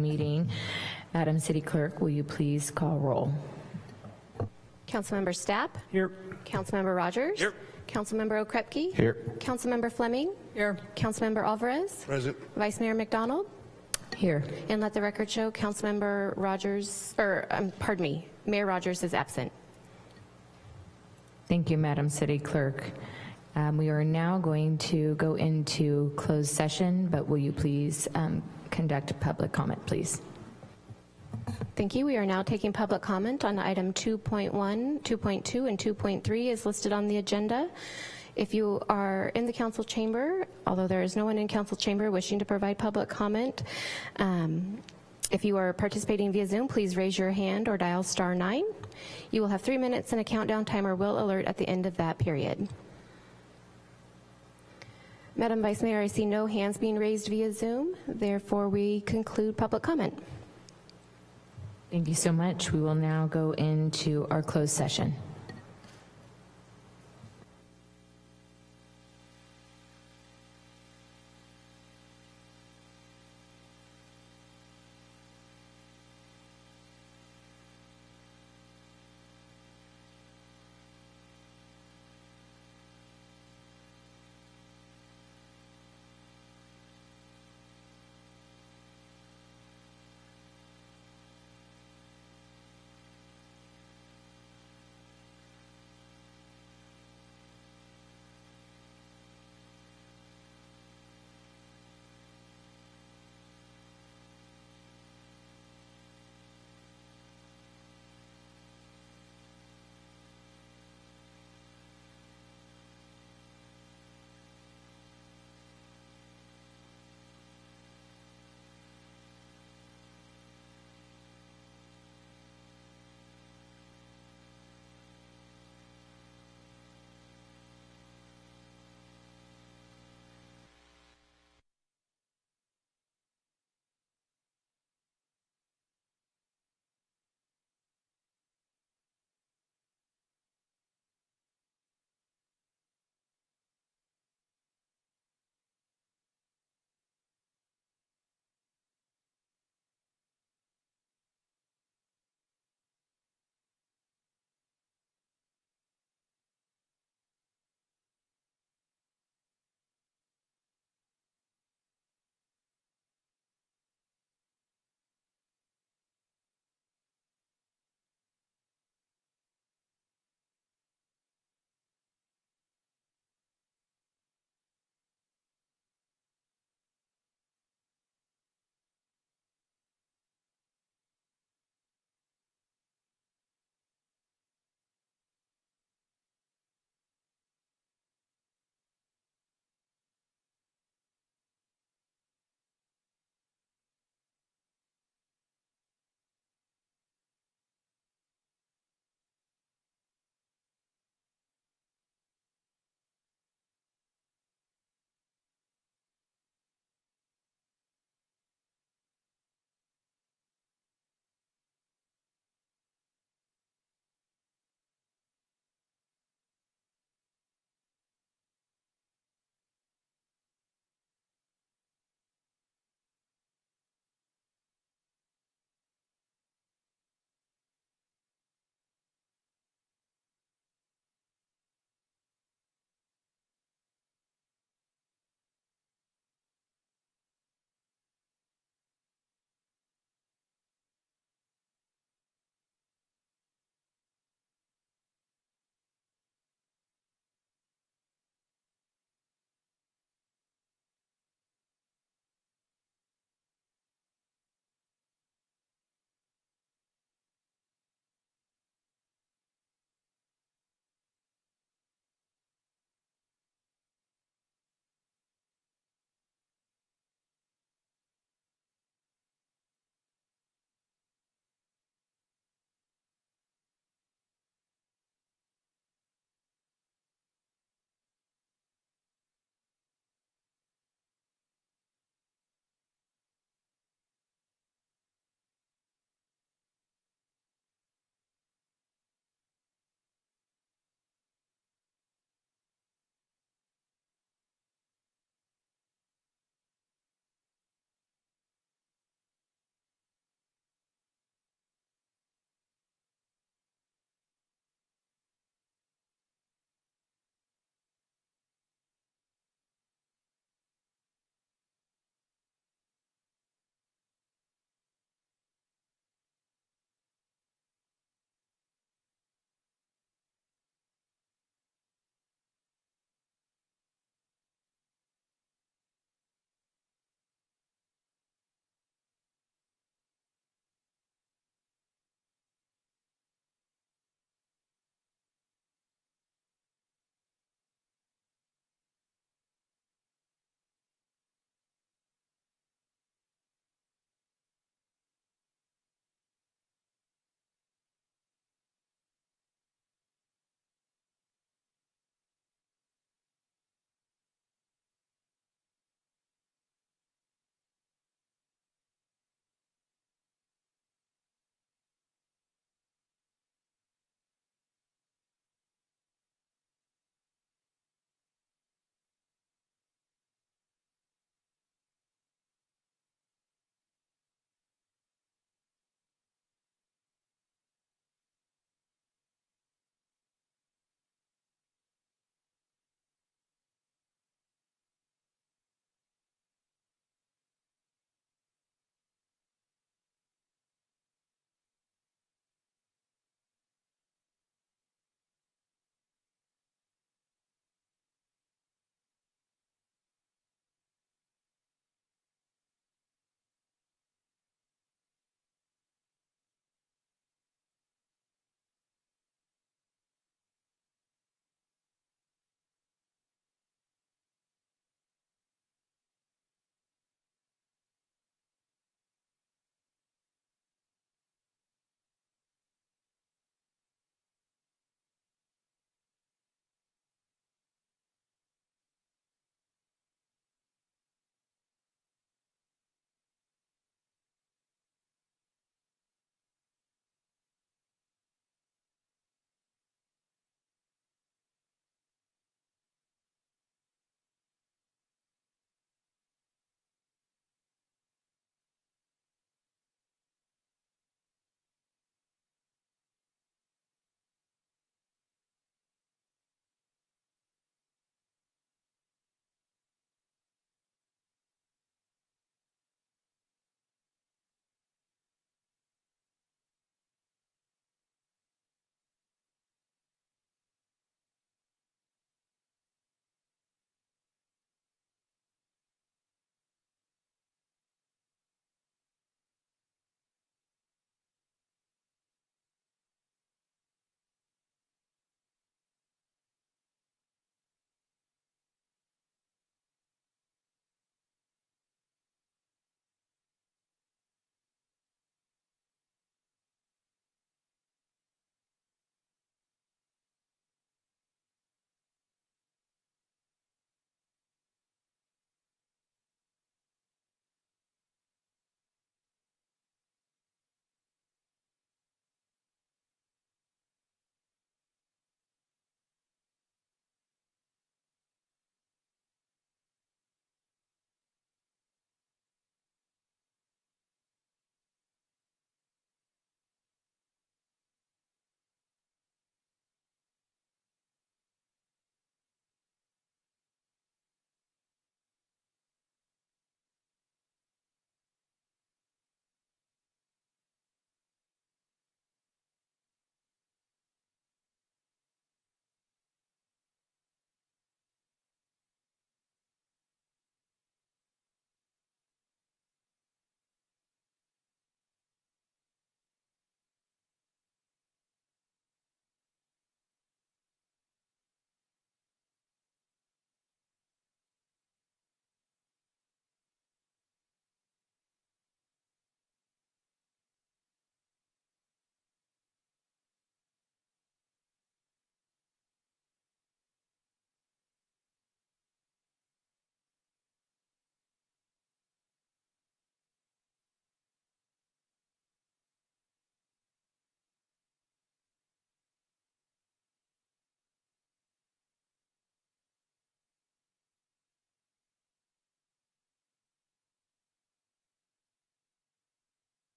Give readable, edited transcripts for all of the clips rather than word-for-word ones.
meeting. Madam City Clerk, will you please call roll? Councilmember Stapp? Here. Councilmember Rogers? Here. Councilmember Okrepke? Here. Councilmember Fleming? Here. Councilmember Alvarez? Present. Vice Mayor McDonald? Here. And let the record show Councilmember Rogers, pardon me, Mayor Rogers is absent. Thank you, Madam City Clerk. We are now going to go into closed session, but will you please conduct public comment, please? Thank you. We are now taking public comment on item 2.1, 2.2, and 2.3 as listed on the agenda. If you are in the council chamber, although there is no one in council chamber wishing to provide public comment, if you are participating via Zoom, please raise your hand or dial *9. You will have 3 minutes and a countdown timer will alert at the end of that period. Madam Vice Mayor, I see no hands being raised via Zoom. Therefore, we conclude public comment. Thank you so much. We will now go into our closed session.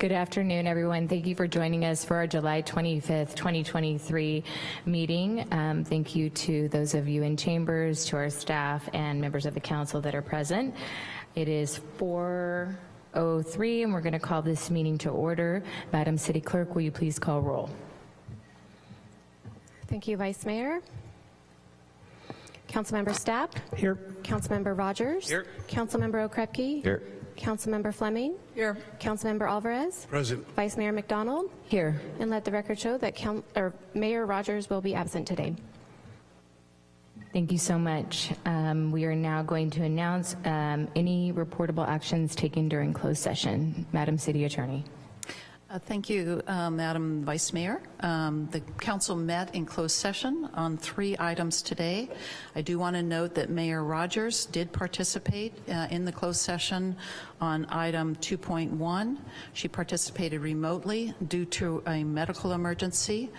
Good afternoon, everyone. Thank you for joining us for our July 25th, 2023 meeting. Thank you to those of you in chambers, to our staff, and members of the council that are present. It is 4:03, and we're going to call this meeting to order. Madam City Clerk, will you please call roll? Thank you, Vice Mayor. Councilmember Stapp. Here. Councilmember Rogers. Here. Councilmember Okrepke. Here. Councilmember Fleming. Here. Councilmember Alvarez. Present. Vice Mayor McDonald. Here. And let the record show that Mayor Rogers will be absent today. Thank you so much. We are now going to announce any reportable actions taken during closed session. Madam City Attorney. Thank you, Madam Vice Mayor. The council met in closed session on 3 items today. I do want to note that Mayor Rogers did participate in the closed session on item 2.1. She participated remotely due to a medical emergency.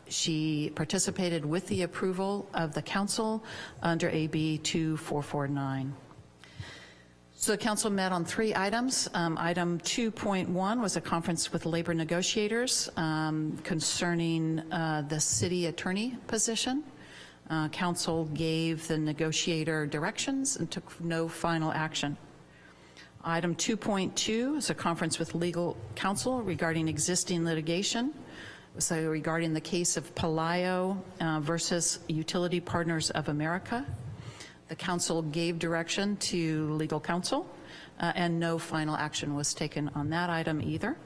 She participated with the approval of the council under AB 2449. So the council met on 3 items. Item 2.1 was a conference with labor negotiators concerning the city attorney position. Council gave the negotiator directions and took no final action. Item 2.2 is a conference with legal counsel regarding existing litigation. So regarding the case of Palaio versus Utility Partners of America. The council gave direction to legal counsel, and no final action was taken on that item either.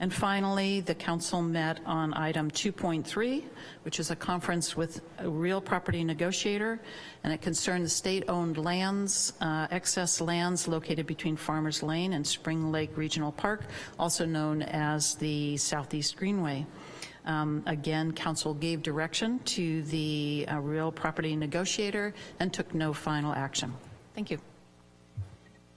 And finally, the council met on item 2.3, which is a conference with a real property negotiator, and it concerned the state-owned lands, excess lands located between Farmers Lane and Spring Lake Regional Park, also known as the Southeast Greenway. Again, council gave direction to the real property negotiator and took no final action. Thank you.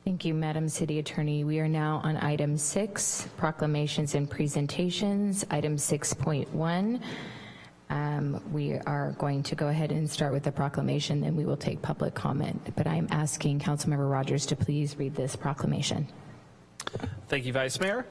Thank you, Madam City Attorney. We are now on item 6, proclamations and presentations. Item 6.1. We are going to go ahead and start with the proclamation, then we will take public comment. But I'm asking Councilmember Rogers to please read this proclamation. Thank you, Vice Mayor.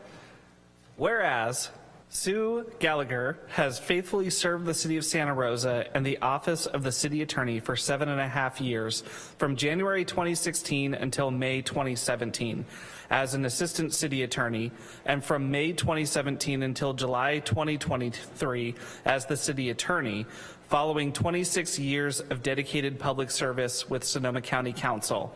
Whereas Sue Gallagher has faithfully served the city of Santa Rosa and the office of the city attorney for 7.5 years, from January 2016 until May 2017 as an assistant city attorney, and from May 2017 until July 2023 as the city attorney, following 26 years of dedicated public service with Sonoma County Council.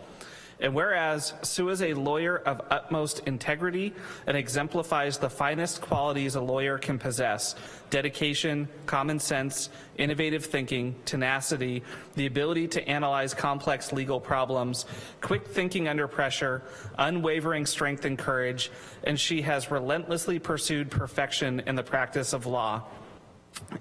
And whereas Sue is a lawyer of utmost integrity and exemplifies the finest qualities a lawyer can possess: dedication, common sense, innovative thinking, tenacity, the ability to analyze complex legal problems, quick thinking under pressure, unwavering strength and courage, and she has relentlessly pursued perfection in the practice of law.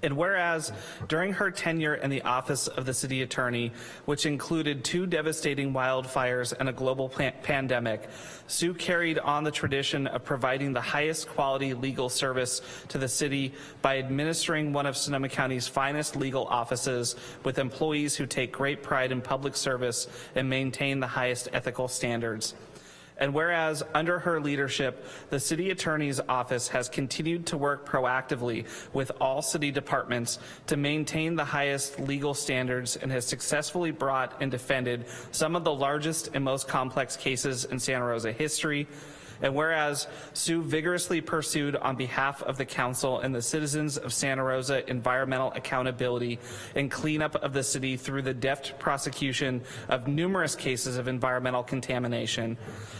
And whereas during her tenure in the office of the city attorney, which included 2 devastating wildfires and a global pandemic, Sue carried on the tradition of providing the highest quality legal service to the city by administering one of Sonoma County's finest legal offices with employees who take great pride in public service and maintain the highest ethical standards. And whereas under her leadership, the city attorney's office has continued to work proactively with all city departments to maintain the highest legal standards and has successfully brought and defended some of the largest and most complex cases in Santa Rosa history. And whereas Sue vigorously pursued on behalf of the council and the citizens of Santa Rosa environmental accountability and cleanup of the city through the deft prosecution of numerous cases of environmental contamination.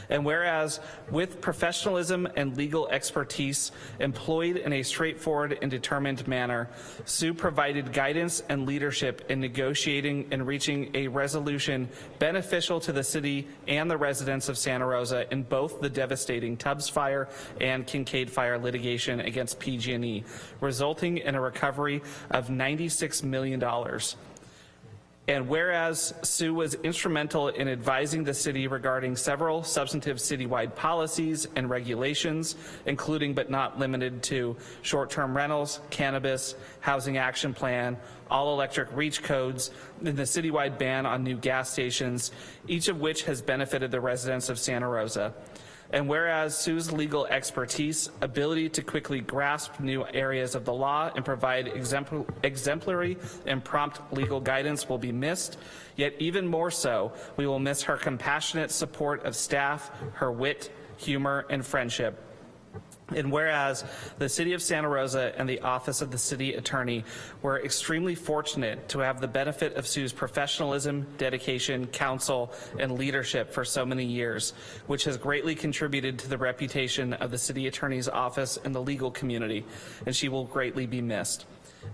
And whereas with professionalism and legal expertise employed in a straightforward and determined manner, Sue provided guidance and leadership in negotiating and reaching a resolution beneficial to the city and the residents of Santa Rosa in both the devastating Tubbs Fire and Kincaid Fire litigation against PG&E, resulting in a recovery of $96 million. And whereas Sue was instrumental in advising the city regarding several substantive citywide policies and regulations, including but not limited to short-term rentals, cannabis, housing action plan, all-electric reach codes, and the citywide ban on new gas stations, each of which has benefited the residents of Santa Rosa. And whereas Sue's legal expertise, ability to quickly grasp new areas of the law and provide exemplary and prompt legal guidance will be missed, yet even more so, we will miss her compassionate support of staff, her wit, humor, and friendship. And whereas the City of Santa Rosa and the Office of the City Attorney were extremely fortunate to have the benefit of Sue's professionalism, dedication, counsel, and leadership for so many years, which has greatly contributed to the reputation of the City Attorney's Office in the legal community, and she will greatly be missed.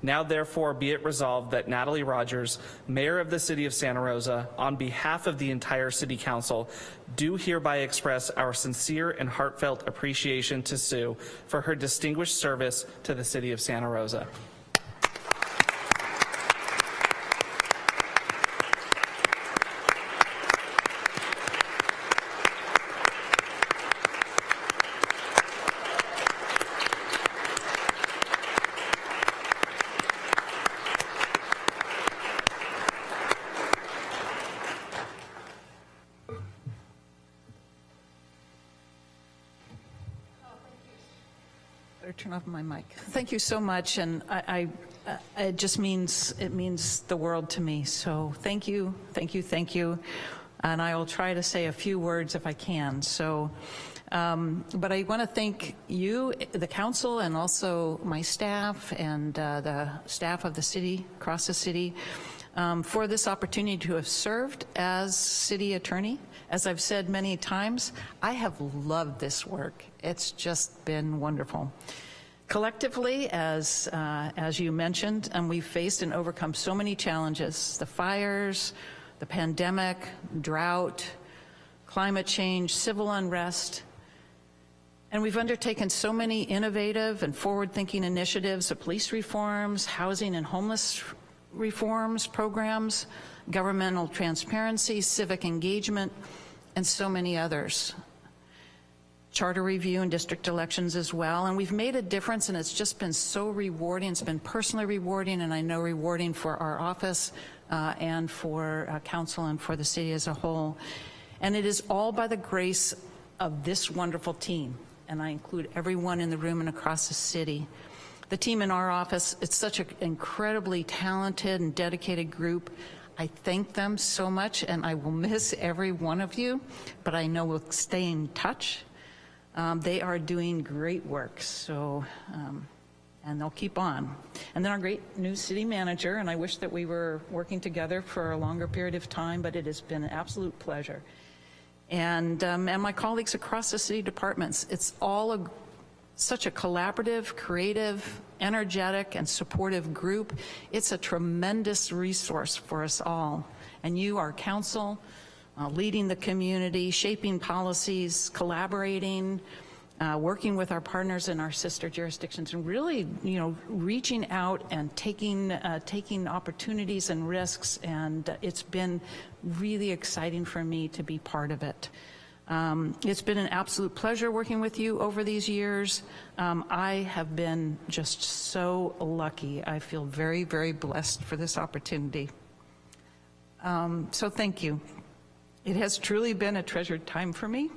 Now, therefore, be it resolved that Natalie Rogers, Mayor of the City of Santa Rosa, on behalf of the entire City Council, do hereby express our sincere and heartfelt appreciation to Sue for her distinguished service to the City of Santa Rosa. Better turn off my mic. Thank you so much, and it just means the world to me. So thank you, thank you, thank you, and I will try to say a few words if I can. So, but I want to thank you, the council, and also my staff and the staff of the city across the city for this opportunity to have served as city attorney. As I've said many times, I have loved this work. It's just been wonderful. Collectively, as you mentioned, we've faced and overcome so many challenges: the fires, the pandemic, drought, climate change, civil unrest, and we've undertaken so many innovative and forward-thinking initiatives of police reforms, housing and homeless reforms, programs, governmental transparency, civic engagement, and so many others. Charter review and district elections as well. And we've made a difference, and it's just been so rewarding. It's been personally rewarding, and I know rewarding for our office and for council and for the city as a whole. And it is all by the grace of this wonderful team, and I include everyone in the room and across the city. The team in our office, it's such an incredibly talented and dedicated group. I thank them so much, and I will miss every one of you, but I know we'll stay in touch. They are doing great work, so, and they'll keep on. And then our great new city manager, and I wish that we were working together for a longer period of time, but it has been an absolute pleasure. And my colleagues across the city departments, it's all such a collaborative, creative, energetic, and supportive group. It's a tremendous resource for us all. And you, our council, leading the community, shaping policies, collaborating, working with our partners in our sister jurisdictions, and really, reaching out and taking opportunities and risks. And it's been really exciting for me to be part of it. It's been an absolute pleasure working with you over these years. I have been just so lucky. I feel very, very blessed for this opportunity. So thank you. It has truly been a treasured time for me.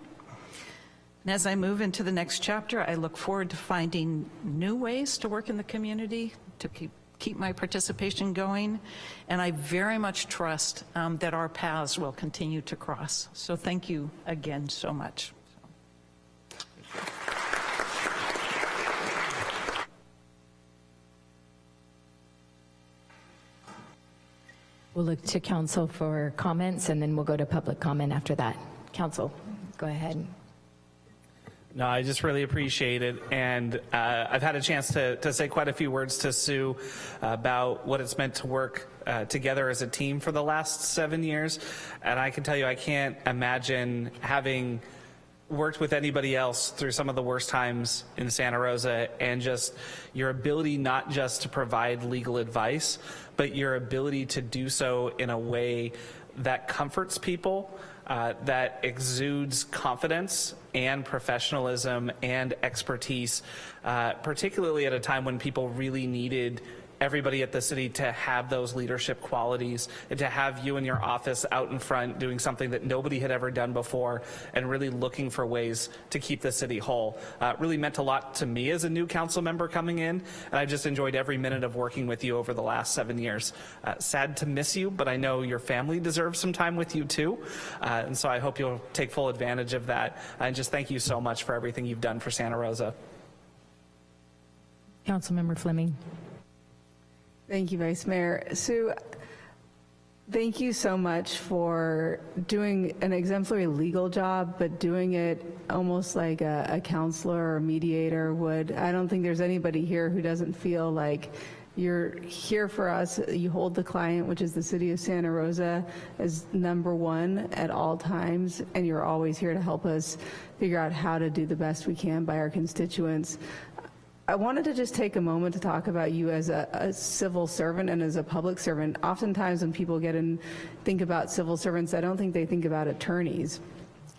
And as I move into the next chapter, I look forward to finding new ways to work in the community, to keep my participation going, and I very much trust that our paths will continue to cross. So thank you again so much. We'll look to council for comments, and then we'll go to public comment after that. Council, go ahead. No, I just really appreciate it, and I've had a chance to say quite a few words to Sue about what it's meant to work together as a team for the last 7 years, and I can tell you I can't imagine having worked with anybody else through some of the worst times in Santa Rosa, and just your ability not just to provide legal advice, but your ability to do so in a way that comforts people, that exudes confidence and professionalism and expertise, particularly at a time when people really needed everybody at the city to have those leadership qualities and to have you in your office out in front doing something that nobody had ever done before and really looking for ways to keep the city whole. Really meant a lot to me as a new council member coming in, and I just enjoyed every minute of working with you over the last 7 years. Sad to miss you, but I know your family deserves some time with you too, and so I hope you'll take full advantage of that. And just thank you so much for everything you've done for Santa Rosa. Councilmember Fleming. Thank you, Vice Mayor. Sue, thank you so much for doing an exemplary legal job, but doing it almost like a counselor or mediator would. I don't think there's anybody here who doesn't feel like you're here for us. You hold the client, which is the city of Santa Rosa, as #1 at all times, and you're always here to help us figure out how to do the best we can by our constituents. I wanted to just take a moment to talk about you as a civil servant and as a public servant. Oftentimes when people think about civil servants, I don't think they think about attorneys,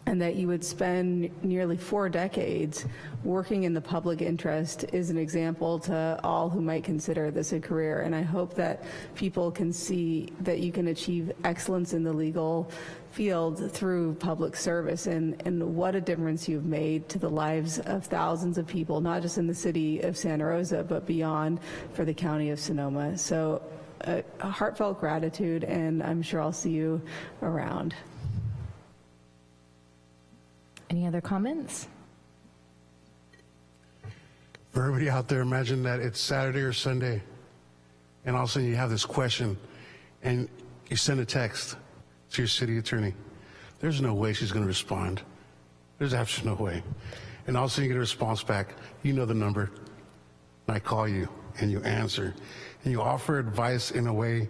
and that you would spend nearly 4 decades working in the public interest is an example to all who might consider this a career. And I hope that people can see that you can achieve excellence in the legal field through public service, and what a difference you've made to the lives of thousands of people, not just in the city of Santa Rosa, but beyond for the county of Sonoma. So a heartfelt gratitude, and I'm sure I'll see you around. Any other comments? For everybody out there, imagine that it's Saturday or Sunday, and all of a sudden you have this question, and you send a text to your city attorney. There's no way she's going to respond. There's absolutely no way. And all of a sudden you get a response back. You know the number. And I call you, and you answer. And you offer advice in a way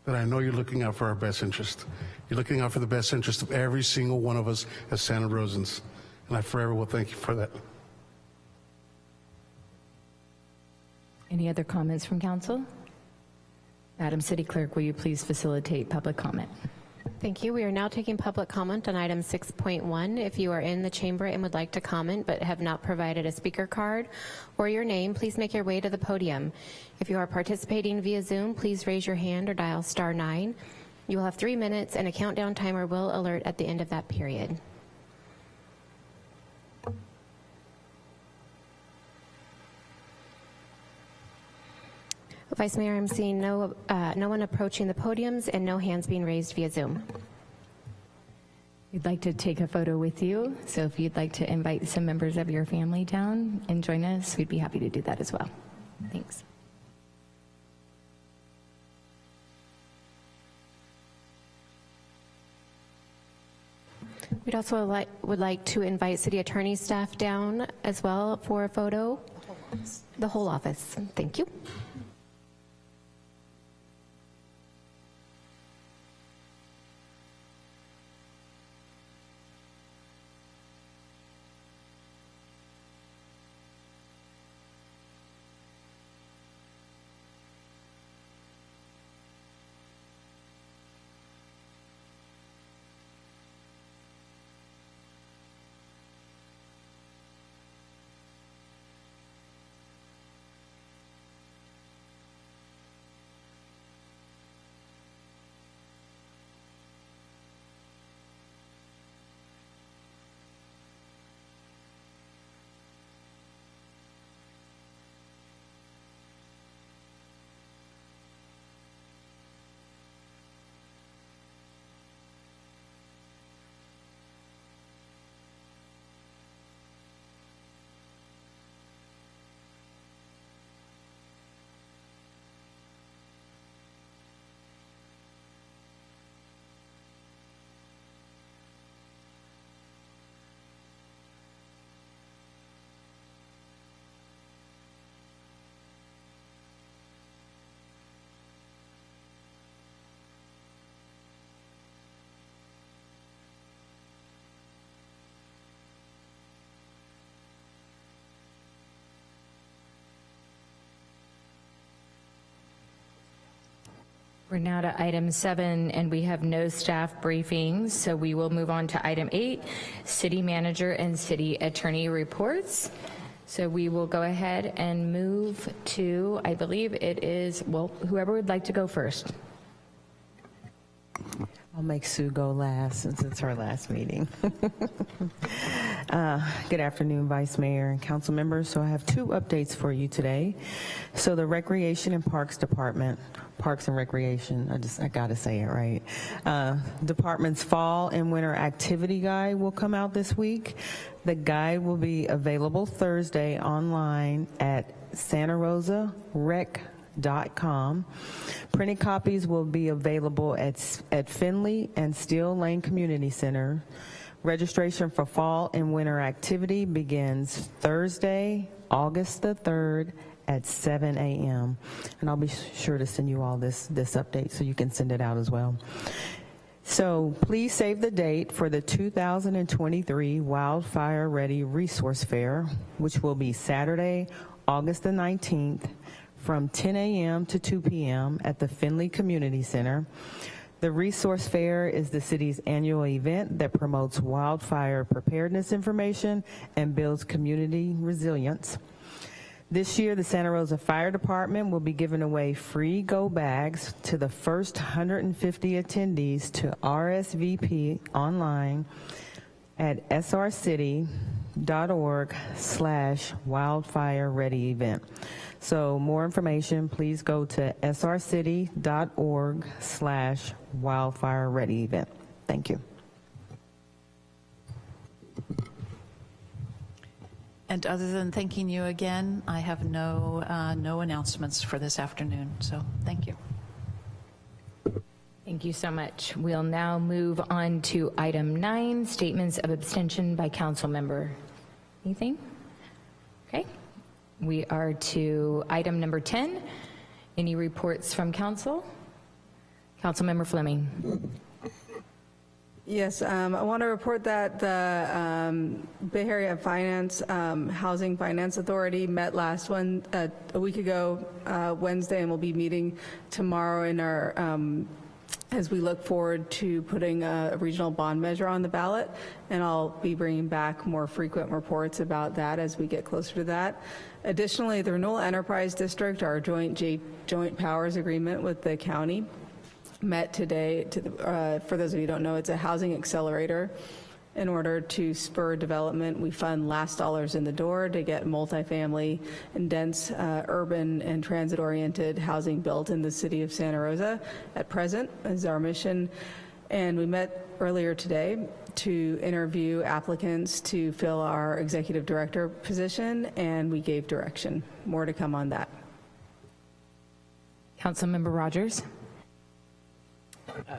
that I know you're looking out for our best interest. You're looking out for the best interest of every single one of us as Santa Rosans. And I forever will thank you for that. Any other comments from council? Madam City Clerk, will you please facilitate public comment? Thank you. We are now taking public comment on item 6.1. If you are in the chamber and would like to comment but have not provided a speaker card or your name, please make your way to the podium. If you are participating via Zoom, please raise your hand or dial *9. You will have 3 minutes, and a countdown timer will alert at the end of that period. Vice Mayor, I'm seeing no one approaching the podiums and no hands being raised via Zoom. We'd like to take a photo with you, so if you'd like to invite some members of your family down and join us, we'd be happy to do that as well. Thanks. We'd also would like to invite city attorney staff down as well for a photo. The whole office. Thank you. We're now to item 7, and we have no staff briefings, so we will move on to item 8, city manager and city attorney reports. So we will go ahead and move to, I believe it is, well, whoever would like to go first. I'll make Sue go last since it's her last meeting. Good afternoon, Vice Mayor and council members. So I have two updates for you today. So the Recreation and Parks Department, Parks and Recreation, I gotta say it right. Department's fall and winter activity guide will come out this week. The guide will be available Thursday online at santarosarec.com. Printed copies will be available at Finley and Steel Lane Community Center. Registration for fall and winter activity begins Thursday, August the 3rd at 7 a.m. And I'll be sure to send you all this update so you can send it out as well. So please save the date for the 2023 Wildfire Ready Resource Fair, which will be Saturday, August the 19th, from 10 a.m. to 2 p.m. at the Finley Community Center. The Resource Fair is the city's annual event that promotes wildfire preparedness information and builds community resilience. This year, the Santa Rosa Fire Department will be giving away free go bags to the first 150 attendees to RSVP online at srcity.org/wildfire ready event. So more information, please go to srcity.org/wildfire ready event. Thank you. And other than thanking you again, I have no announcements for this afternoon, so thank you. Thank you so much. We'll now move on to item 9, statements of abstention by council member. Anything? Okay. We are to item number 10. Any reports from council? Councilmember Fleming. Yes, I want to report that the Bay Area Finance, Housing Finance Authority met a week ago, Wednesday, and will be meeting tomorrow in our, as we look forward to putting a regional bond measure on the ballot, and I'll be bringing back more frequent reports about that as we get closer to that. Additionally, the Renewal Enterprise District, our joint powers agreement with the county, met today. For those of you who don't know, it's a housing accelerator. In order to spur development, we fund last dollars in the door to get multifamily and dense urban and transit-oriented housing built in the city of Santa Rosa. At present is our mission. And we met earlier today to interview applicants to fill our executive director position, and we gave direction. More to come on that. Councilmember Rogers.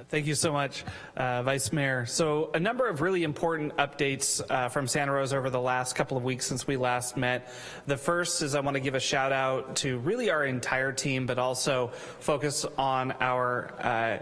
Thank you so much, Vice Mayor. So a number of really important updates from Santa Rosa over the last couple of weeks since we last met. The first is I want to give a shout out to really our entire team, but also focus on our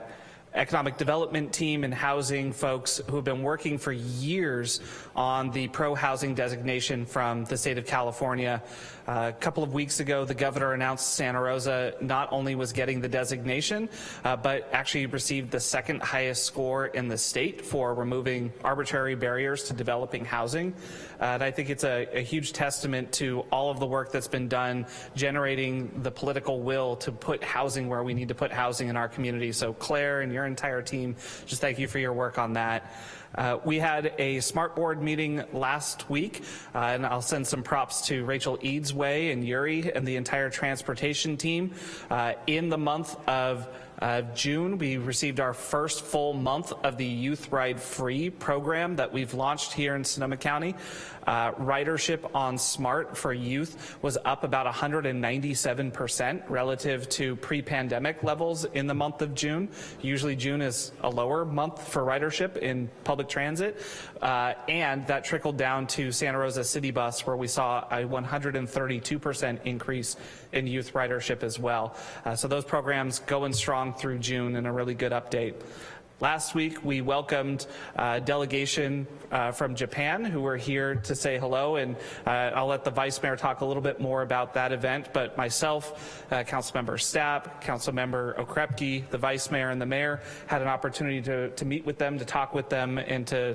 economic development team and housing folks who have been working for years on the pro-housing designation from the state of California. A couple of weeks ago, the governor announced Santa Rosa not only was getting the designation, but actually received the second highest score in the state for removing arbitrary barriers to developing housing. And I think it's a huge testament to all of the work that's been done generating the political will to put housing where we need to put housing in our community. So Claire and your entire team, just thank you for your work on that. We had a smart board meeting last week, and I'll send some props to Rachel Eadsway and Yuri and the entire transportation team. In the month of June, we received our first full month of the Youth Ride Free program that we've launched here in Sonoma County. Ridership on SMART for youth was up about 197% relative to pre-pandemic levels in the month of June. Usually June is a lower month for ridership in public transit, and that trickled down to Santa Rosa City Bus, where we saw a 132% increase in youth ridership as well. So those programs going strong through June, and a really good update. Last week, we welcomed a delegation from Japan who were here to say hello, and I'll let the Vice Mayor talk a little bit more about that event, but myself, Councilmember Stapp, Councilmember Okrepke, the Vice Mayor, and the Mayor had an opportunity to meet with them, to talk with them, and to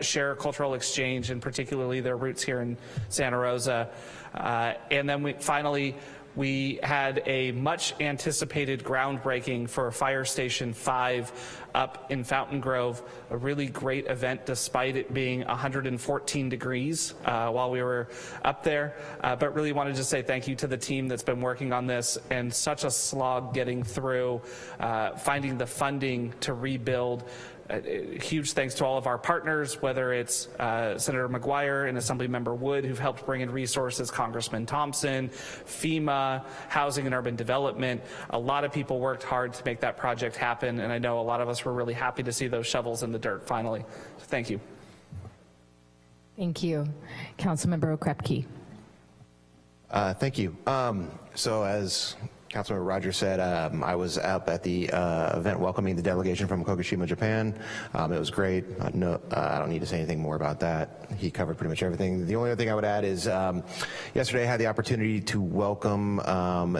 share cultural exchange, and particularly their roots here in Santa Rosa. And then finally, we had a much anticipated groundbreaking for Fire Station 5 up in Fountain Grove, a really great event despite it being 114 degrees while we were up there. But really wanted to say thank you to the team that's been working on this, and such a slog getting through, finding the funding to rebuild. Huge thanks to all of our partners, whether it's Senator McGuire and Assemblymember Wood, who've helped bring in resources, Congressman Thompson, FEMA, Housing and Urban Development. A lot of people worked hard to make that project happen, and I know a lot of us were really happy to see those shovels in the dirt finally. So thank you. Thank you. Councilmember Okrepke. Thank you. So as Councilmember Rogers said, I was up at the event welcoming the delegation from Kokushima, Japan. It was great. I don't need to say anything more about that. He covered pretty much everything. The only other thing I would add is yesterday I had the opportunity to welcome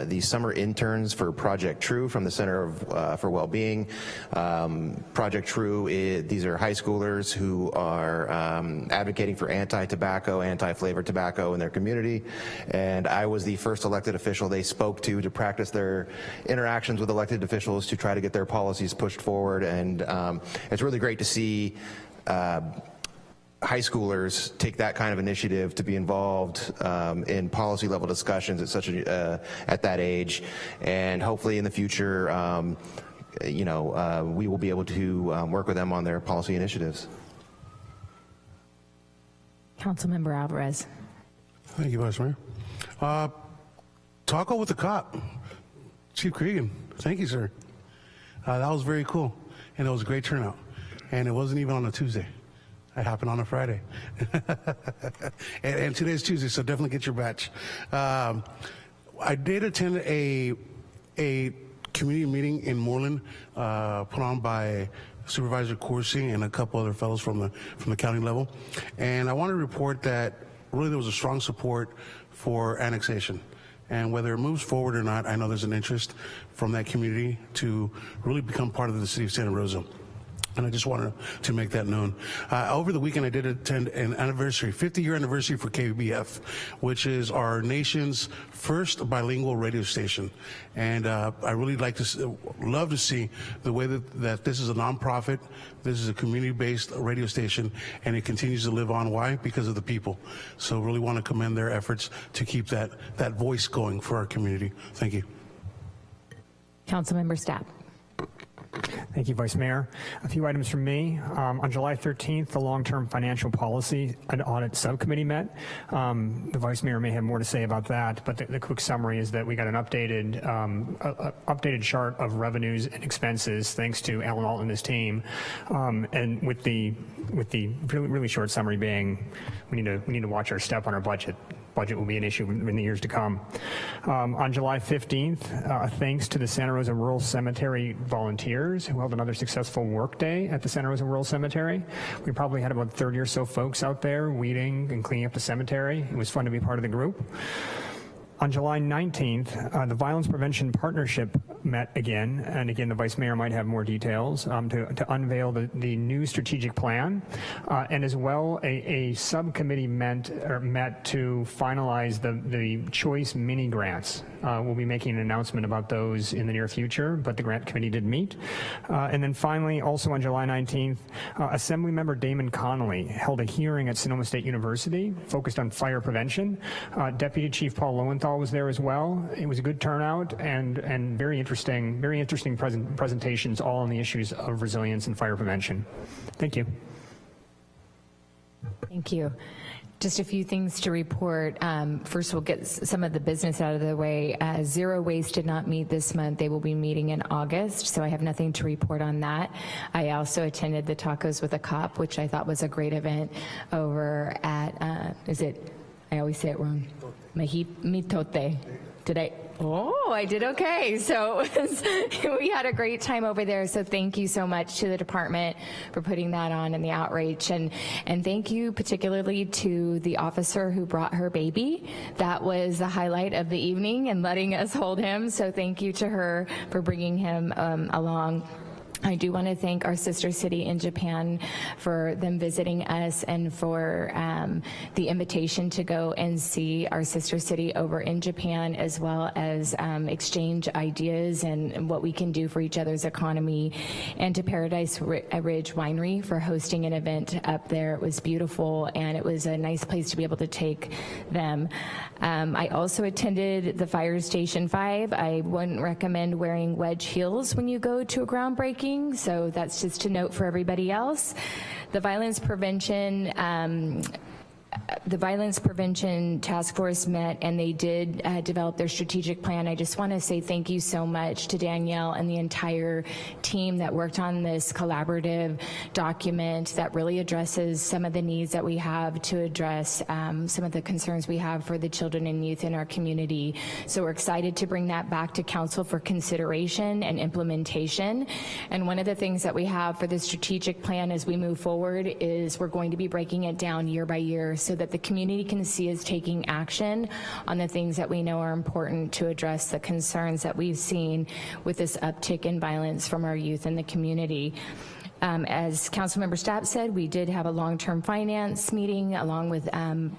the summer interns for Project True from the Center for Wellbeing. Project True, these are high schoolers who are advocating for anti-tobacco, anti-flavored tobacco in their community. And I was the first elected official they spoke to practice their interactions with elected officials to try to get their policies pushed forward. And it's really great to see high schoolers take that kind of initiative to be involved in policy level discussions at that age. And hopefully in the future, we will be able to work with them on their policy initiatives. Councilmember Alvarez. Thank you, Vice Mayor. Taco with the cop. Chief Cregan, thank you, sir. That was very cool, and it was a great turnout. And it wasn't even on a Tuesday. It happened on a Friday. and today's Tuesday, so definitely get your batch. I did attend a community meeting in Moreland put on by Supervisor Coursey and a couple other fellows from the county level. And I want to report that really there was a strong support for annexation. And whether it moves forward or not, I know there's an interest from that community to really become part of the city of Santa Rosa. And I just wanted to make that known. Over the weekend, I did attend an anniversary, 50-year anniversary for KBF, which is our nation's first bilingual radio station. And I really love to see the way that this is a nonprofit, this is a community-based radio station, and it continues to live on. Why? Because of the people. So really want to commend their efforts to keep that voice going for our community. Thank you. Councilmember Stapp. Thank you, Vice Mayor. A few items from me. On July 13th, the Long-Term Financial Policy and Audit Subcommittee met. The Vice Mayor may have more to say about that, but the quick summary is that we got an updated chart of revenues and expenses, thanks to Alan Alt and his team. And with the really short summary being, we need to watch our step on our budget. Budget will be an issue in the years to come. On July 15th, thanks to the Santa Rosa Rural Cemetery volunteers who held another successful work day at the Santa Rosa Rural Cemetery. We probably had about 30 or so folks out there weeding and cleaning up the cemetery. It was fun to be part of the group. On July 19th, the Violence Prevention Partnership met again, and again, the Vice Mayor might have more details, to unveil the new strategic plan, and as well, a subcommittee met to finalize the choice mini grants. We'll be making an announcement about those in the near future, but the grant committee did meet. And then finally, also on July 19th, Assemblymember Damon Connolly held a hearing at Sonoma State University focused on fire prevention. Deputy Chief Paul Lowenthal was there as well. It was a good turnout and very interesting presentations all on the issues of resilience and fire prevention. Thank you. Thank you. Just a few things to report. First, we'll get some of the business out of the way. Zero Waste did not meet this month. They will be meeting in August, so I have nothing to report on that. I also attended the Tacos with a Cop, which I thought was a great event over at, I always say it wrong, Mitote. I did okay. So we had a great time over there. So thank you so much to the department for putting that on and the outreach. And thank you particularly to the officer who brought her baby. That was the highlight of the evening and letting us hold him. So thank you to her for bringing him along. I do want to thank our sister city in Japan for them visiting us and for the invitation to go and see our sister city over in Japan, as well as exchange ideas and what we can do for each other's economy, and to Paradise Ridge Winery for hosting an event up there. It was beautiful, and it was a nice place to be able to take them. I also attended the Fire Station 5. I wouldn't recommend wearing wedge heels when you go to a groundbreaking, so that's just a note for everybody else. The violence prevention task force met, and they did develop their strategic plan. I just want to say thank you so much to Danielle and the entire team that worked on this collaborative document that really addresses some of the needs that we have to address some of the concerns we have for the children and youth in our community. So we're excited to bring that back to council for consideration and implementation. And one of the things that we have for the strategic plan as we move forward is we're going to be breaking it down year by year, so that the community can see us taking action on the things that we know are important to address the concerns that we've seen with this uptick in violence from our youth in the community. As Councilmember Stapp said, we did have a long-term finance meeting along with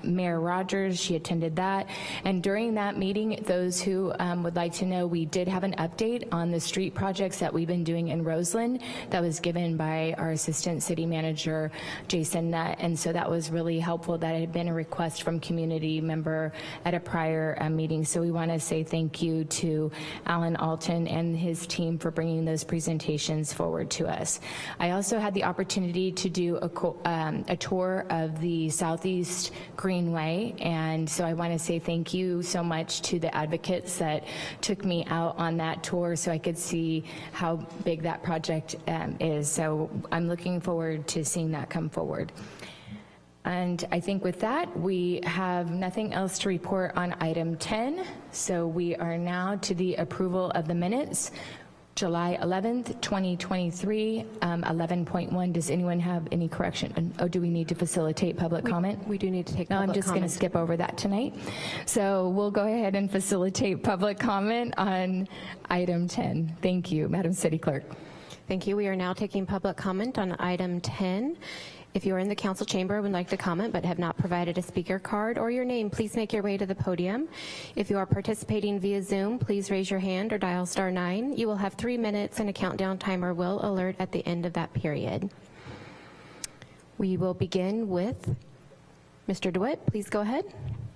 Mayor Rogers. She attended that. And during that meeting, those who would like to know, we did have an update on the street projects that we've been doing in Roseland that was given by our Assistant City Manager, Jason Nutt. And so that was really helpful. That had been a request from community member at a prior meeting. So we want to say thank you to Alan Alton and his team for bringing those presentations forward to us. I also had the opportunity to do a tour of the Southeast Greenway, and so I want to say thank you so much to the advocates that took me out on that tour so I could see how big that project is. So I'm looking forward to seeing that come forward. And I think with that, we have nothing else to report on item 10. So we are now to the approval of the minutes. July 11th, 2023, 11.1. Does anyone have any correction? Oh, do we need to facilitate public comment? We do need to take No, public I'm just going to skip over that tonight. So we'll go ahead and facilitate public comment on item 10. Thank you, Madam City Clerk. Thank you. We are now taking public comment on item 10. If you are in the council chamber and would like to comment but have not provided a speaker card or your name, please make your way to the podium. If you are participating via Zoom, please raise your hand or dial *9. You will have 3 minutes and a countdown timer will alert at the end of that period. We will begin with Mr. DeWitt. Please go ahead.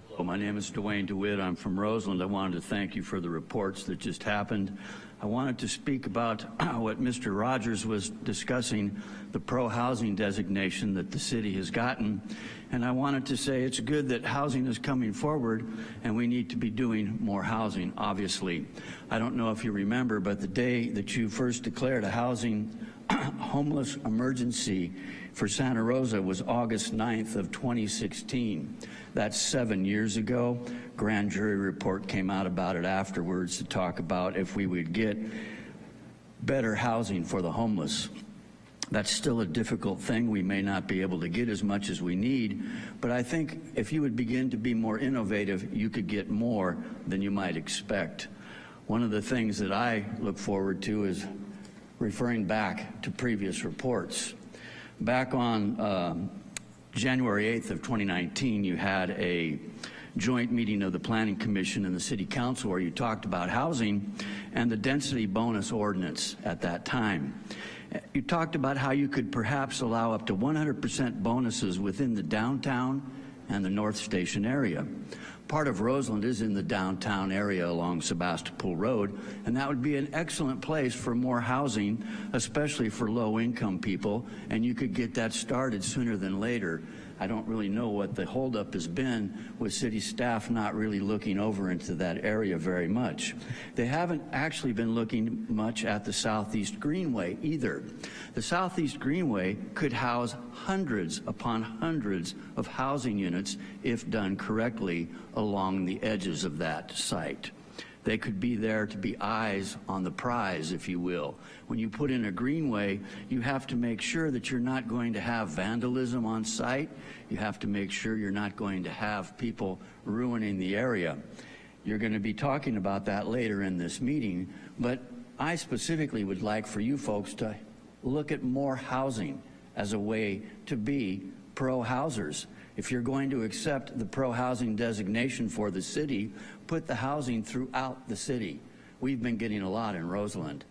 Hello, my name is Dwayne DeWitt. I'm from Roseland. I wanted to thank you for the reports that just happened. I wanted to speak about what Mr. Rogers was discussing, the pro-housing designation that the city has gotten. And I wanted to say it's good that housing is coming forward and we need to be doing more housing, obviously. I don't know if you remember, but the day that you first declared a housing homeless emergency for Santa Rosa was August 9th of 2016. That's 7 years ago. Grand jury report came out about it afterwards to talk about if we would get better housing for the homeless. That's still a difficult thing. We may not be able to get as much as we need, but I think if you would begin to be more innovative, you could get more than you might expect. One of the things that I look forward to is referring back to previous reports. Back on January 8th of 2019, you had a joint meeting of the Planning Commission and the City Council where you talked about housing and the density bonus ordinance at that time. You talked about how you could perhaps allow up to 100% bonuses within the downtown and the North Station area. Part of Roseland is in the downtown area along Sebastopol Road, and that would be an excellent place for more housing, especially for low-income people, and you could get that started sooner than later. I don't really know what the holdup has been with city staff not really looking over into that area very much. They haven't actually been looking much at the Southeast Greenway either. The Southeast Greenway could house hundreds upon hundreds of housing units if done correctly along the edges of that site. They could be there to be eyes on the prize, if you will. When you put in a greenway, you have to make sure that you're not going to have vandalism on site. You have to make sure you're not going to have people ruining the area. You're going to be talking about that later in this meeting, but I specifically would like for you folks to look at more housing as a way to be pro-housers. If you're going to accept the pro-housing designation for the city, put the housing throughout the city. We've been getting a lot in Roseland,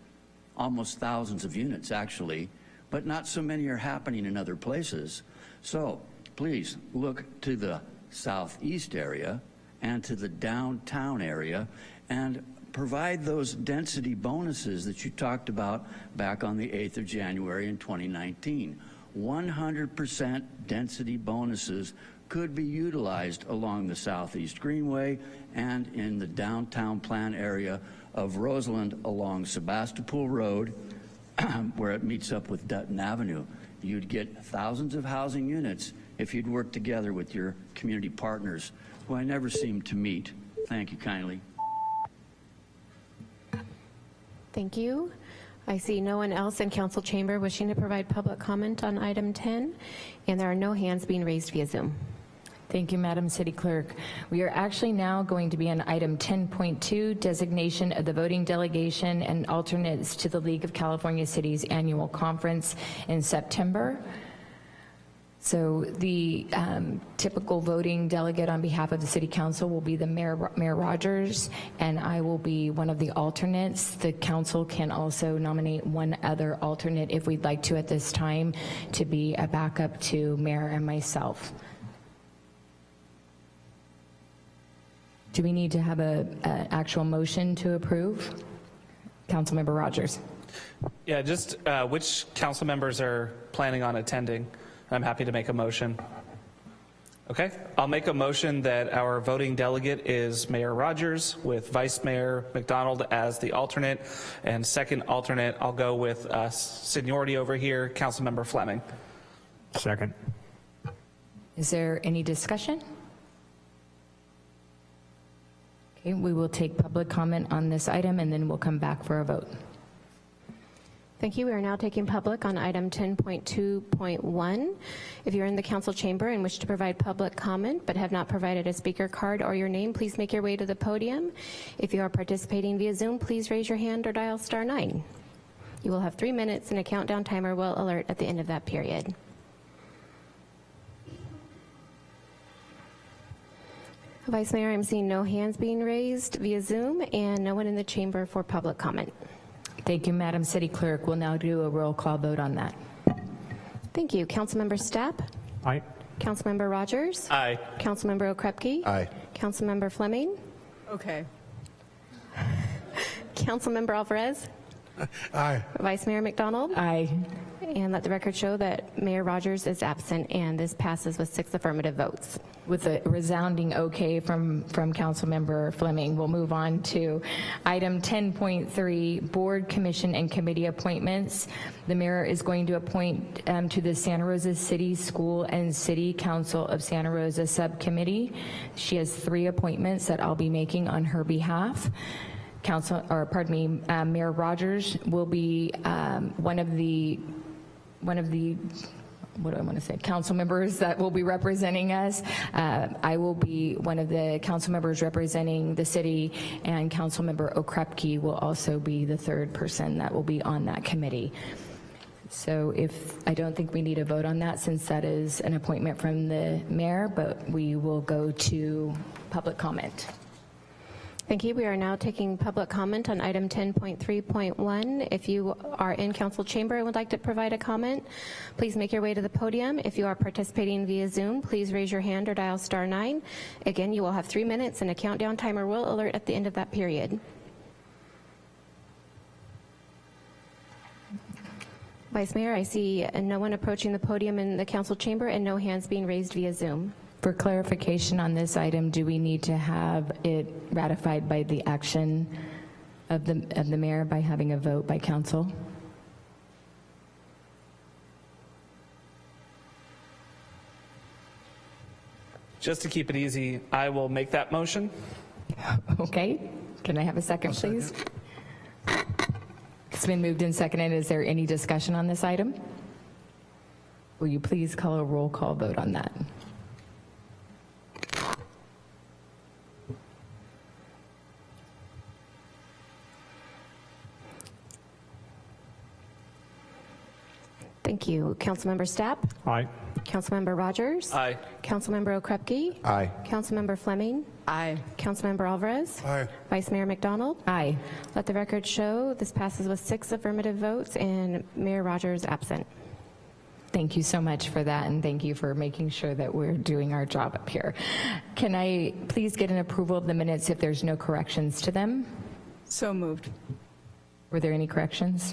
almost thousands of units actually, but not so many are happening in other places. So please look to the southeast area and to the downtown area and provide those density bonuses that you talked about back on the 8th of January in 2019. 100% density bonuses could be utilized along the Southeast Greenway and in the downtown plan area of Roseland along Sebastopol Road, where it meets up with Dutton Avenue. You'd get thousands of housing units if you'd work together with your community partners, who I never seem to meet. Thank you kindly. Thank you. I see no one else in council chamber wishing to provide public comment on item 10, and there are no hands being raised via Zoom. Thank you, Madam City Clerk. We are actually now going to be on item 10.2, designation of the voting delegation and alternates to the League of California Cities annual conference in September. So the typical voting delegate on behalf of the City Council will be the Mayor Rogers, and I will be one of the alternates. The Council can also nominate one other alternate if we'd like to at this time to be a backup to Mayor and myself. Do we need to have an actual motion to approve? Councilmember Rogers. Yeah, just which council members are planning on attending? I'm happy to make a motion. Okay, I'll make a motion that our voting delegate is Mayor Rogers with Vice Mayor McDonald as the alternate, and second alternate, I'll go with seniority over here, Councilmember Fleming. Second. Is there any discussion? Okay, we will take public comment on this item and then we'll come back for a vote. Thank you. We are now taking public on item 10.2.1. If you're in the council chamber and wish to provide public comment but have not provided a speaker card or your name, please make your way to the podium. If you are participating via Zoom, please raise your hand or dial *9. You will have 3 minutes and a countdown timer will alert at the end of that period. Vice Mayor, I'm seeing no hands being raised via Zoom and no one in the chamber for public comment. Thank you, Madam City Clerk. We'll now do a roll call vote on that. Thank you. Councilmember Stapp? Aye. Councilmember Rogers? Aye. Councilmember Okrepke? Aye. Councilmember Fleming? Okay. Councilmember Alvarez? Aye. Vice Mayor McDonald? Aye. And let the record show that Mayor Rogers is absent, and this passes with 6 affirmative votes. With a resounding okay from Councilmember Fleming, we'll move on to item 10.3, Board, Commission, and Committee appointments. The mayor is going to appoint to the Santa Rosa City School and City Council of Santa Rosa Subcommittee. She has 3 appointments that I'll be making on her behalf. Mayor Rogers will be one of the council members that will be representing us. I will be one of the council members representing the city, and Councilmember Okrepke will also be the 3rd person that will be on that committee. So I don't think we need a vote on that since that is an appointment from the mayor, but we will go to public comment. Thank you. We are now taking public comment on item 10.3.1. If you are in council chamber and would like to provide a comment, please make your way to the podium. If you are participating via Zoom, please raise your hand or dial *9. Again, you will have 3 minutes and a countdown timer will alert at the end of that period. Vice Mayor, I see no one approaching the podium in the council chamber and no hands being raised via Zoom. For clarification on this item, do we need to have it ratified by the action of the mayor by having a vote by council? Just to keep it easy, I will make that motion. Okay. Can I have a second, please? It's been moved and seconded. Is there any discussion on this item? Will you please call a roll call vote on that? Thank you. Councilmember Stapp? Aye. Councilmember Rogers? Aye. Councilmember Okrepke? Aye. Councilmember Fleming? Aye. Councilmember Alvarez? Aye. Vice Mayor McDonald? Aye. Let the record show this passes with 6 affirmative votes and Mayor Rogers absent. Thank you so much for that, and thank you for making sure that we're doing our job up here. Can I please get an approval of the minutes if there's no corrections to them? So moved. Were there any corrections?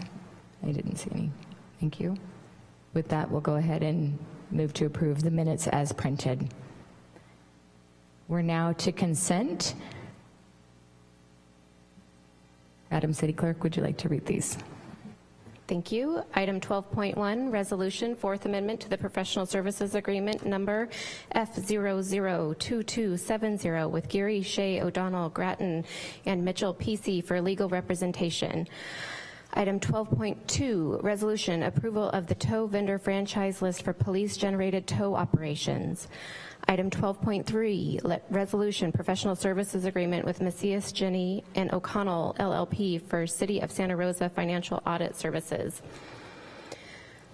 I didn't see any. Thank you. With that, we'll go ahead and move to approve the minutes as printed. We're now to consent. Madam City Clerk, would you like to read these? Thank you. Item 12.1, resolution, Fourth Amendment to the Professional Services Agreement number F002270 with Geary, Shea, O'Donnell, Grattan, and Mitchell PC for legal representation. Item 12.2, resolution, approval of the tow vendor franchise list for police-generated tow operations. Item 12.3, resolution, professional services agreement with Macias, Jenny, and O'Connell LLP for City of Santa Rosa financial audit services.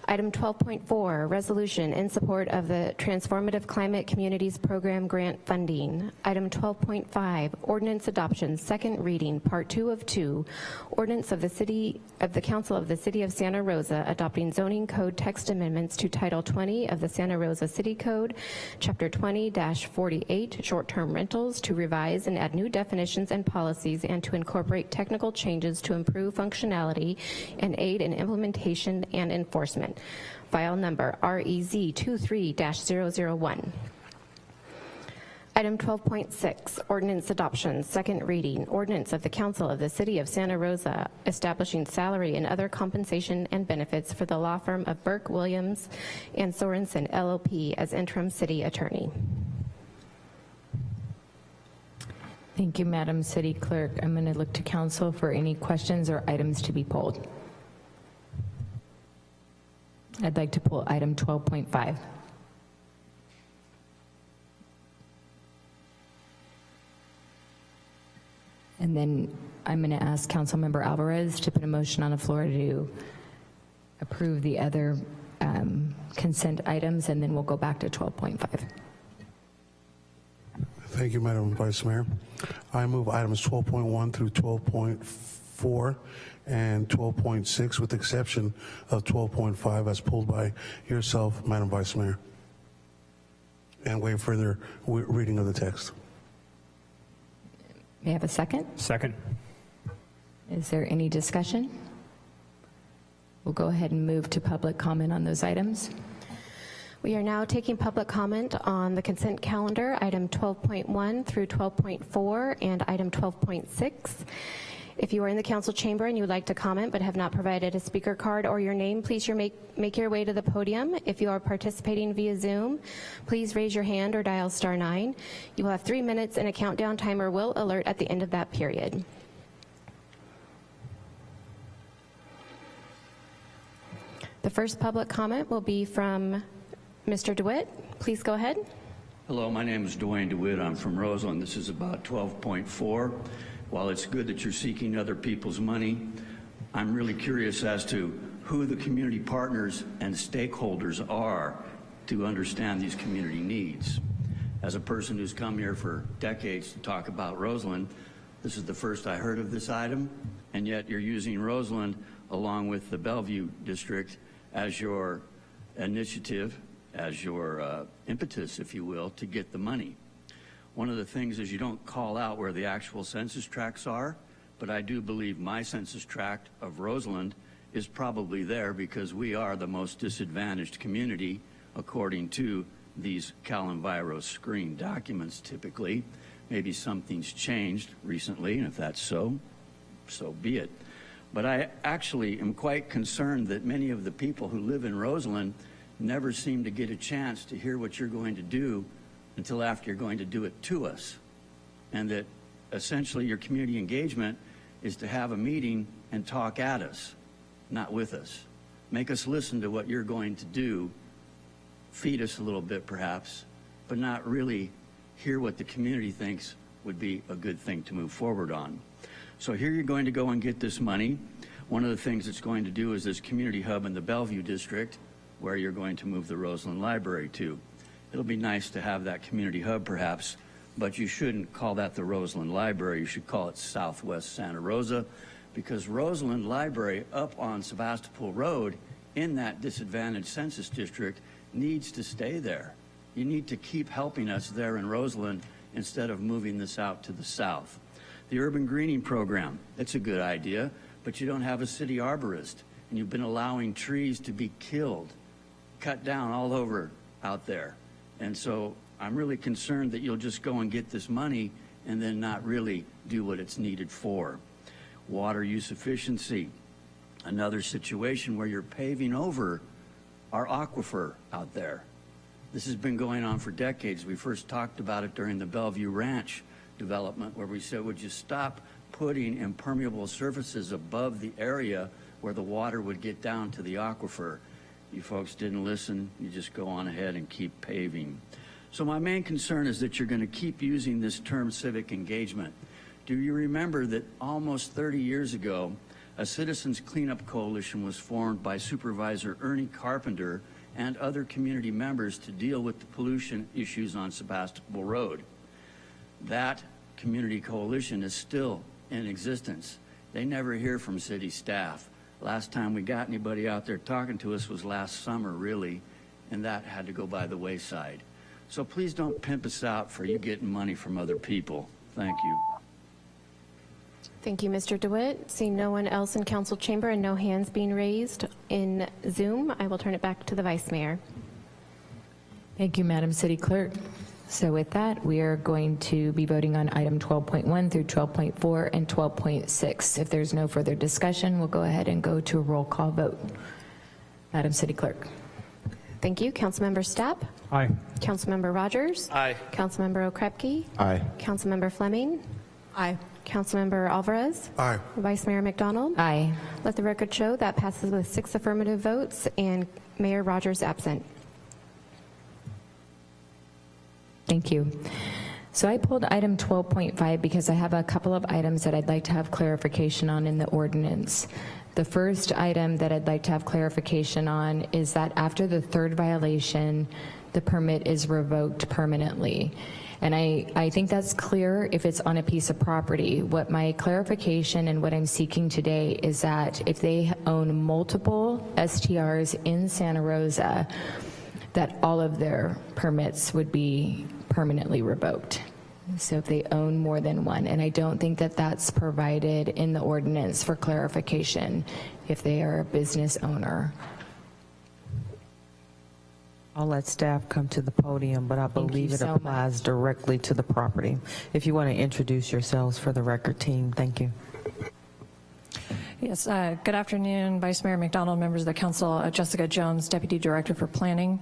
Item 12.4, resolution in support of the Transformative Climate Communities Program grant funding. Item 12.5, ordinance adoption, second reading, part 2 of 2, ordinance of the Council of the City of Santa Rosa adopting zoning code text amendments to Title 20 of the Santa Rosa City Code, Chapter 20-48, short-term rentals, to revise and add new definitions and policies and to incorporate technical changes to improve functionality and aid in implementation and enforcement. File number REZ 23-001. Item 12.6, ordinance adoption, second reading, ordinance of the Council of the City of Santa Rosa establishing salary and other compensation and benefits for the law firm of Burke, Williams, and Sorensen LLP as interim city attorney. Thank you, Madam City Clerk. I'm going to look to council for any questions or items to be pulled. I'd like to pull item 12.5. And then I'm going to ask Councilmember Alvarez to put a motion on the floor to approve the other consent items, and then we'll go back to 12.5. Thank you, Madam Vice Mayor. I move items 12.1 through 12.4 and 12.6 with the exception of 12.5 as pulled by yourself, Madam Vice Mayor, and waive further reading of the text. May I have a second? Second. Is there any discussion? We'll go ahead and move to public comment on those items. We are now taking public comment on the consent calendar, item 12.1 through 12.4 and item 12.6. If you are in the council chamber and you would like to comment but have not provided a speaker card or your name, please make your way to the podium. If you are participating via Zoom, please raise your hand or dial *9. You will have 3 minutes and a countdown timer will alert at the end of that period. The first public comment will be from Mr. DeWitt. Please go ahead. Hello, my name is Dwayne DeWitt. I'm from Roseland. This is about 12.4. While it's good that you're seeking other people's money, I'm really curious as to who the community partners and stakeholders are to understand these community needs. As a person who's come here for decades to talk about Roseland, this is the first I heard of this item, and yet you're using Roseland along with the Bellevue District as your initiative, as your impetus, if you will, to get the money. One of the things is you don't call out where the actual census tracts are, but I do believe my census tract of Roseland is probably there because we are the most disadvantaged community according to these CalEnviro screen documents typically. Maybe something's changed recently, and if that's so, so be it. But I actually am quite concerned that many of the people who live in Roseland never seem to get a chance to hear what you're going to do until after you're going to do it to us. And that essentially your community engagement is to have a meeting and talk at us, not with us. Make us listen to what you're going to do, feed us a little bit perhaps, but not really hear what the community thinks would be a good thing to move forward on. So here you're going to go and get this money. One of the things it's going to do is this community hub in the Bellevue District where you're going to move the Roseland Library to. It'll be nice to have that community hub perhaps, but you shouldn't call that the Roseland Library. You should call it Southwest Santa Rosa, because Roseland Library up on Sebastopol Road in that disadvantaged census district needs to stay there. You need to keep helping us there in Roseland instead of moving this out to the south. The urban greening program, it's a good idea, but you don't have a city arborist, and you've been allowing trees to be killed, cut down all over out there. And so I'm really concerned that you'll just go and get this money and then not really do what it's needed for. Water use efficiency, another situation where you're paving over our aquifer out there. This has been going on for decades. We first talked about it during the Bellevue Ranch development, where we said, would you stop putting impermeable surfaces above the area where the water would get down to the aquifer? You folks didn't listen. You just go on ahead and keep paving. So my main concern is that you're going to keep using this term civic engagement. Do you remember that almost 30 years ago, a Citizens Cleanup Coalition was formed by Supervisor Ernie Carpenter and other community members to deal with the pollution issues on Sebastopol Road? That community coalition is still in existence. They never hear from city staff. Last time we got anybody out there talking to us was last summer, really, and that had to go by the wayside. So please don't pimp us out for you getting money from other people. Thank you. Thank you, Mr. DeWitt. Seeing no one else in council chamber and no hands being raised in Zoom, I will turn it back to the Vice Mayor. Thank you, Madam City Clerk. So with that, we are going to be voting on item 12.1 through 12.4 and 12.6. If there's no further discussion, we'll go ahead and go to a roll call vote. Madam City Clerk. Thank you. Councilmember Stapp? Aye. Councilmember Rogers? Aye. Councilmember Okrepke? Aye. Councilmember Fleming? Aye. Councilmember Alvarez? Aye. Vice Mayor McDonald? Aye. Let the record show that passes with 6 affirmative votes and Mayor Rogers absent. Thank you. So I pulled item 12.5 because I have a couple of items that I'd like to have clarification on in the ordinance. The first item that I'd like to have clarification on is that after the third violation, the permit is revoked permanently. And I think that's clear if it's on a piece of property. What my clarification and what I'm seeking today is that if they own multiple STRs in Santa Rosa, that all of their permits would be permanently revoked. So if they own more than one, and I don't think that that's provided in the ordinance for clarification if they are a business owner. I'll let staff come to the podium, but I believe it so applies directly to the property. If you want to introduce yourselves for the record, team, thank you. Yes, good afternoon, Vice Mayor McDonald, members of the council. Jessica Jones, Deputy Director for Planning.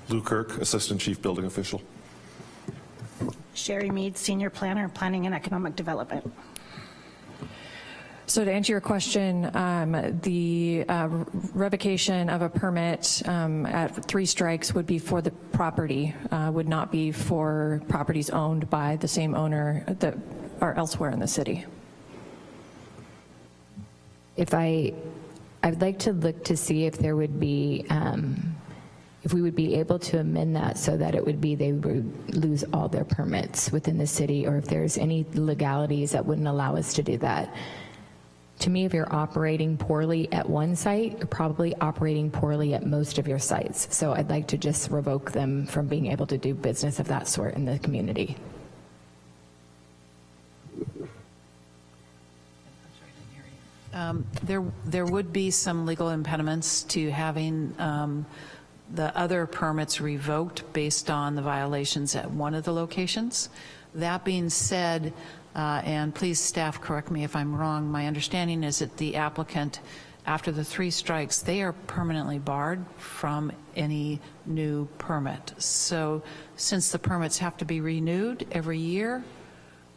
Lou Kirk, Assistant Chief Building Official. Sherry Mead, Senior Planner, Planning and Economic Development. So to answer your question, the revocation of a permit at 3 strikes would be for the property, would not be for properties owned by the same owner that are elsewhere in the city. I'd like to look to see if there would be, if we would be able to amend that so that it would be they would lose all their permits within the city, or if there's any legalities that wouldn't allow us to do that. To me, if you're operating poorly at one site, you're probably operating poorly at most of your sites. So I'd like to just revoke them from being able to do business of that sort in the community. There would be some legal impediments to having the other permits revoked based on the violations at one of the locations. That being said, and please staff correct me if I'm wrong, my understanding is that the applicant, after the 3 strikes, they are permanently barred from any new permit. So since the permits have to be renewed every year,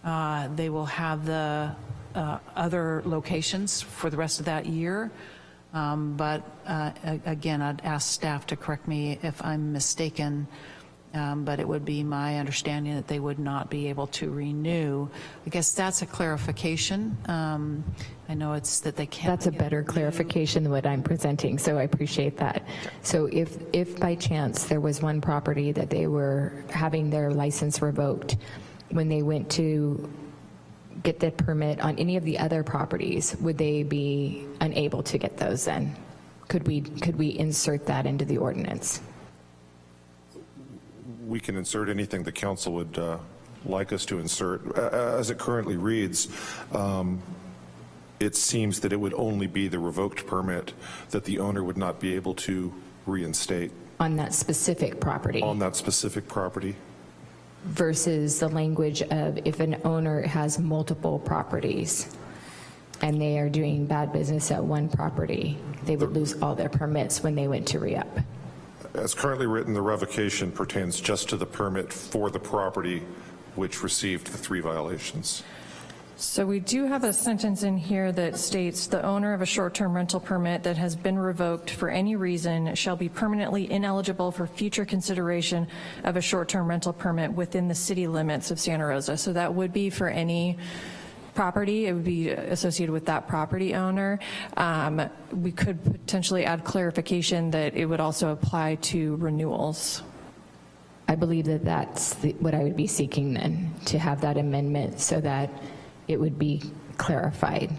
they will have the other locations for the rest of that year. But again, I'd ask staff to correct me if I'm mistaken. but it would be my understanding that they would not be able to renew. I guess that's a clarification. I know it's that they can't. That's a better clarification than what I'm presenting, so I appreciate that. So if by chance there was one property that they were having their license revoked, when they went to get the permit on any of the other properties, would they be unable to get those then? Could we insert that into the ordinance? We can insert anything the council would like us to insert. As it currently reads, it seems that it would only be the revoked permit that the owner would not be able to reinstate. On that specific property? On that specific property. Versus the language of if an owner has multiple properties and they are doing bad business at one property, they would lose all their permits when they went to re-up. As currently written, the revocation pertains just to the permit for the property which received the 3 violations. So we do have a sentence in here that states the owner of a short-term rental permit that has been revoked for any reason shall be permanently ineligible for future consideration of a short-term rental permit within the city limits of Santa Rosa. So that would be for any property. It would be associated with that property owner. We could potentially add clarification that it would also apply to renewals. I believe that that's what I would be seeking then, to have that amendment so that it would be clarified.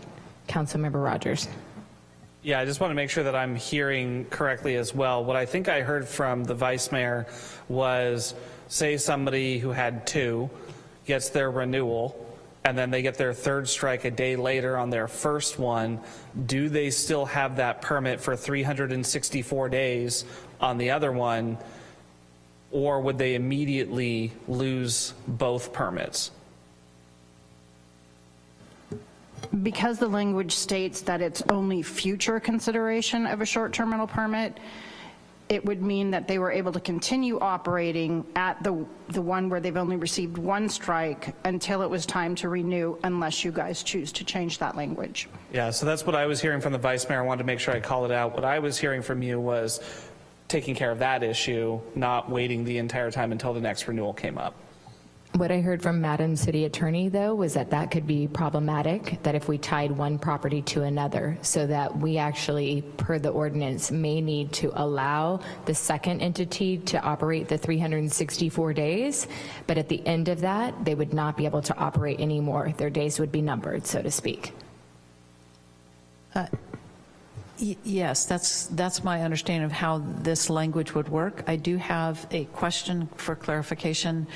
Councilmember Rogers. Yeah, I just want to make sure that I'm hearing correctly as well. What I think I heard from the vice mayor was, say somebody who had 2 gets their renewal, and then they get their 3rd strike a day later on their first one, do they still have that permit for 364 days on the other one, or would they immediately lose both permits? Because the language states that it's only future consideration of a short-term rental permit, it would mean that they were able to continue operating at the one where they've only received 1 strike until it was time to renew, unless you guys choose to change that language. Yeah, so that's what I was hearing from the vice mayor. I wanted to make sure I call it out. What I was hearing from you was taking care of that issue, not waiting the entire time until the next renewal came up. What I heard from Madam City Attorney, though, was that that could be problematic, that if we tied one property to another, so that we actually, per the ordinance, may need to allow the second entity to operate the 364 days, but at the end of that, they would not be able to operate anymore. Their days would be numbered, so to speak. Yes, that's my understanding of how this language would work. I do have a question for clarification.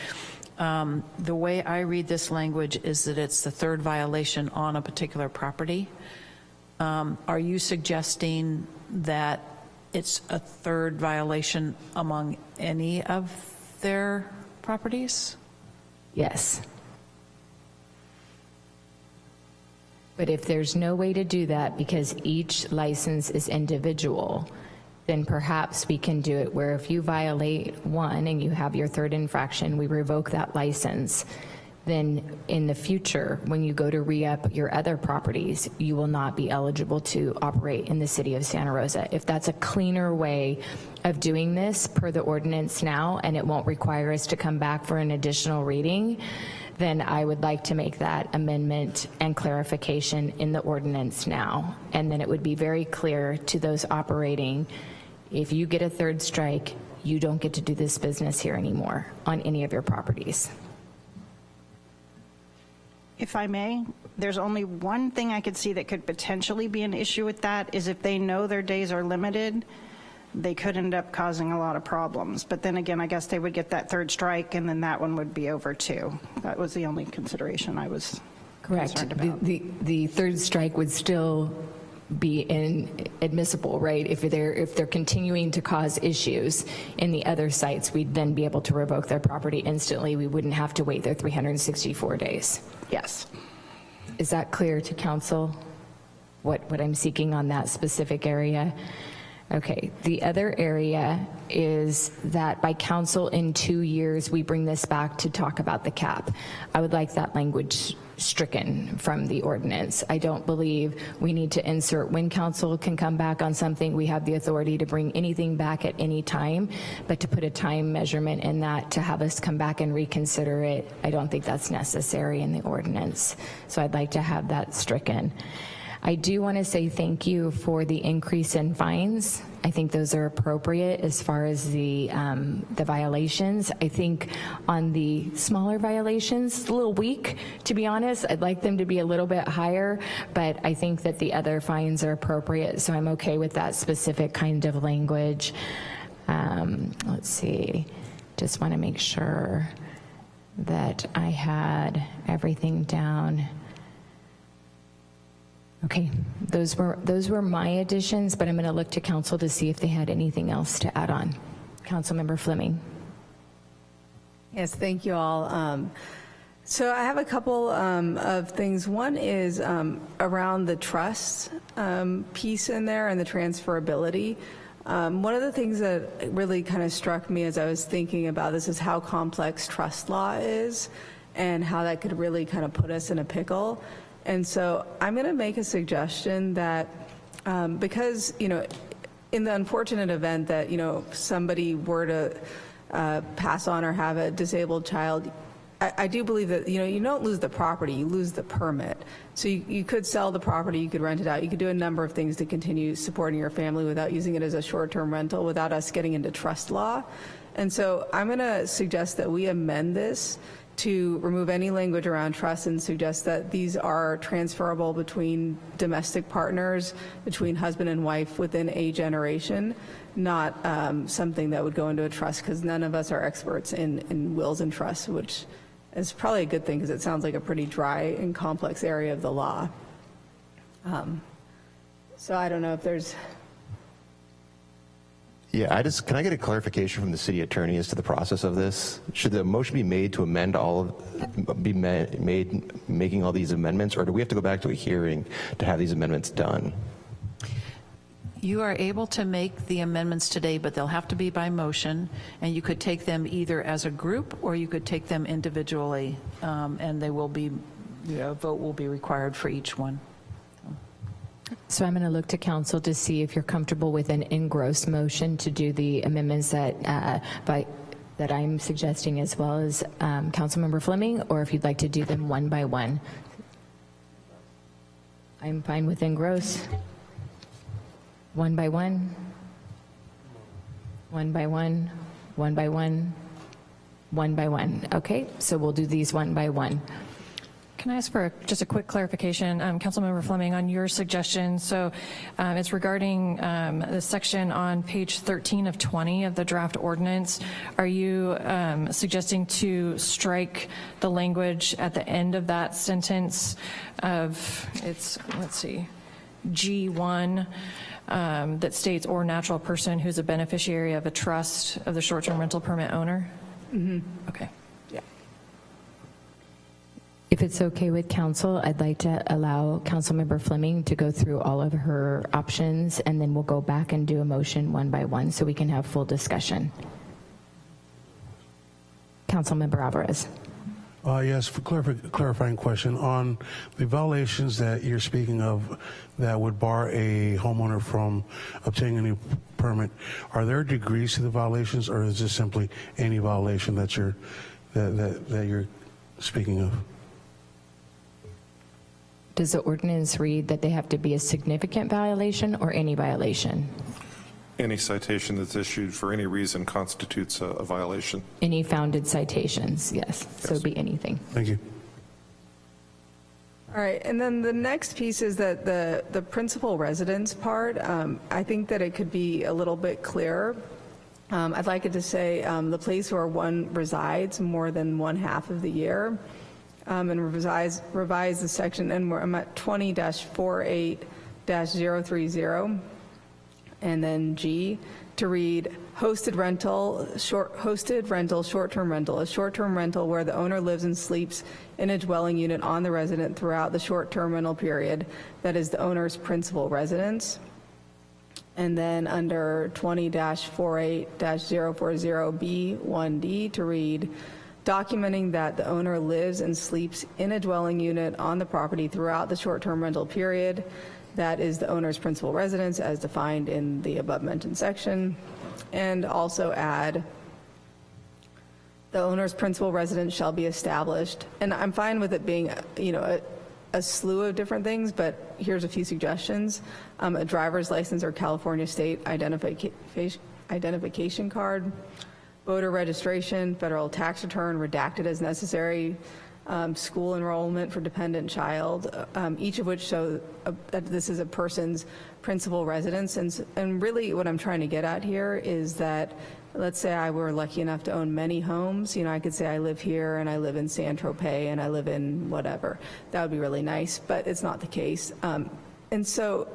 The way I read this language is that it's the 3rd violation on a particular property. Are you suggesting that it's a 3rd violation among any of their properties? Yes. But if there's no way to do that because each license is individual, then perhaps we can do it where if you violate one and you have your 3rd infraction, we revoke that license. Then in the future, when you go to re-up your other properties, you will not be eligible to operate in the city of Santa Rosa. If that's a cleaner way of doing this per the ordinance now, and it won't require us to come back for an additional reading, then I would like to make that amendment and clarification in the ordinance now. And then it would be very clear to those operating, if you get a 3rd strike, you don't get to do this business here anymore on any of your properties. If I may, there's only one thing I could see that could potentially be an issue with that, is if they know their days are limited, they could end up causing a lot of problems. But then again, I guess they would get that 3rd strike and then that one would be over too. That was the only consideration I was concerned about. The 3rd strike would still be inadmissible, right? If they're continuing to cause issues in the other sites, we'd then be able to revoke their property instantly. We wouldn't have to wait their 364 days. Yes. Is that clear to council, what I'm seeking on that specific area? Okay, the other area is that by council in 2 years, we bring this back to talk about the cap. I would like that language stricken from the ordinance. I don't believe we need to insert when council can come back on something. We have the authority to bring anything back at any time, but to put a time measurement in that to have us come back and reconsider it, I don't think that's necessary in the ordinance. So I'd like to have that stricken. I do want to say thank you for the increase in fines. I think those are appropriate as far as the violations. I think on the smaller violations, it's a little weak, to be honest. I'd like them to be a little bit higher, but I think that the other fines are appropriate, so I'm okay with that specific kind of language. Let's see, just want to make sure that I had everything down. Okay, those were my additions, but I'm going to look to council to see if they had anything else to add on. Councilmember Fleming. Yes, thank you all. So I have a couple of things. One is around the trust piece in there and the transferability. One of the things that really kind of struck me as I was thinking about this is how complex trust law is and how that could really kind of put us in a pickle. And so I'm going to make a suggestion that because, you know, in the unfortunate event that, you know, somebody were to pass on or have a disabled child, I do believe that, you know, you don't lose the property, you lose the permit. So you could sell the property, you could rent it out, you could do a number of things to continue supporting your family without using it as a short-term rental, without us getting into trust law. And so I'm going to suggest that we amend this to remove any language around trust and suggest that these are transferable between domestic partners, between husband and wife within a generation, not something that would go into a trust, because none of us are experts in wills and trusts, which is probably a good thing because it sounds like a pretty dry and complex area of the law. So I don't know if there's... Yeah, can I get a clarification from the city attorney as to the process of this? Should the motion be made to amend making all these amendments, or do we have to go back to a hearing to have these amendments done? You are able to make the amendments today, but they'll have to be by motion, and you could take them either as a group or you could take them individually, and they will be, a vote will be required for each one. So I'm going to look to council to see if you're comfortable with an engrossed motion to do the amendments that I'm suggesting, as well as Councilmember Fleming, or if you'd like to do them one by one. I'm fine with engross. One by one. One by one. One by one. One by one. Okay, so we'll do these one by one. Can I ask for just a quick clarification, Councilmember Fleming, on your suggestion? So it's regarding the section on page 13 of 20 of the draft ordinance. Are you suggesting to strike the language at the end of that sentence of, let's see, G1, that states, or natural person who's a beneficiary of a trust of the short-term rental permit owner? Mm-hmm. Okay. If it's okay with council, I'd like to allow Councilmember Fleming to go through all of her options, and then we'll go back and do a motion one by one so we can have full discussion. Councilmember Alvarez. Yes, for clarifying question on the violations that you're speaking of that would bar a homeowner from obtaining a new permit. Are there degrees to the violations, or is this simply any violation that you're speaking of? Does the ordinance read that they have to be a significant violation or any violation? Any citation that's issued for any reason constitutes a violation. Any founded citations, yes. So it'd be anything. Thank you. All right, and then the next piece is that the principal residence part, I think that it could be a little bit clearer. I'd like it to say the place where one resides more than one half of the year, and revise the section, and I'm at 20-48-030, and then G, to read hosted rental, short-term rental, a short-term rental where the owner lives and sleeps in a dwelling unit on the resident throughout the short-term rental period that is the owner's principal residence. And then under 20-48-040B1D to read, documenting that the owner lives and sleeps in a dwelling unit on the property throughout the short-term rental period. That is the owner's principal residence as defined in the above-mentioned section. And also add, the owner's principal residence shall be established. And I'm fine with it being, a slew of different things, but here's a few suggestions. A driver's license or California state identification card, voter registration, federal tax return redacted as necessary, school enrollment for dependent child, each of which show that this is a person's principal residence. And really what I'm trying to get at here is that, let's say I were lucky enough to own many homes. I could say I live here and I live in San Tropez and I live in whatever. That would be really nice, but it's not the case. And so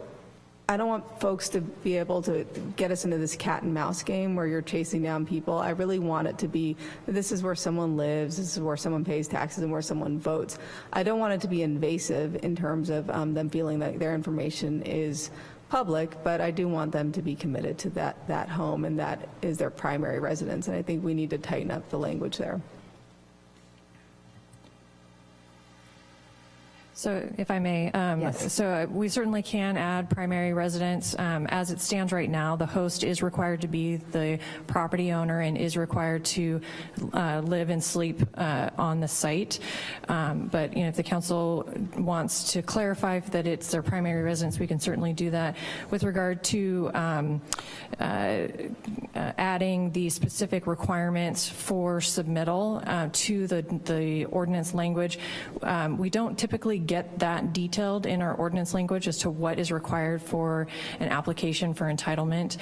I don't want folks to be able to get us into this cat and mouse game where you're chasing down people. I really want it to be, this is where someone lives, this is where someone pays taxes and where someone votes. I don't want it to be invasive in terms of them feeling that their information is public, but I do want them to be committed to that home, and that is their primary residence. And I think we need to tighten up the language there. So if I may, Yes. So we certainly can add primary residence. As it stands right now, the host is required to be the property owner and is required to live and sleep on the site. But if the council wants to clarify that it's their primary residence, we can certainly do that. With regard to adding the specific requirements for submittal to the ordinance language, we don't typically get that detailed in our ordinance language as to what is required for an application for entitlement.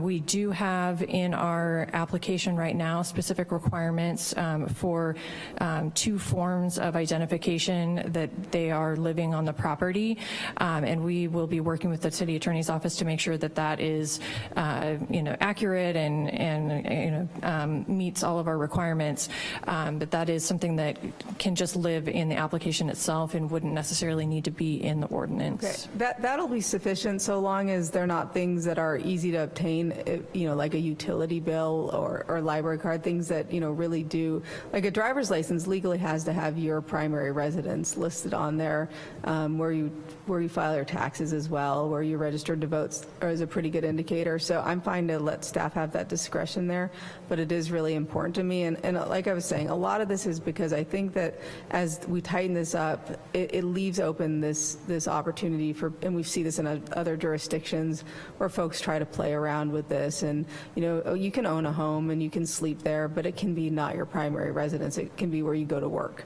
We do have in our application right now specific requirements for 2 forms of identification that they are living on the property, and we will be working with the city attorney's office to make sure that that is accurate and meets all of our requirements. But that is something that can just live in the application itself and wouldn't necessarily need to be in the ordinance. Okay. That'll be sufficient so long as they're not things that are easy to obtain, like a utility bill or library card, things that, really do, like a driver's license legally has to have your primary residence listed on there, where you file your taxes as well, where you're registered to vote is a pretty good indicator. So I'm fine to let staff have that discretion there, but it is really important to me. And like I was saying, a lot of this is because I think that as we tighten this up, it leaves open this opportunity for, and we see this in other jurisdictions where folks try to play around with this. And, you can own a home and you can sleep there, but it can be not your primary residence. It can be where you go to work.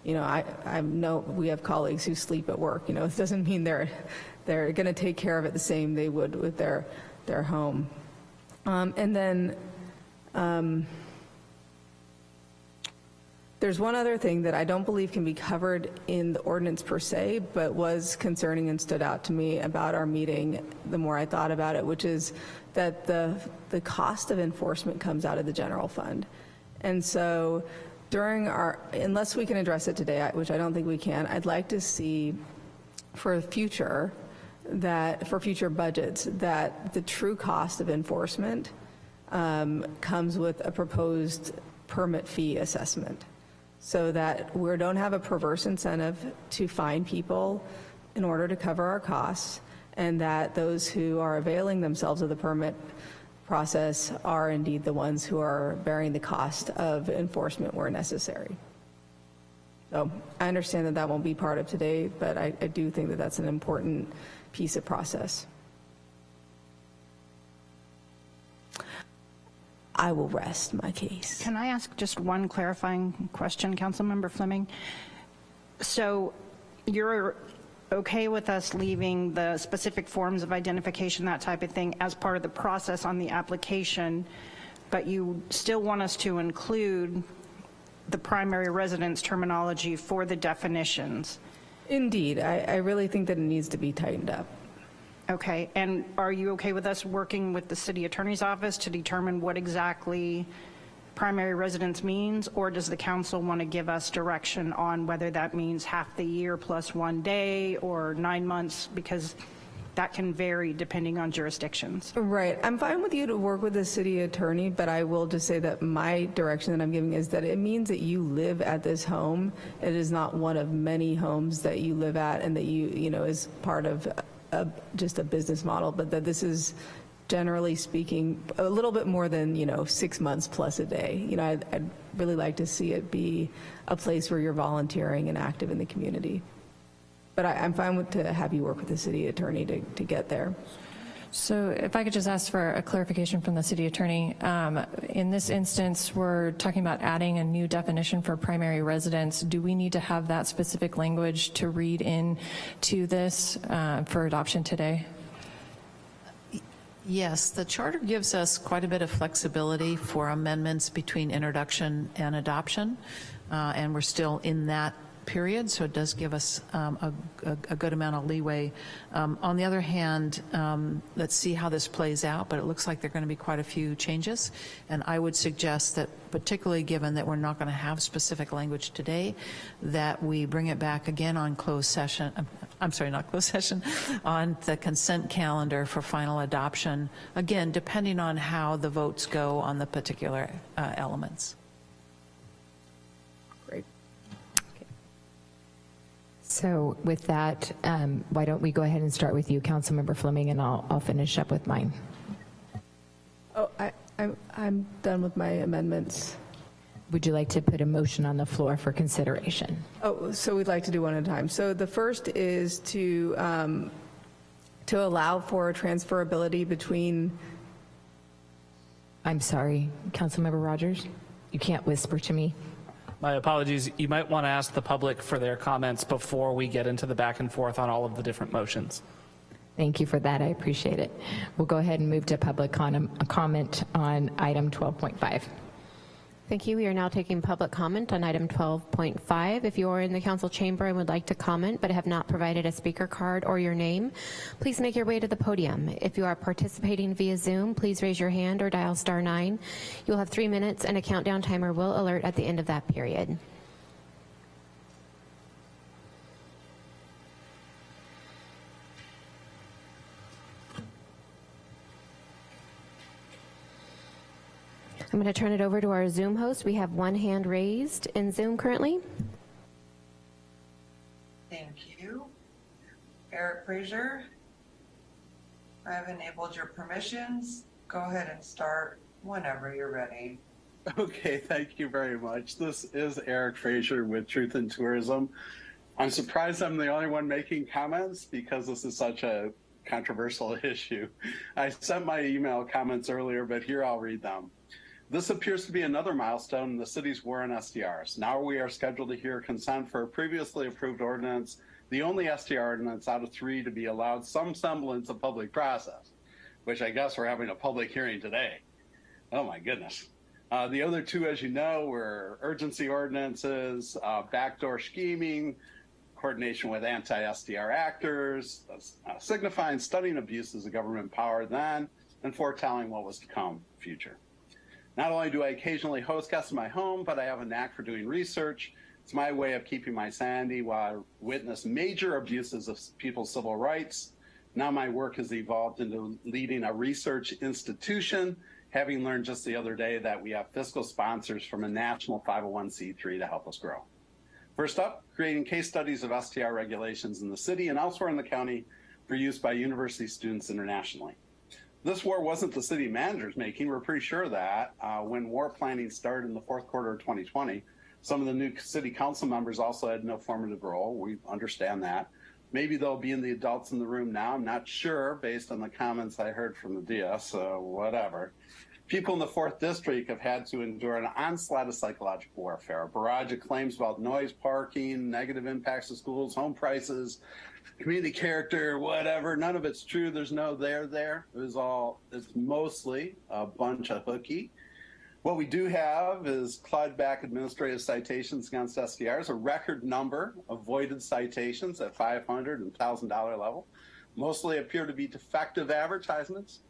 I know we have colleagues who sleep at work. It doesn't mean they're going to take care of it the same they would with their home. And then there's one other thing that I don't believe can be covered in the ordinance per se, but was concerning and stood out to me about our meeting the more I thought about it, which is that the cost of enforcement comes out of the general fund. And so unless we can address it today, which I don't think we can, I'd like to see for future budgets that the true cost of enforcement comes with a proposed permit fee assessment, so that we don't have a perverse incentive to fine people in order to cover our costs, and that those who are availing themselves of the permit process are indeed the ones who are bearing the cost of enforcement where necessary. So I understand that won't be part of today, but I do think that that's an important piece of process. I will rest my case. Can I ask just one clarifying question, Councilmember Fleming? So you're okay with us leaving the specific forms of identification, that type of thing, as part of the process on the application, but you still want us to include the primary residence terminology for the definitions? Indeed. I really think that it needs to be tightened up. Okay, and are you okay with us working with the city attorney's office to determine what exactly primary residence means, or does the council want to give us direction on whether that means half the year plus 1 day or 9 months? Because that can vary depending on jurisdictions. Right. I'm fine with you to work with the city attorney, but I will just say that my direction that I'm giving is that it means that you live at this home. It is not one of many homes that you live at and that you know, is part of just a business model, but that this is, generally speaking, a little bit more than, 6 months plus a day. I'd really like to see it be a place where you're volunteering and active in the community. But I'm fine to have you work with the city attorney to get there. So if I could just ask for a clarification from the city attorney. In this instance, we're talking about adding a new definition for primary residence. Do we need to have that specific language to read in to this for adoption today? Yes, the charter gives us quite a bit of flexibility for amendments between introduction and adoption, and we're still in that period, so it does give us a good amount of leeway. On the other hand, let's see how this plays out, but it looks like there are going to be quite a few changes, and I would suggest that, particularly given that we're not going to have specific language today, that we bring it back again on closed session, I'm sorry, not closed session, on the consent calendar for final adoption, again, depending on how the votes go on the particular elements. So with that, why don't we go ahead and start with you, Councilmember Fleming, and I'll finish up with mine. Oh, I'm done with my amendments. Would you like to put a motion on the floor for consideration? Oh, so we'd like to do one at a time. So the first is to allow for transferability between. I'm sorry, Councilmember Rogers, you can't whisper to me. My apologies. You might want to ask the public for their comments before we get into the back and forth on all of the different motions. Thank you for that. I appreciate it. We'll go ahead and move to public comment on item 12.5. Thank you. We are now taking public comment on item 12.5. If you are in the council chamber and would like to comment but have not provided a speaker card or your name, please make your way to the podium. If you are participating via Zoom, please raise your hand or dial *9. You'll have 3 minutes and a countdown timer will alert at the end of that period. I'm going to turn it over to our Zoom host. We have one hand raised in Zoom currently. Thank you. Eric Frazier, I have enabled your permissions. Go ahead and start whenever you're ready. Okay, thank you very much. This is Eric Frazier with Truth in Tourism. I'm surprised I'm the only one making comments because this is such a controversial issue. I sent my email comments earlier, but here I'll read them. This appears to be another milestone in the city's war on STRs. Now we are scheduled to hear consent for a previously approved ordinance, the only STR ordinance out of 3 to be allowed some semblance of public process, which I guess we're having a public hearing today. Oh my goodness. The other 2, as you know, were urgency ordinances, backdoor scheming, coordination with anti-STR actors, signifying stunning abuses of government power then, and foretelling what was to come future. Not only do I occasionally host guests in my home, but I have a knack for doing research. It's my way of keeping my sanity while I witness major abuses of people's civil rights. Now my work has evolved into leading a research institution, having learned just the other day that we have fiscal sponsors from a national 501c3 to help us grow. First up, creating case studies of STR regulations in the city and elsewhere in the county for use by university students internationally. This war wasn't the city manager's making. We're pretty sure of that. When war planning started in the 4th quarter of 2020, some of the new city council members also had no formative role. We understand that. Maybe they'll be in the adults in the room now. I'm not sure based on the comments I heard from the DS, so whatever. People in the 4th district have had to endure an onslaught of psychological warfare, a barrage of claims about noise, parking, negative impacts to schools, home prices, community character, whatever. None of it's true. There's no there. It's mostly a bunch of hooky. What we do have is clawed back administrative citations against STRs, a record number of voided citations at $500 and $1,000 level. Mostly appear to be defective advertisements,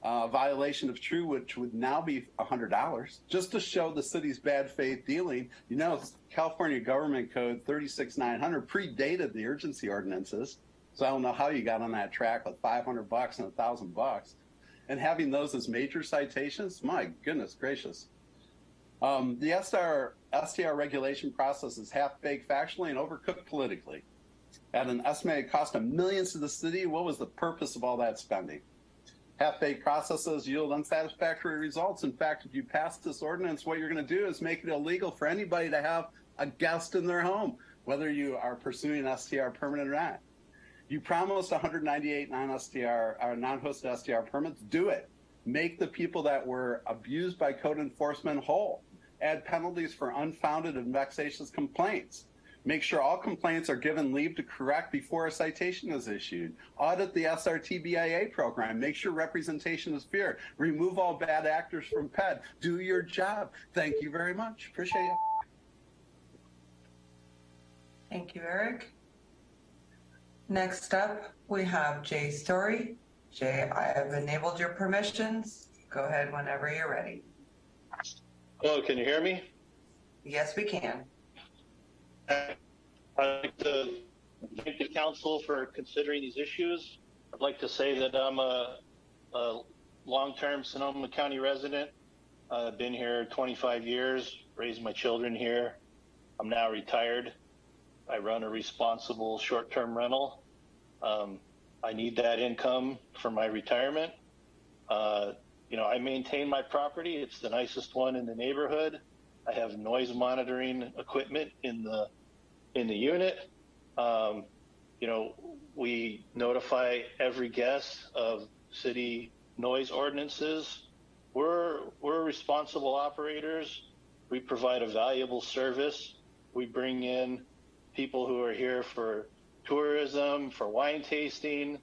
violation of true, which would now be $100, just to show the city's bad faith dealing. California Government Code 36900 predated the urgency ordinances. So I don't know how you got on that track with $500 and $1,000. And having those as major citations, my goodness gracious. The STR regulation process is half-baked factually and overcooked politically. At an estimated cost of millions to the city, what was the purpose of all that spending? Half-baked processes yield unsatisfactory results. In fact, if you pass this ordinance, what you're going to do is make it illegal for anybody to have a guest in their home, whether you are pursuing an STR permit or not. You promised 198 non-hosted STR permits. Do it. Make the people that were abused by code enforcement whole. Add penalties for unfounded and vexatious complaints. Make sure all complaints are given leave to correct before a citation is issued. Audit the SRTBIA program. Make sure representation is fair. Remove all bad actors from PED. Do your job. Thank you very much. Appreciate it. Thank you, Eric. Next up, we have Jay Story. Jay, I have enabled your permissions. Go ahead whenever you're ready. Hello, can you hear me? Yes, we can. I'd like to thank the council for considering these issues. I'd like to say that I'm a long-term Sonoma County resident. I've been here 25 years, raised my children here. I'm now retired. I run a responsible short-term rental. I need that income for my retirement. I maintain my property. It's the nicest one in the neighborhood. I have noise monitoring equipment in the unit. We notify every guest of city noise ordinances. We're responsible operators. We provide a valuable service. We bring in people who are here for tourism, for wine tasting.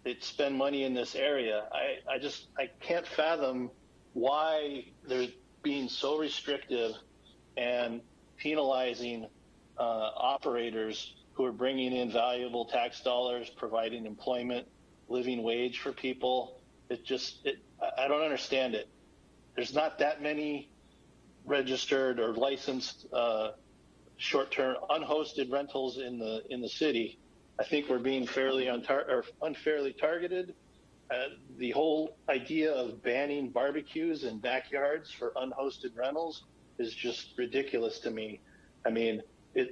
They spend money in this area. I can't fathom why they're being so restrictive and penalizing operators who are bringing in valuable tax dollars, providing employment, living wage for people. I don't understand it. There's not that many registered or licensed short-term unhosted rentals in the city. I think we're being unfairly targeted. The whole idea of banning barbecues in backyards for unhosted rentals is just ridiculous to me. I mean,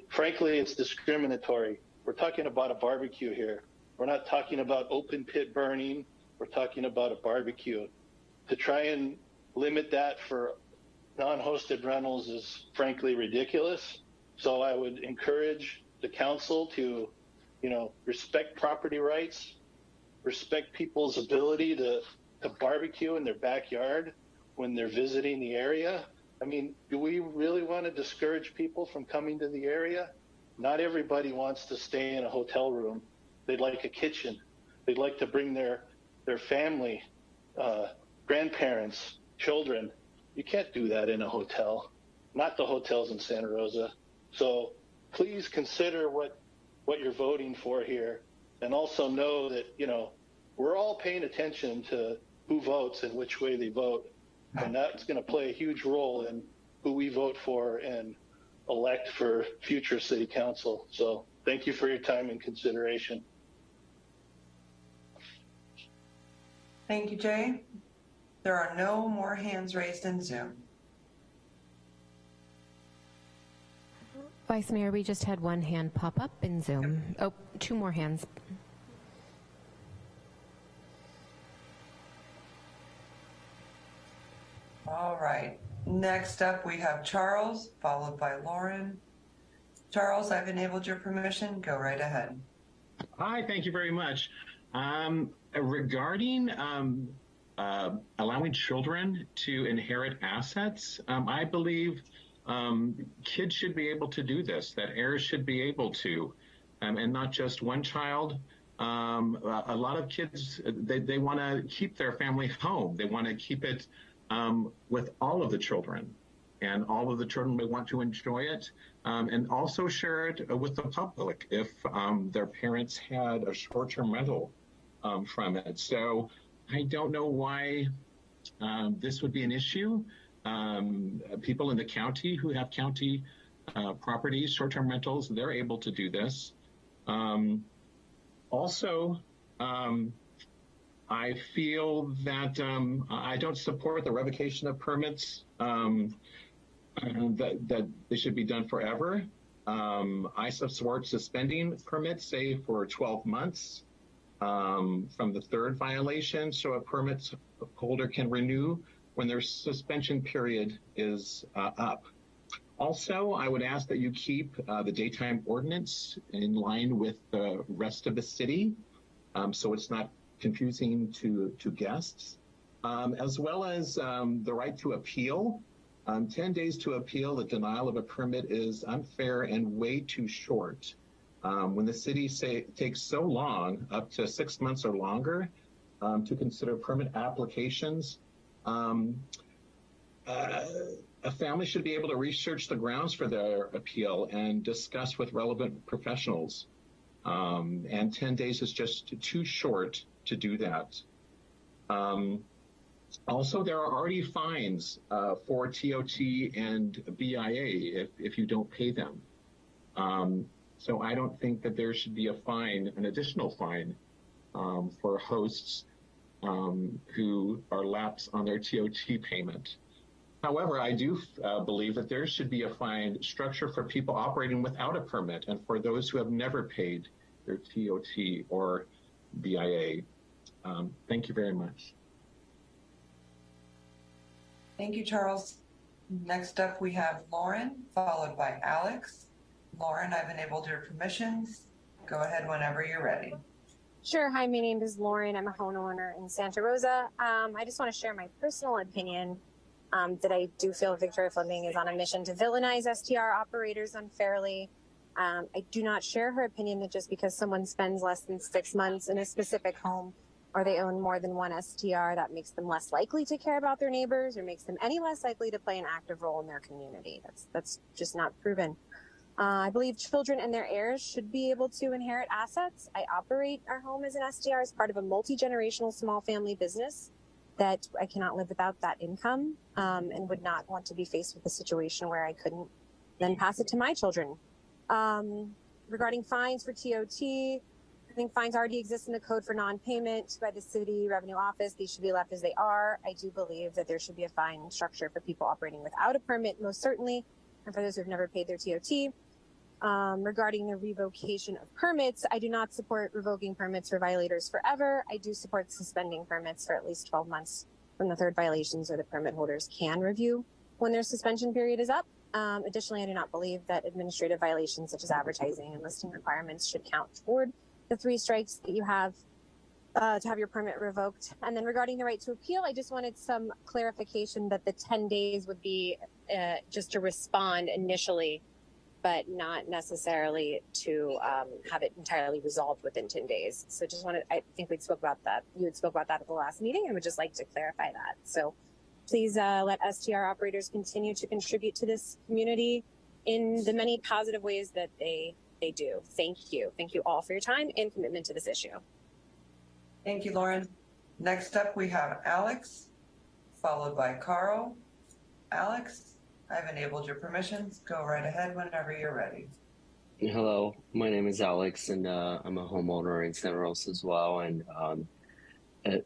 frankly, it's discriminatory. We're talking about a barbecue here. We're not talking about open pit burning. We're talking about a barbecue. To try and limit that for non-hosted rentals is frankly ridiculous. So I would encourage the council to, respect property rights, respect people's ability to barbecue in their backyard when they're visiting the area. I mean, do we really want to discourage people from coming to the area? Not everybody wants to stay in a hotel room. They'd like a kitchen. They'd like to bring their family, grandparents, children. You can't do that in a hotel, not the hotels in Santa Rosa. So please consider what you're voting for here, and also know that, we're all paying attention to who votes and which way they vote. And that's going to play a huge role in who we vote for and elect for future city council. So thank you for your time and consideration. Thank you, Jay. There are no more hands raised in Zoom. Vice Mayor, we just had one hand pop up in Zoom. Oh, two more hands. All right. Next up, we have Charles, followed by Lauren. Charles, I've enabled your permission. Go right ahead. Hi, thank you very much. Regarding allowing children to inherit assets, I believe kids should be able to do this, that heirs should be able to, and not just one child. A lot of kids, they want to keep their family home. They want to keep it with all of the children, and all of the children may want to enjoy it, and also share it with the public if their parents had a short-term rental from it. So I don't know why this would be an issue. People in the county who have county properties, short-term rentals, they're able to do this. Also, I feel that I don't support the revocation of permits, that they should be done forever. I support suspending permits, say, for 12 months from the third violation, so a permit holder can renew when their suspension period is up. Also, I would ask that you keep the daytime ordinance in line with the rest of the city, so it's not confusing to guests, as well as the right to appeal. 10 days to appeal the denial of a permit is unfair and way too short. When the city takes so long, up to 6 months or longer, to consider permit applications, a family should be able to research the grounds for their appeal and discuss with relevant professionals. And 10 days is just too short to do that. Also, there are already fines for TOT and BIA if you don't pay them. So I don't think that there should be a fine, an additional fine, for hosts who are lapsed on their TOT payment. However, I do believe that there should be a fine structure for people operating without a permit and for those who have never paid their TOT or BIA. Thank you very much. Thank you, Charles. Next up, we have Lauren, followed by Alex. Lauren, I've enabled your permissions. Go ahead whenever you're ready. Sure. Hi, my name is Lauren. I'm a homeowner in Santa Rosa. I just want to share my personal opinion that I do feel Victoria Fleming is on a mission to villainize STR operators unfairly. I do not share her opinion that just because someone spends less than 6 months in a specific home or they own more than one STR, that makes them less likely to care about their neighbors or makes them any less likely to play an active role in their community. That's just not proven. I believe children and their heirs should be able to inherit assets. I operate our home as an STR as part of a multi-generational small family business that I cannot live without that income, and would not want to be faced with a situation where I couldn't then pass it to my children. Regarding fines for TOT, I think fines already exist in the code for non-payment by the city revenue office. These should be left as they are. I do believe that there should be a fine structure for people operating without a permit, most certainly, and for those who have never paid their TOT. Regarding the revocation of permits, I do not support revoking permits for violators forever. I do support suspending permits for at least 12 months from the third violations, or the permit holders can review when their suspension period is up. Additionally, I do not believe that administrative violations such as advertising and listing requirements should count toward the 3 strikes that you have to have your permit revoked. And then regarding the right to appeal, I just wanted some clarification that the 10 days would be just to respond initially, but not necessarily to have it entirely resolved within 10 days. So just wanted, I think we spoke about that. You had spoke about that at the last meeting, and would just like to clarify that. So please let STR operators continue to contribute to this community in the many positive ways that they do. Thank you. Thank you all for your time and commitment to this issue. Thank you, Lauren. Next up, we have Alex, followed by Carl. Alex, I've enabled your permissions. Go right ahead whenever you're ready. Hello, my name is Alex, and I'm a homeowner in Santa Rosa as well. And,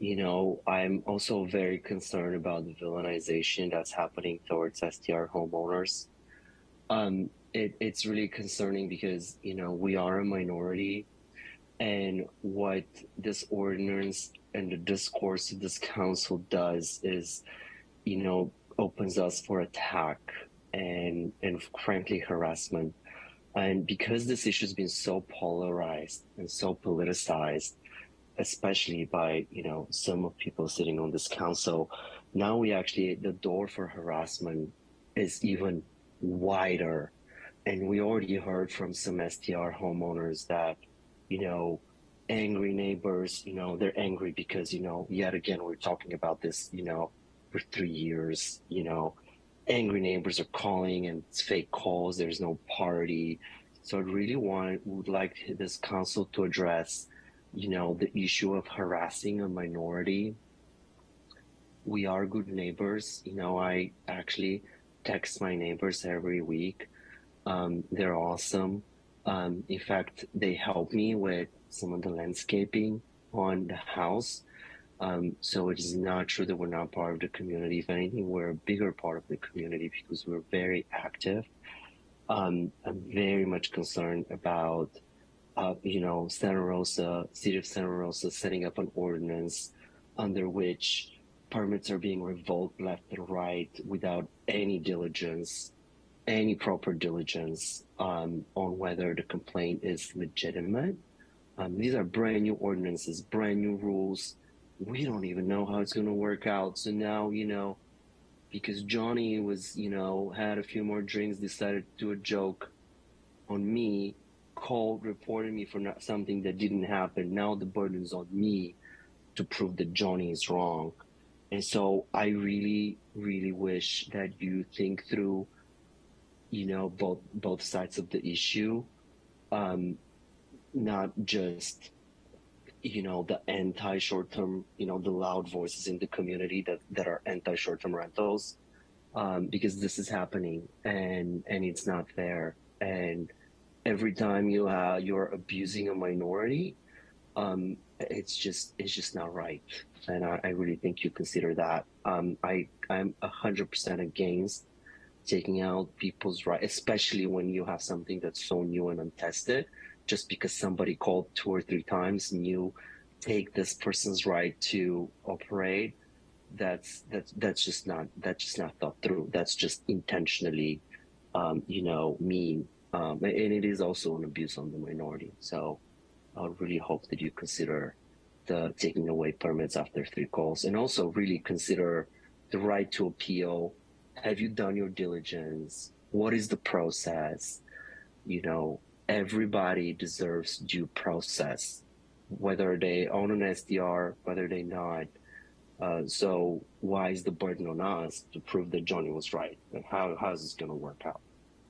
you know, I'm also very concerned about the villainization that's happening towards STR homeowners. It's really concerning because, you know, we are a minority, and what this ordinance and the discourse of this council does is, you know, opens us for attack and frankly harassment. And because this issue has been so polarized and so politicized, especially by, you know, some of people sitting on this council, now we actually, the door for harassment is even wider. And we already heard from some STR homeowners that, you know, angry neighbors, you know, they're angry because, you know, yet again, we're talking about this, you know, for 3 years, you know, angry neighbors are calling and it's fake calls. There's no party. So I really would like this council to address, you know, the issue of harassing a minority. We are good neighbors. You know, I actually text my neighbors every week. They're awesome. In fact, they helped me with some of the landscaping on the house. So it is not true that we're not part of the community. If anything, we're a bigger part of the community because we're very active. I'm very much concerned about, Santa Rosa, City of Santa Rosa setting up an ordinance under which permits are being revoked left and right without any diligence, any proper diligence on whether the complaint is legitimate. These are brand new ordinances, brand new rules. We don't even know how it's going to work out. So now, because Johnny was, had a few more drinks, decided to do a joke on me, reported me for something that didn't happen. Now the burden is on me to prove that Johnny is wrong. And so I really, really wish that you think through, both sides of the issue, not just, the anti-short-term, the loud voices in the community that are anti-short-term rentals, because this is happening and it's not fair. And every time you're abusing a minority, it's just not right. And I really think you consider that. I'm 100% against taking out people's right, especially when you have something that's so new and untested. Just because somebody called 2 or 3 times and you take this person's right to operate, that's just not thought through. That's just intentionally, mean, and it is also an abuse on the minority. So I really hope that you consider the taking away permits after 3 calls, and also really consider the right to appeal. Have you done your diligence? What is the process? Everybody deserves due process, whether they own an SDR, whether they not. So why is the burden on us to prove that Johnny was right? And how is this going to work out?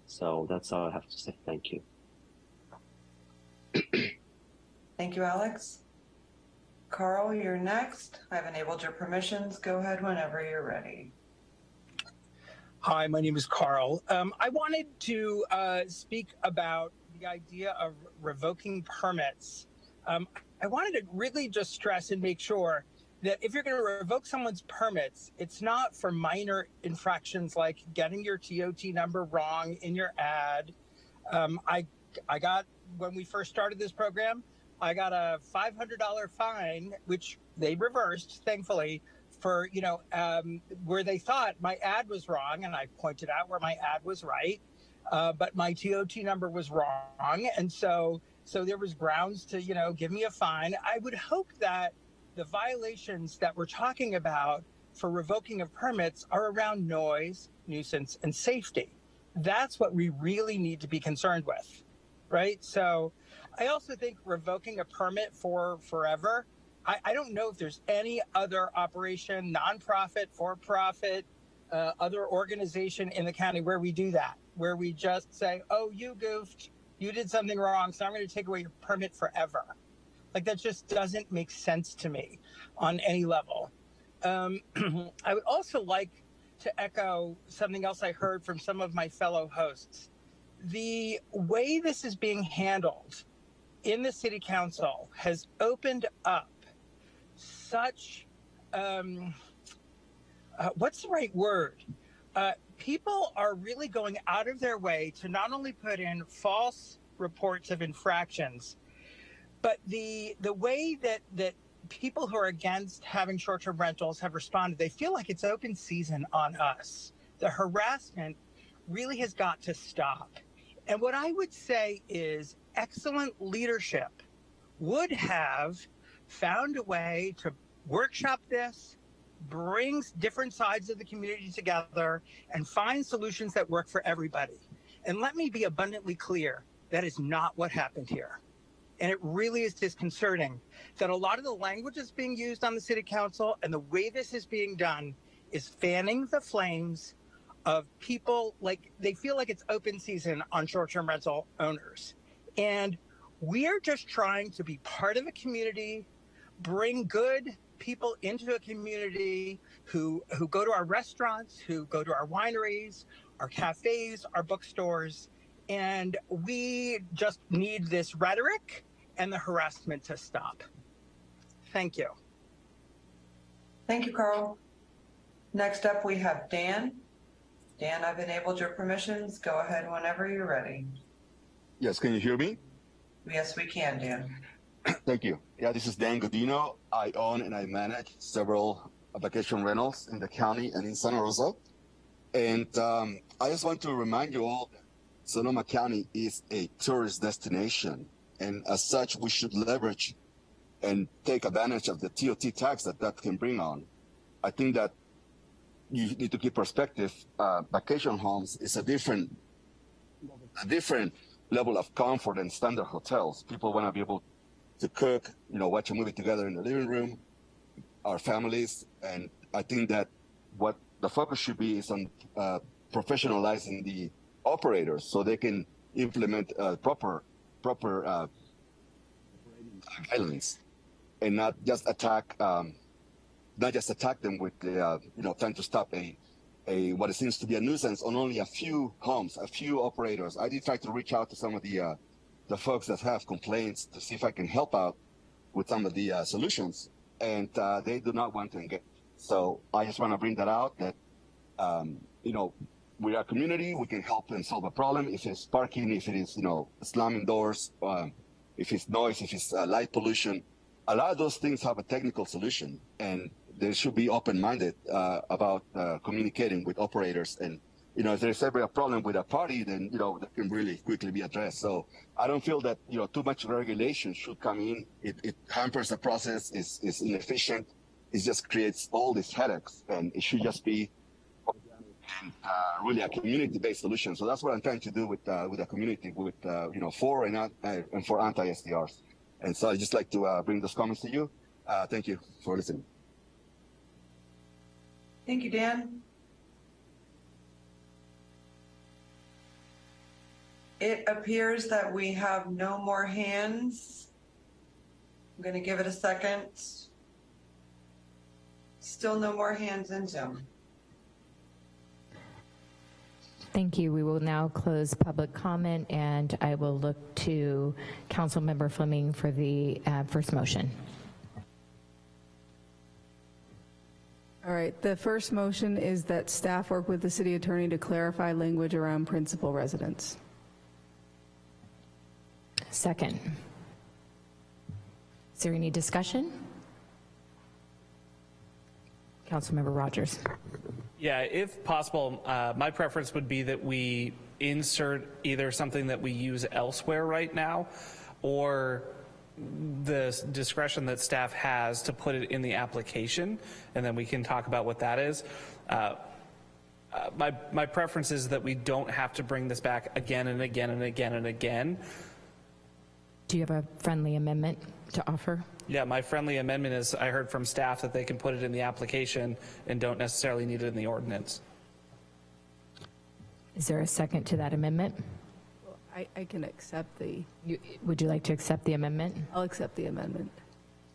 So that's all I have to say. Thank you. Thank you, Alex. Carl, you're next. I've enabled your permissions. Go ahead whenever you're ready. Hi, my name is Carl. I wanted to speak about the idea of revoking permits. I wanted to really just stress and make sure that if you're going to revoke someone's permits, it's not for minor infractions like getting your TOT number wrong in your ad. I got, when we first started this program, I got a $500 fine, which they reversed, thankfully, for, where they thought my ad was wrong, and I pointed out where my ad was right, but my TOT number was wrong, and so there was grounds to, give me a fine. I would hope that the violations that we're talking about for revoking of permits are around noise, nuisance, and safety. That's what we really need to be concerned with, right? So I also think revoking a permit for forever, I don't know if there's any other operation, nonprofit, for-profit, other organization in the county where we do that, where we just say, oh, you goofed, you did something wrong, so I'm going to take away your permit forever. Like, that just doesn't make sense to me on any level. I would also like to echo something else I heard from some of my fellow hosts. The way this is being handled in the city council has opened up such, what's the right word? People are really going out of their way to not only put in false reports of infractions, but the way that people who are against having short-term rentals have responded, they feel like it's open season on us. The harassment really has got to stop. And what I would say is excellent leadership would have found a way to workshop this, bring different sides of the community together, and find solutions that work for everybody. And let me be abundantly clear, that is not what happened here. And it really is disconcerting that a lot of the language that's being used on the city council and the way this is being done is fanning the flames of people, like they feel like it's open season on short-term rental owners. And we are just trying to be part of a community, bring good people into a community who go to our restaurants, who go to our wineries, our cafes, our bookstores, and we just need this rhetoric and the harassment to stop. Thank you. Thank you, Carl. Next up, we have Dan. Dan, I've enabled your permissions. Go ahead whenever you're ready. Yes, can you hear me? Yes, we can, Dan. Thank you. Yeah, this is Dan Godino. I own and I manage several vacation rentals in the county and in Santa Rosa. And I just want to remind you all that Sonoma County is a tourist destination. And as such, we should leverage and take advantage of the TOT tax that can bring on. I think that you need to keep perspective. Vacation homes is a different level of comfort than standard hotels. People want to be able to cook, watch a movie together in the living room, our families. And I think that what the focus should be is on professionalizing the operators so they can implement proper guidelines and not just attack them with trying to stop what it seems to be a nuisance on only a few homes, a few operators. I did try to reach out to some of the folks that have complaints to see if I can help out with some of the solutions, and they do not want to engage. So I just want to bring that out that, we are a community, we can help and solve a problem. If it's parking, if it is, slamming doors, if it's noise, if it's light pollution, a lot of those things have a technical solution, and they should be open-minded about communicating with operators. And, if there's ever a problem with a party, then, that can really quickly be addressed. So I don't feel that, too much regulation should come in. It hampers the process, is inefficient. It just creates all these headaches, and it should just be really a community-based solution. So that's what I'm trying to do with the community, with, for and for anti-SDRs. And so I'd just like to bring those comments to you. Thank you for listening. Thank you, Dan. It appears that we have no more hands. I'm going to give it a second. Still no more hands in Zoom. Thank you. We will now close public comment, and I will look to Councilmember Fleming for the first motion. All right, the first motion is that staff work with the city attorney to clarify language around principal residence. Second. Is there any discussion? Councilmember Rogers. Yeah, if possible, my preference would be that we insert either something that we use elsewhere right now, or the discretion that staff has to put it in the application, and then we can talk about what that is. My preference is that we don't have to bring this back again and again and again and again. Do you have a friendly amendment to offer? Yeah, my friendly amendment is I heard from staff that they can put it in the application and don't necessarily need it in the ordinance. Is there a second to that amendment? I can accept the... Would you like to accept the amendment? I'll accept the amendment.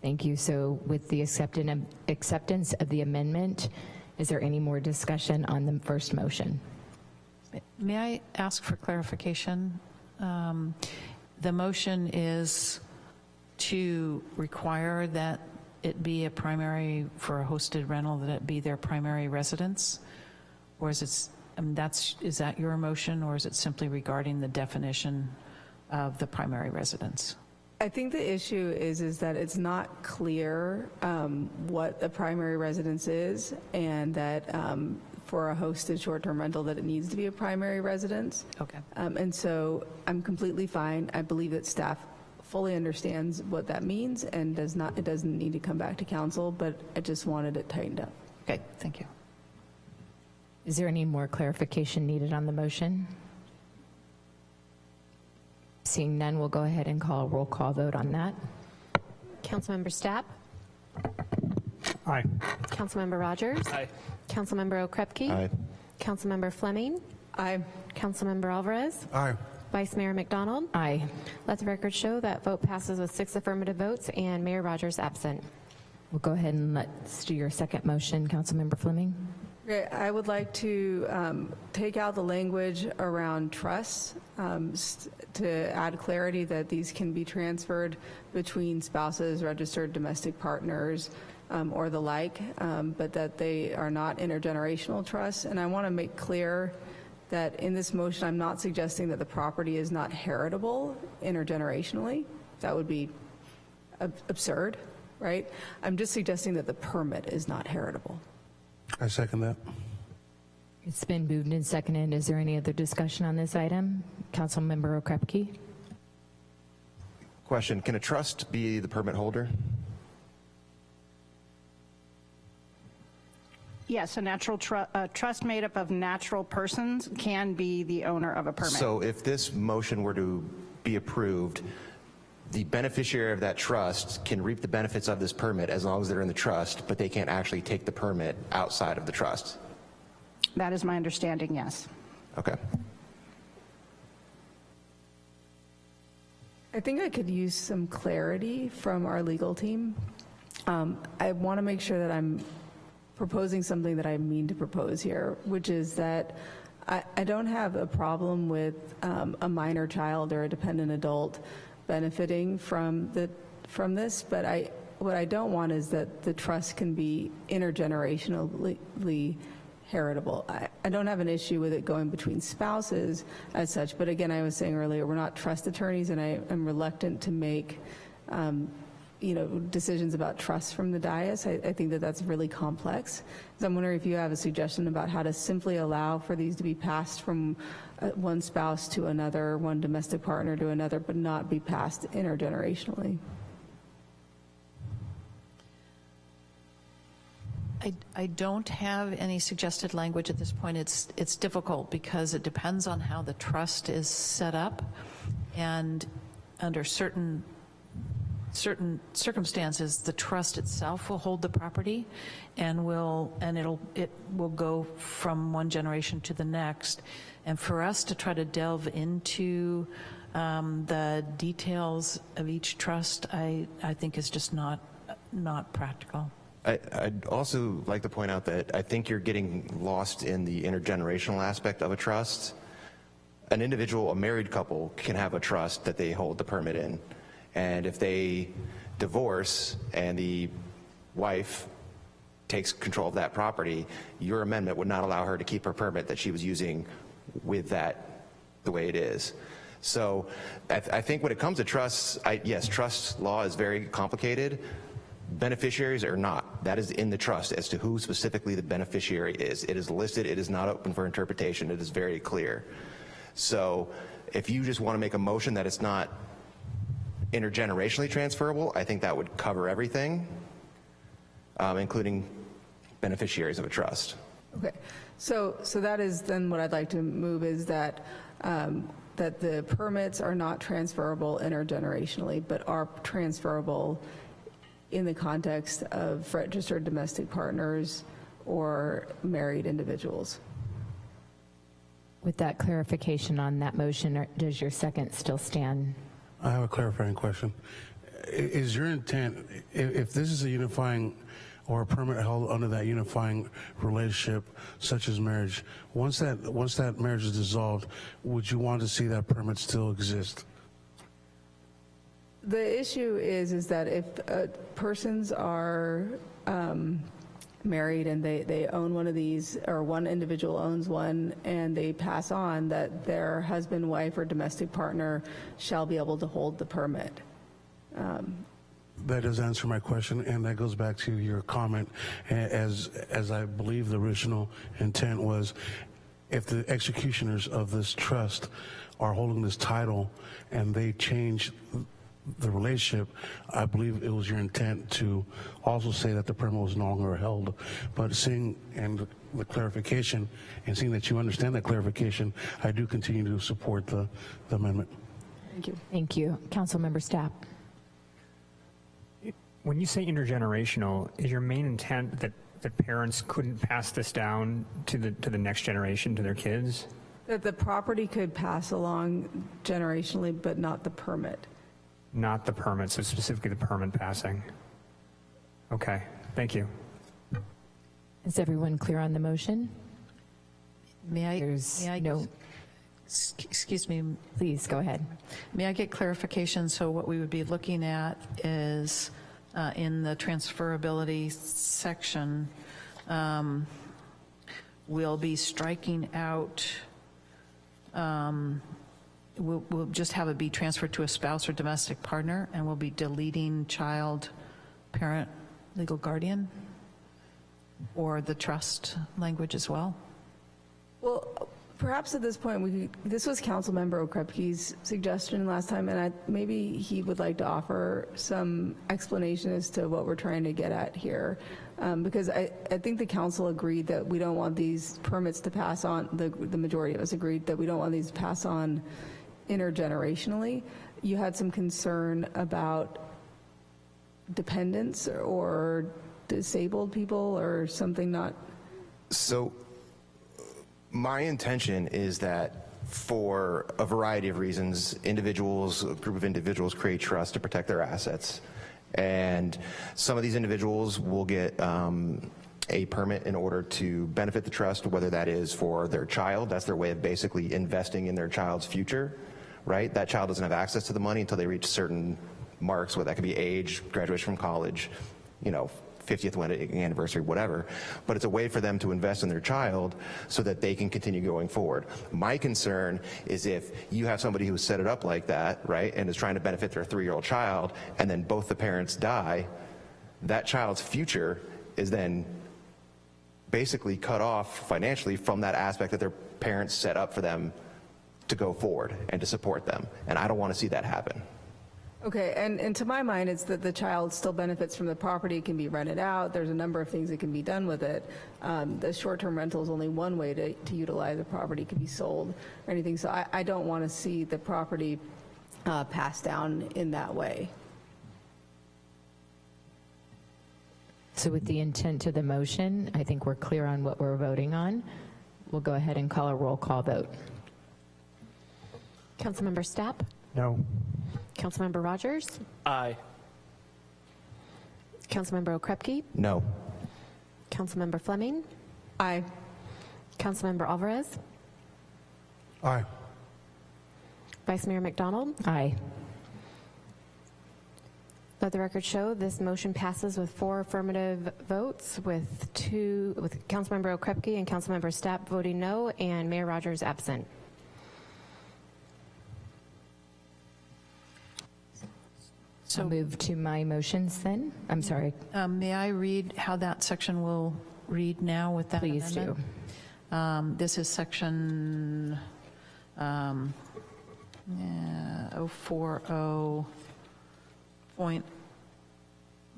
Thank you. So with the acceptance of the amendment, is there any more discussion on the first motion? May I ask for clarification? The motion is to require that it be a primary, for a hosted rental, that it be their primary residence? Or is it, is that your motion, or is it simply regarding the definition of the primary residence? I think the issue is that it's not clear what a primary residence is, and that for a hosted short-term rental that it needs to be a primary residence. Okay. And so I'm completely fine. I believe that staff fully understands what that means and it doesn't need to come back to council, but I just wanted it tightened up. Okay, thank you. Is there any more clarification needed on the motion? Seeing none, we'll go ahead and call a roll call vote on that. Councilmember Stapp? Aye. Councilmember Rogers? Aye. Councilmember Okrepke? Aye. Councilmember Fleming? Aye. Councilmember Alvarez? Aye. Vice Mayor McDonald? Aye. Let the record show that vote passes with 6 affirmative votes and Mayor Rogers absent. We'll go ahead and let's do your second motion, Councilmember Fleming. Okay, I would like to take out the language around trusts to add clarity that these can be transferred between spouses, registered domestic partners, or the like, but that they are not intergenerational trusts. And I want to make clear that in this motion, I'm not suggesting that the property is not heritable intergenerationally. That would be absurd, right? I'm just suggesting that the permit is not heritable. I second that. It's been moved and seconded. Is there any other discussion on this item? Councilmember Okrepke. Question, can a trust be the permit holder? Yes, a natural trust made up of natural persons can be the owner of a permit. So if this motion were to be approved, the beneficiary of that trust can reap the benefits of this permit as long as they're in the trust, but they can't actually take the permit outside of the trust. That is my understanding, yes. Okay. I think I could use some clarity from our legal team. I want to make sure that I'm proposing something that I mean to propose here, which is that I don't have a problem with a minor child or a dependent adult benefiting from this, but what I don't want is that the trust can be intergenerationally heritable. I don't have an issue with it going between spouses as such, but again, I was saying earlier, we're not trust attorneys, and I am reluctant to make decisions about trust from the dais. I think that that's really complex. So I'm wondering if you have a suggestion about how to simply allow for these to be passed from one spouse to another, one domestic partner to another, but not be passed intergenerationally. I don't have any suggested language at this point. It's difficult because it depends on how the trust is set up, and under certain circumstances, the trust itself will hold the property, and it will go from one generation to the next. And for us to try to delve into the details of each trust, I think is just not practical. I'd also like to point out that I think you're getting lost in the intergenerational aspect of a trust. An individual, a married couple, can have a trust that they hold the permit in. And if they divorce and the wife takes control of that property, your amendment would not allow her to keep her permit that she was using with that the way it is. So I think when it comes to trusts, yes, trust law is very complicated. Beneficiaries are not. That is in the trust as to who specifically the beneficiary is. It is listed. It is not open for interpretation. It is very clear. So if you just want to make a motion that it's not intergenerationally transferable, I think that would cover everything, including beneficiaries of a trust. Okay, so that is then what I'd like to move is that that the permits are not transferable intergenerationally, but are transferable in the context of registered domestic partners or married individuals. With that clarification on that motion, does your second still stand? I have a clarifying question. Is your intent, if this is a unifying or a permit held under that unifying relationship, such as marriage, once that marriage is dissolved, would you want to see that permit still exist? The issue is that if persons are married and they own one of these, or one individual owns one, and they pass on, that their husband, wife, or domestic partner shall be able to hold the permit. That does answer my question, and that goes back to your comment, as I believe the original intent was, if the executioners of this trust are holding this title and they change the relationship, I believe it was your intent to also say that the permit was no longer held. But seeing and the clarification, and seeing that you understand that clarification, I do continue to support the amendment. Thank you. Thank you. Councilmember Stapp. When you say intergenerational, is your main intent that parents couldn't pass this down to the next generation, to their kids? That the property could pass along generationally, but not the permit. Not the permit, so specifically the permit passing. Okay, thank you. Is everyone clear on the motion? Excuse me. Please, go ahead. May I get clarification? So what we would be looking at is in the transferability section, we'll be striking out, we'll just have it be transferred to a spouse or domestic partner, and we'll be deleting child, parent, legal guardian, or the trust language as well? Well, perhaps at this point, this was Councilmember Okrepke's suggestion last time, and maybe he would like to offer some explanation as to what we're trying to get at here. Because I think the council agreed that we don't want these permits to pass on, the majority of us agreed that we don't want these to pass on intergenerationally. You had some concern about dependents or disabled people or something not. So my intention is that for a variety of reasons, individuals, a group of individuals create trust to protect their assets. And some of these individuals will get a permit in order to benefit the trust, whether that is for their child. That's their way of basically investing in their child's future, right? That child doesn't have access to the money until they reach certain marks, whether that could be age, graduation from college, 50th wedding anniversary, whatever, but it's a way for them to invest in their child so that they can continue going forward. My concern is if you have somebody who set it up like that, right, and is trying to benefit their 3-year-old child, and then both the parents die, that child's future is then basically cut off financially from that aspect that their parents set up for them to go forward and to support them. And I don't want to see that happen. Okay, and to my mind, it's that the child still benefits from the property. It can be rented out. There's a number of things that can be done with it. The short-term rental is only one way to utilize the property. It can be sold or anything. So I don't want to see the property passed down in that way. So with the intent of the motion, I think we're clear on what we're voting on. We'll go ahead and call a roll call vote. Councilmember Stapp? No. Councilmember Rogers? Aye. Councilmember Okrepke? No. Councilmember Fleming? Aye. Councilmember Alvarez? Aye. Vice Mayor McDonald? Aye. Let the record show this motion passes with 4 affirmative votes, with Councilmember Okrepke and Councilmember Stapp voting no, and Mayor Rogers absent. So I'll move to my motions then. I'm sorry. May I read how that section will read now with that Please amendment? do. This is section 040 point,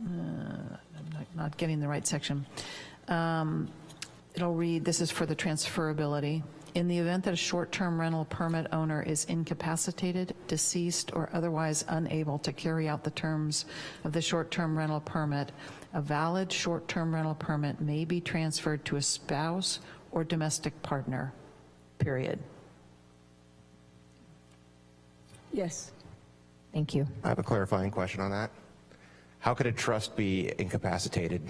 I'm not getting the right section. It'll read, this is for the transferability. In the event that a short-term rental permit owner is incapacitated, deceased, or otherwise unable to carry out the terms of the short-term rental permit, a valid short-term rental permit may be transferred to a spouse or domestic partner, period. Yes. Thank you. I have a clarifying question on that. How could a trust be incapacitated?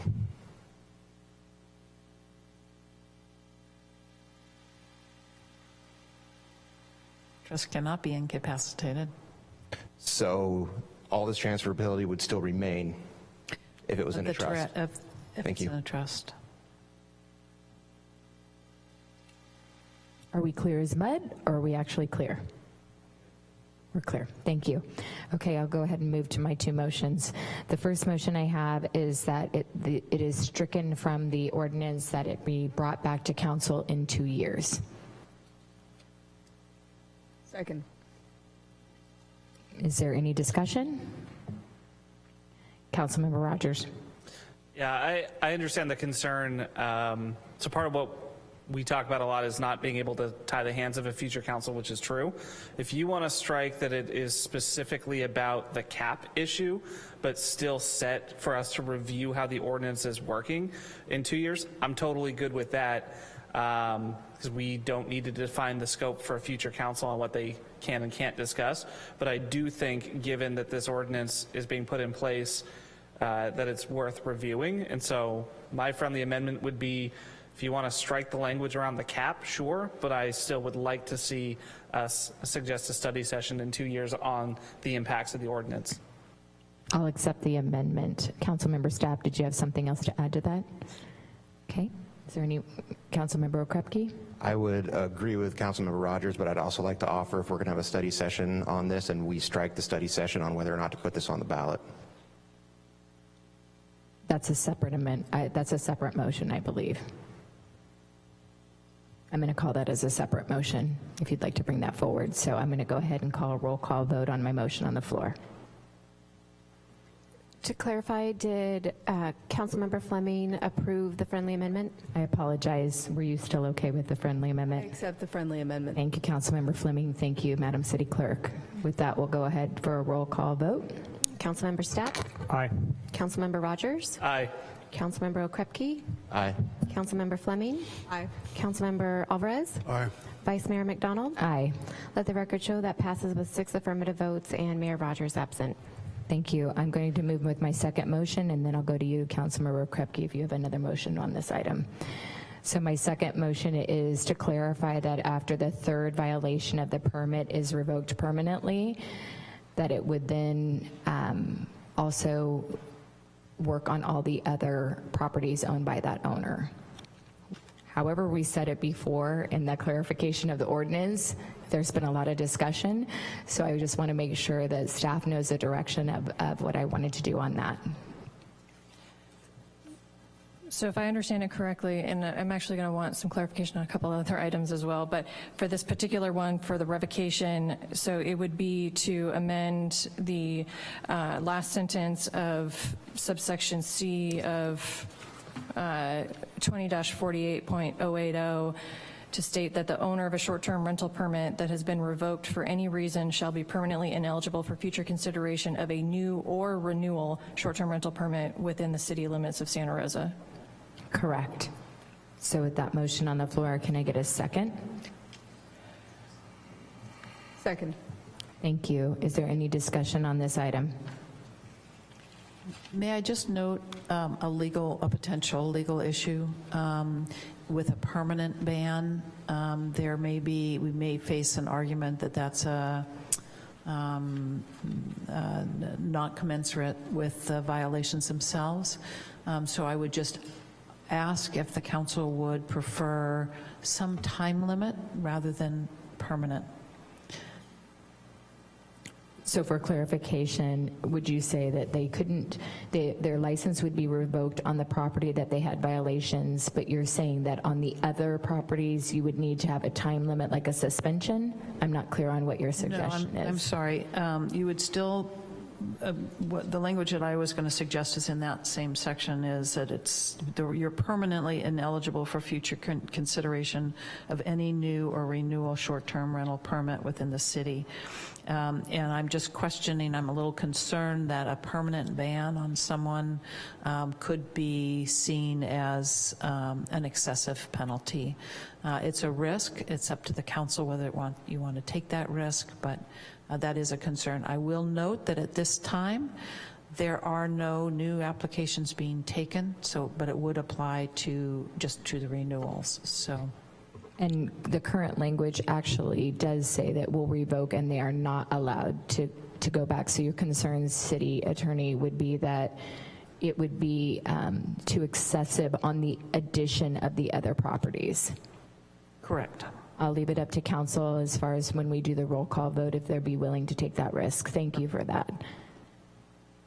Trust cannot be incapacitated. So all this transferability would still remain if it was in a trust? If Thank it's you. in a trust. Are we clear as mud, or are we actually clear? We're clear. Thank you. Okay, I'll go ahead and move to my 2 motions. The first motion I have is that it is stricken from the ordinance, that it be brought back to council in 2 years. Second. Is there any discussion? Councilmember Rogers. Yeah, I understand the concern. So part of what we talk about a lot is not being able to tie the hands of a future council, which is true. If you want to strike that it is specifically about the cap issue, but still set for us to review how the ordinance is working in 2 years, I'm totally good with that, because we don't need to define the scope for a future council on what they can and can't discuss. But I do think, given that this ordinance is being put in place that it's worth reviewing. And so my friendly amendment would be, if you want to strike the language around the cap, sure, but I still would like to see us suggest a study session in 2 years on the impacts of the ordinance. I'll accept the amendment. Councilmember Stapp, did you have something else to add to that? Okay. Is there any, Councilmember Okrepke? I would agree with Councilmember Rogers, but I'd also like to offer, if we're going to have a study session on this, and we strike the study session on whether or not to put this on the ballot. That's a separate amendment. That's a separate motion, I believe. I'm going to call that as a separate motion, if you'd like to bring that forward. So I'm going to go ahead and call a roll call vote on my motion on the floor. To clarify, did Councilmember Fleming approve the friendly amendment? I apologize. Were you still okay with the friendly amendment? I accept the friendly amendment. Thank you, Councilmember Fleming. Thank you, Madam City Clerk. With that, we'll go ahead for a roll call vote. Councilmember Stapp? Aye. Councilmember Rogers? Aye. Councilmember Okrepke? Aye. Councilmember Fleming? Aye. Councilmember Alvarez? Aye. Vice Mayor McDonald? Aye. Let the record show that passes with 6 affirmative votes and Mayor Rogers absent. Thank you. I'm going to move with my second motion, and then I'll go to you, Councilmember Okrepke, if you have another motion on this item. So my second motion is to clarify that after the third violation of the permit is revoked permanently, that it would then also work on all the other properties owned by that owner. However, we said it before in the clarification of the ordinance, there's been a lot of discussion, so I just want to make sure that staff knows the direction of what I wanted to do on that. So if I understand it correctly, and I'm actually going to want some clarification on a couple other items as well, but for this particular one, for the revocation, so it would be to amend the last sentence of subsection C of 20-48.080 to state that the owner of a short-term rental permit that has been revoked for any reason shall be permanently ineligible for future consideration of a new or renewal short-term rental permit within the city limits of Santa Rosa. Correct. So with that motion on the floor, can I get a second? Second. Thank you. Is there any discussion on this item? May I just note a potential legal issue with a permanent ban? We may face an argument that that's not commensurate with the violations themselves. So I would just ask if the council would prefer some time limit rather than permanent. So for clarification, would you say that they couldn't, their license would be revoked on the property that they had violations, but you're saying that on the other properties you would need to have a time limit, like a suspension? I'm not clear on what your suggestion is. I'm sorry. You would still, the language that I was going to suggest is in that same section is that you're permanently ineligible for future consideration of any new or renewal short-term rental permit within the city. And I'm just questioning, I'm a little concerned that a permanent ban on someone could be seen as an excessive penalty. It's a risk. It's up to the council whether you want to take that risk, but that is a concern. I will note that at this time, there are no new applications being taken, but it would apply just to the renewals. So. And the current language actually does say that we'll revoke and they are not allowed to go back. So your concern, city attorney, would be that it would be too excessive on the addition of the other properties. Correct. I'll leave it up to council as far as when we do the roll call vote, if they'll be willing to take that risk. Thank you for that.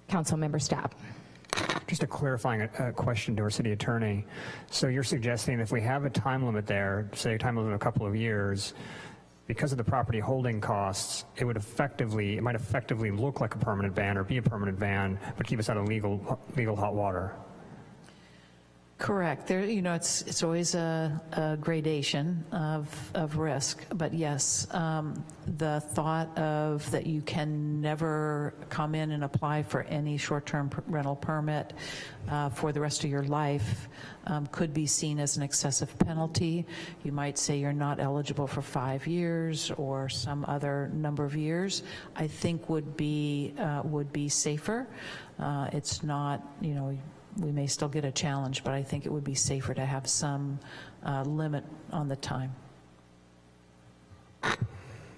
Councilmember Stapp. Just a clarifying question to our city attorney. So you're suggesting if we have a time limit there, say a time limit of a couple of years, because of the property holding costs, it might effectively look like a permanent ban or be a permanent ban, but keep us out of legal hot water. Correct. There, you know, it's always a gradation of risk, but yes, the thought of that you can never come in and apply for any short-term rental permit for the rest of your life could be seen as an excessive penalty. You might say you're not eligible for 5 years or some other number of years. I think would be safer. It's not, you know, we may still get a challenge, but I think it would be safer to have some limit on the time.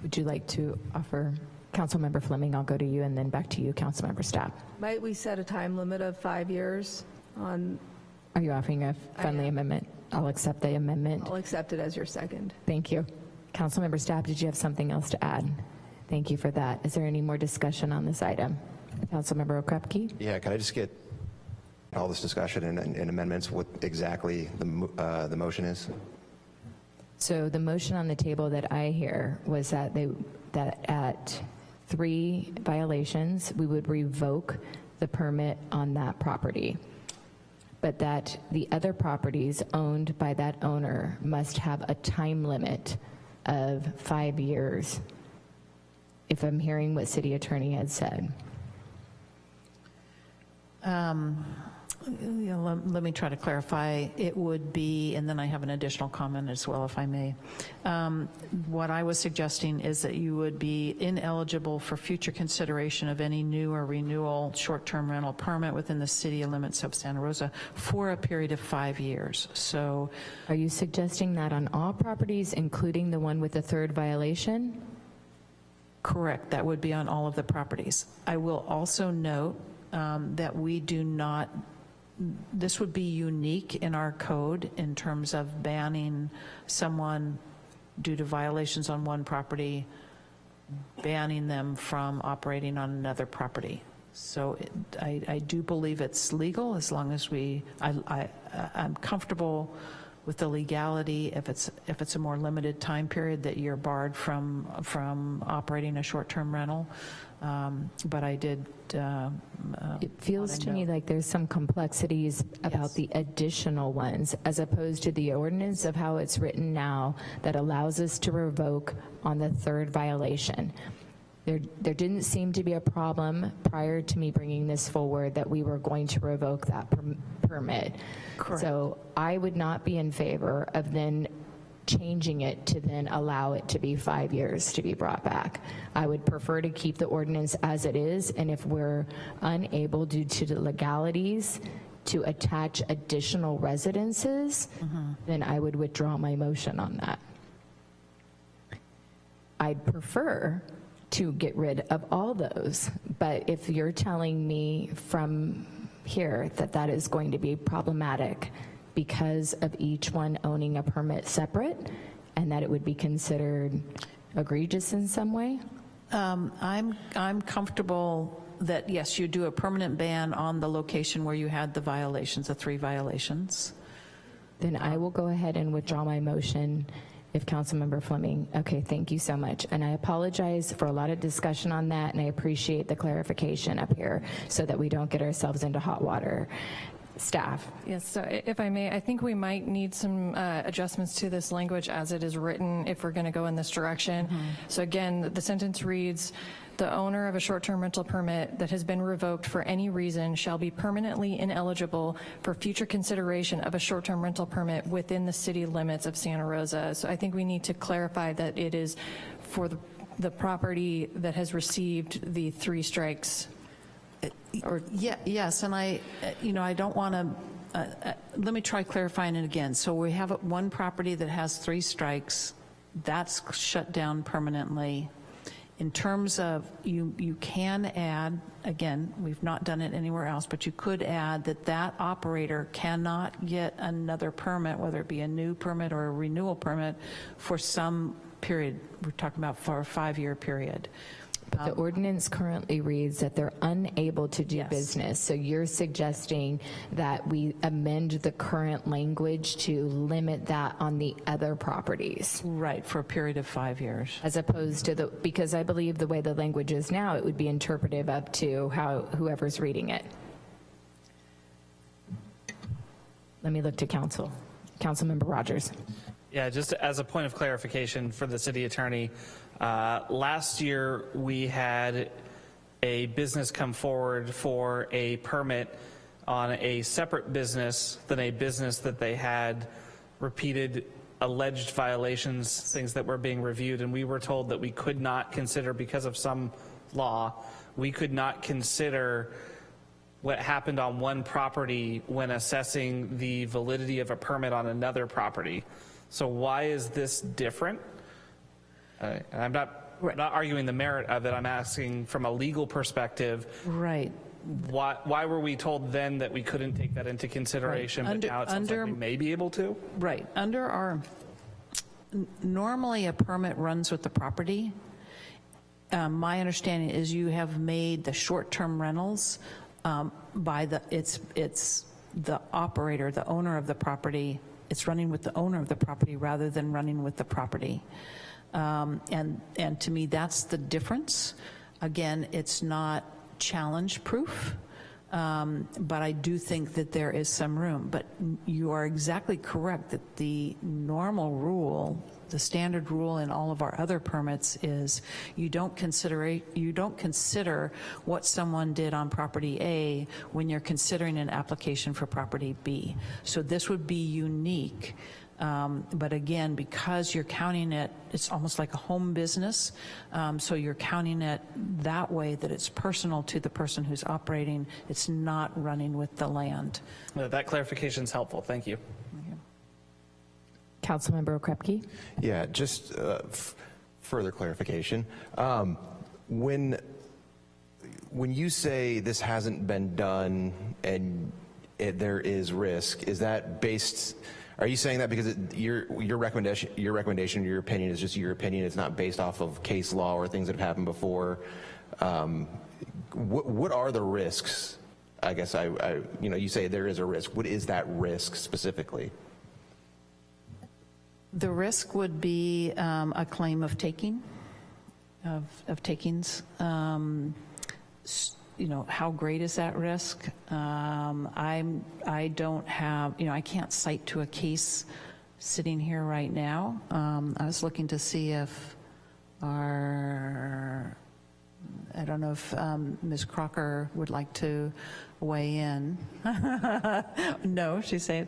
Would you like to offer? Councilmember Fleming, I'll go to you and then back to you, Councilmember Stapp. Might we set a time limit of 5 years on? Are you offering a friendly amendment? I'll accept the amendment. I'll accept it as your second. Thank you. Councilmember Stapp, did you have something else to add? Thank you for that. Is there any more discussion on this item? Councilmember Okrepke? Yeah, can I just get all this discussion and amendments, what exactly the motion is? So the motion on the table that I hear was that that at 3 violations, we would revoke the permit on that property, but that the other properties owned by that owner must have a time limit of 5 years, if I'm hearing what City Attorney had said. Let me try to clarify. It would be, and then I have an additional comment as well, if I may. What I was suggesting is that you would be ineligible for future consideration of any new or renewal short-term rental permit within the city limits of Santa Rosa for a period of 5 years. So, are you suggesting that on all properties, including the one with the 3rd violation? Correct. That would be on all of the properties. I will also note that we do not, this would be unique in our code in terms of banning someone due to violations on one property, banning them from operating on another property. So I do believe it's legal as long as I'm comfortable with the legality. If it's a more limited time period that you're barred from operating a short-term rental. But I did. It feels to me like there's some complexities about the additional ones, as opposed to the ordinance of how it's written now that allows us to revoke on the 3rd violation. There didn't seem to be a problem prior to me bringing this forward that we were going to revoke that permit. Correct. So I would not be in favor of then changing it to then allow it to be 5 years to be brought back. I would prefer to keep the ordinance as it is, and if we're unable due to the legalities to attach additional residences, then I would withdraw my motion on that. I'd prefer to get rid of all those, but if you're telling me from here that that is going to be problematic because of each one owning a permit separate, and that it would be considered egregious in some way? I'm comfortable that, yes, you do a permanent ban on the location where you had the violations, the 3 violations. Then I will go ahead and withdraw my motion if Councilmember Fleming, okay, thank you so much. And I apologize for a lot of discussion on that, and I appreciate the clarification up here so that we don't get ourselves into hot water. Staff. Yes, so if I may, I think we might need some adjustments to this language as it is written if we're going to go in this direction. So again, the sentence reads, the owner of a short-term rental permit that has been revoked for any reason shall be permanently ineligible for future consideration of a short-term rental permit within the city limits of Santa Rosa. So I think we need to clarify that it is for the property that has received the 3 strikes. Yes, and I don't want to, let me try clarifying it again. So we have one property that has 3 strikes, that's shut down permanently. In terms of, you can add, again, we've not done it anywhere else, but you could add that operator cannot get another permit, whether it be a new permit or a renewal permit, for some period. We're talking about for a 5-year period. But the ordinance currently reads that they're unable to do business. So you're suggesting that we amend the current language to limit that on the other properties. Right, for a period of 5 years. As opposed to because I believe the way the language is now, it would be interpretive up to whoever's reading it. Let me look to council. Councilmember Rogers. Yeah, just as a point of clarification for the city attorney, last year we had a business come forward for a permit on a separate business than a business that they had repeated alleged violations, things that were being reviewed, and we were told that we could not consider, because of some law, we could not consider what happened on one property when assessing the validity of a permit on another property. So why is this different? I'm not arguing the merit of it. I'm asking from a legal perspective. Right. Why were we told then that we couldn't take that into consideration, Right. but now it sounds like we may be able to? Right. Under our, normally a permit runs with the property. My understanding is you have made the short-term rentals by it's the operator, the owner of the property. It's running with the owner of the property rather than running with the property. And to me, that's the difference. Again, it's not challenge proof, but I do think that there is some room. But you are exactly correct that the normal rule, the standard rule in all of our other permits is you don't consider what someone did on property A when you're considering an application for property B. So this would be unique. But again, because you're counting it, it's almost like a home business, so you're counting it that way, that it's personal to the person who's operating. It's not running with the land. That clarification is helpful. Thank you. Councilmember Okrepke. Yeah, just further clarification. When you say this hasn't been done and there is risk, is that based? Are you saying that because your recommendation, your opinion is just your opinion? It's not based off of case law or things that have happened before. What are the risks? I guess you say there is a risk. What is that risk specifically? The risk would be a claim of taking, of takings. How great is that risk? I don't have, I can't cite to a case sitting here right now. I was looking to see if I don't know if Ms. Crocker would like to weigh in. No, she's saying.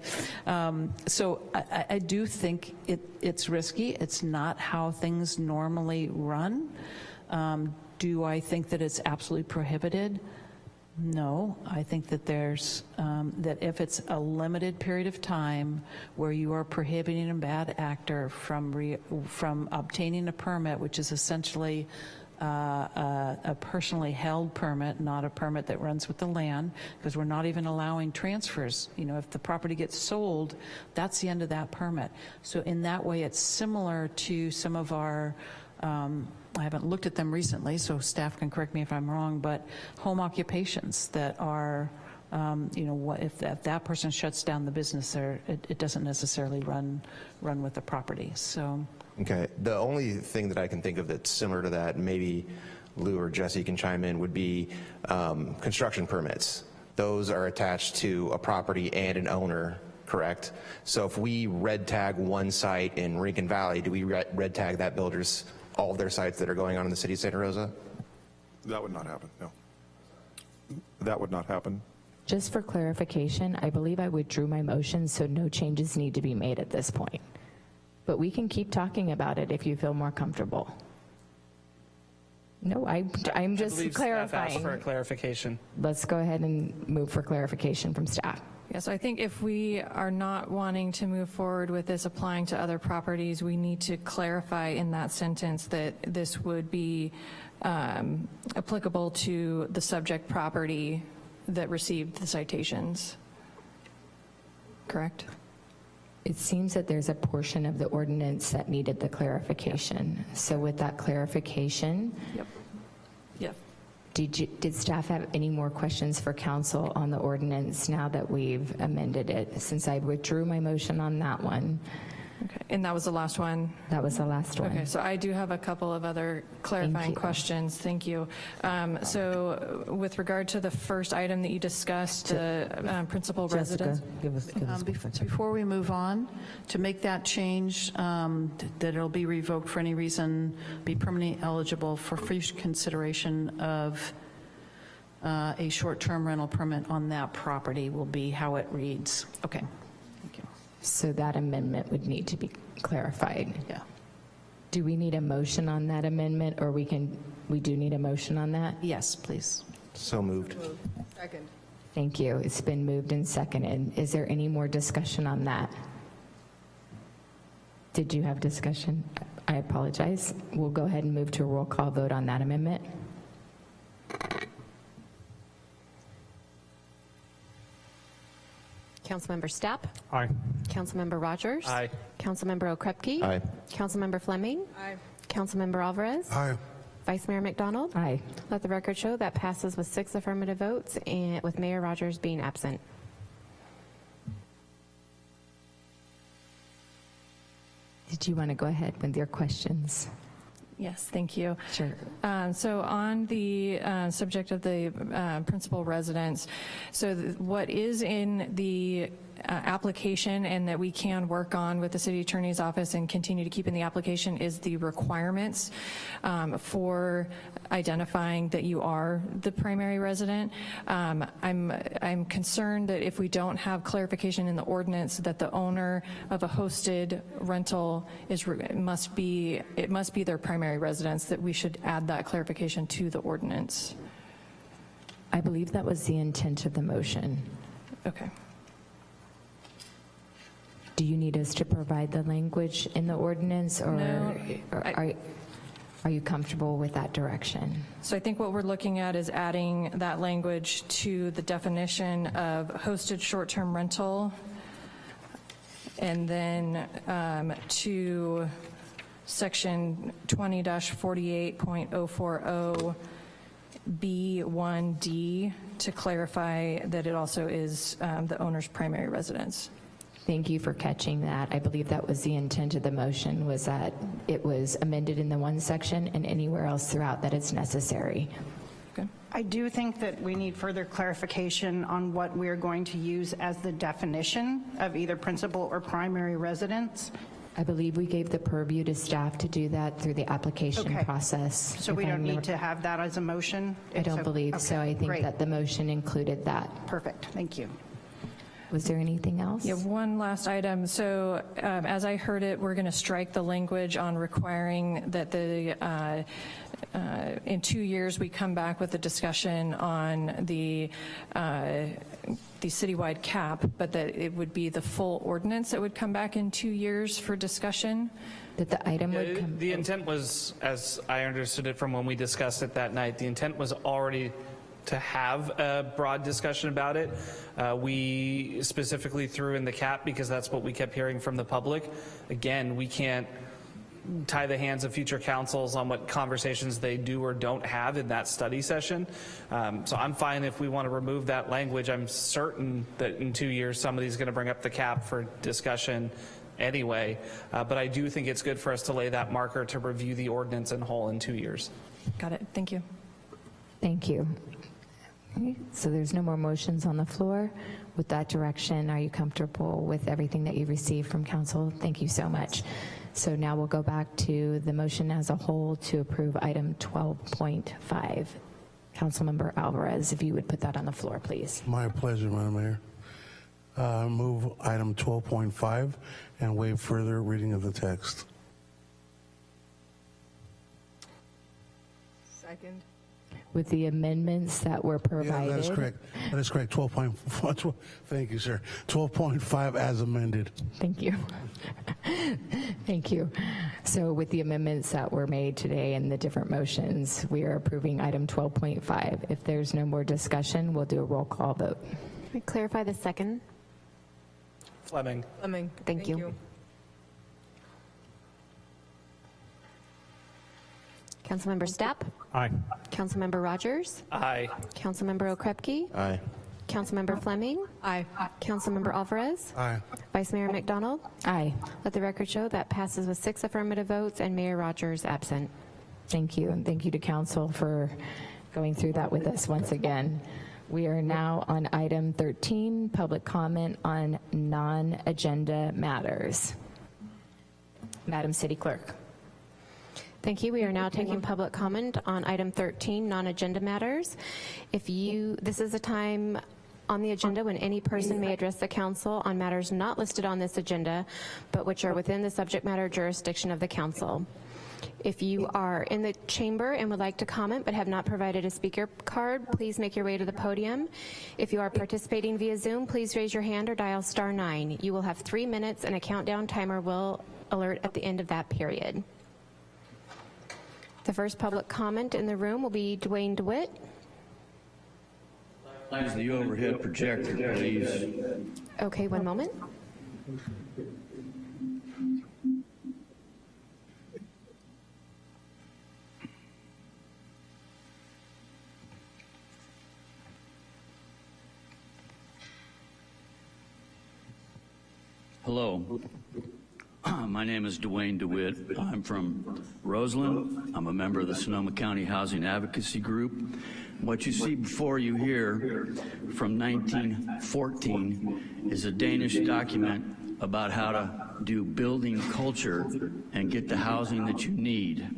So I do think it's risky. It's not how things normally run. Do I think that it's absolutely prohibited? No, I think that there's, that if it's a limited period of time where you are prohibiting a bad actor from obtaining a permit, which is essentially a personally held permit, not a permit that runs with the land, because we're not even allowing transfers. If the property gets sold, that's the end of that permit. So in that way, it's similar to some of our, I haven't looked at them recently, so staff can correct me if I'm wrong, but home occupations that are, if that person shuts down the business, it doesn't necessarily run with the property. So. Okay. The only thing that I can think of that's similar to that, maybe Lou or Jesse can chime in, would be construction permits. Those are attached to a property and an owner, correct? So if we red tag one site in Rincon Valley, do we red tag that builder's all of their sites that are going on in the city of Santa Rosa? That would not happen, no. That would not happen. Just for clarification, I believe I withdrew my motion, so no changes need to be made at this point. But we can keep talking about it if you feel more comfortable. No, I'm just I believe clarifying. Staff asked for a clarification. Let's go ahead and move for clarification from staff. Yeah, so I think if we are not wanting to move forward with this applying to other properties, we need to clarify in that sentence that this would be applicable to the subject property that received the citations. Correct? It seems that there's a portion of the ordinance that needed the clarification. So with that clarification, Yep. did staff have any more questions for council on the ordinance now that we've amended it? Since I withdrew my motion on that one, Okay, and that was the last one? That was the last one. Okay, so I do have a couple of other clarifying questions. Thank you. So with regard to the first item that you discussed, the principal residence. Give us Before we move on, to make that change, that it'll be revoked for any reason, be permanently eligible for future consideration of a short-term rental permit on that property will be how it reads. Okay, thank you. So that amendment would need to be clarified. Yeah. Do we need a motion on that amendment, or we do need a motion on that? Yes, please. So moved. Second. Thank you. It's been moved and seconded. Is there any more discussion on that? Did you have discussion? I apologize. We'll go ahead and move to a roll call vote on that amendment. Councilmember Stapp? Aye. Councilmember Rogers? Aye. Councilmember Okrepke? Aye. Councilmember Fleming? Aye. Councilmember Alvarez? Aye. Vice Mayor McDonald? Aye. Let the record show that passes with 6 affirmative votes and with Mayor Rogers being absent. Did you want to go ahead with your questions? Yes, thank you. Sure. So on the subject of the principal residence, so what is in the application and that we can work on with the city attorney's office and continue to keep in the application is the requirements for identifying that you are the primary resident. I'm concerned that if we don't have clarification in the ordinance that the owner of a hosted rental must be their primary residence, that we should add that clarification to the ordinance. I believe that was the intent of the motion. Okay. Do you need us to provide the language in the ordinance, or No, are you comfortable with that direction? So I think what we're looking at is adding that language to the definition of hosted short-term rental, and then to section 20-48.040 B1D to clarify that it also is the owner's primary residence. Thank you for catching that. I believe that was the intent of the motion, was that it was amended in the one section and anywhere else throughout that it's necessary. Okay. I do think that we need further clarification on what we're going to use as the definition of either principal or primary residence. I believe we gave the purview to staff to do that through the application Okay. process. So we don't need to have that as a motion? I don't believe Okay, so. I think great. that the motion included that. Perfect, thank you. Was there anything else? Yeah, one last item. So as I heard it, we're going to strike the language on requiring that in 2 years we come back with a discussion on the citywide cap, but that it would be the full ordinance that would come back in 2 years for discussion. That the item would come. The intent was, as I understood it from when we discussed it that night, the intent was already to have a broad discussion about it. We specifically threw in the cap because that's what we kept hearing from the public. Again, we can't tie the hands of future councils on what conversations they do or don't have in that study session. So I'm fine if we want to remove that language. I'm certain that in 2 years somebody's going to bring up the cap for discussion anyway. But I do think it's good for us to lay that marker to review the ordinance in whole in 2 years. Got it. Thank you. Thank you. Okay, so there's no more motions on the floor. With that direction, are you comfortable with everything that you received from council? Thank you so much. So now we'll go back to the motion as a whole to approve item 12.5. Councilmember Alvarez, if you would put that on the floor, please. My pleasure, Madam Mayor. Move item 12.5 and waive further reading of the text. Second. With the amendments that were provided. Yeah, that is correct. That is correct. 12.4. Thank you, sir. 12.5 as amended. Thank you. Thank you. So with the amendments that were made today and the different motions, we are approving item 12.5. If there's no more discussion, we'll do a roll call vote. Can we clarify the second? Fleming. Fleming. Thank you. Councilmember Stapp? Aye. Councilmember Rogers? Aye. Councilmember Okrepke? Aye. Councilmember Fleming? Aye. Councilmember Alvarez? Aye. Vice Mayor McDonald? Aye. Let the record show that passes with 6 affirmative votes and Mayor Rogers absent. Thank you, and thank you to council for going through that with us once again. We are now on item 13, public comment on non-agenda matters. Madam City Clerk. Thank you. We are now taking public comment on item 13, non-agenda matters. This is a time on the agenda when any person may address the council on matters not listed on this agenda, but which are within the subject matter jurisdiction of the council. If you are in the chamber and would like to comment but have not provided a speaker card, please make your way to the podium. If you are participating via Zoom, please raise your hand or dial *9. You will have 3 minutes and a countdown timer will alert at the end of that period. The first public comment in the room will be Dwayne DeWitt. Use the overhead projector, please. Okay, one moment. Hello. My name is Dwayne DeWitt. I'm from Roseland. I'm a member of the Sonoma County Housing Advocacy Group. What you see before you here from 1914 is a Danish document about how to do building culture and get the housing that you need.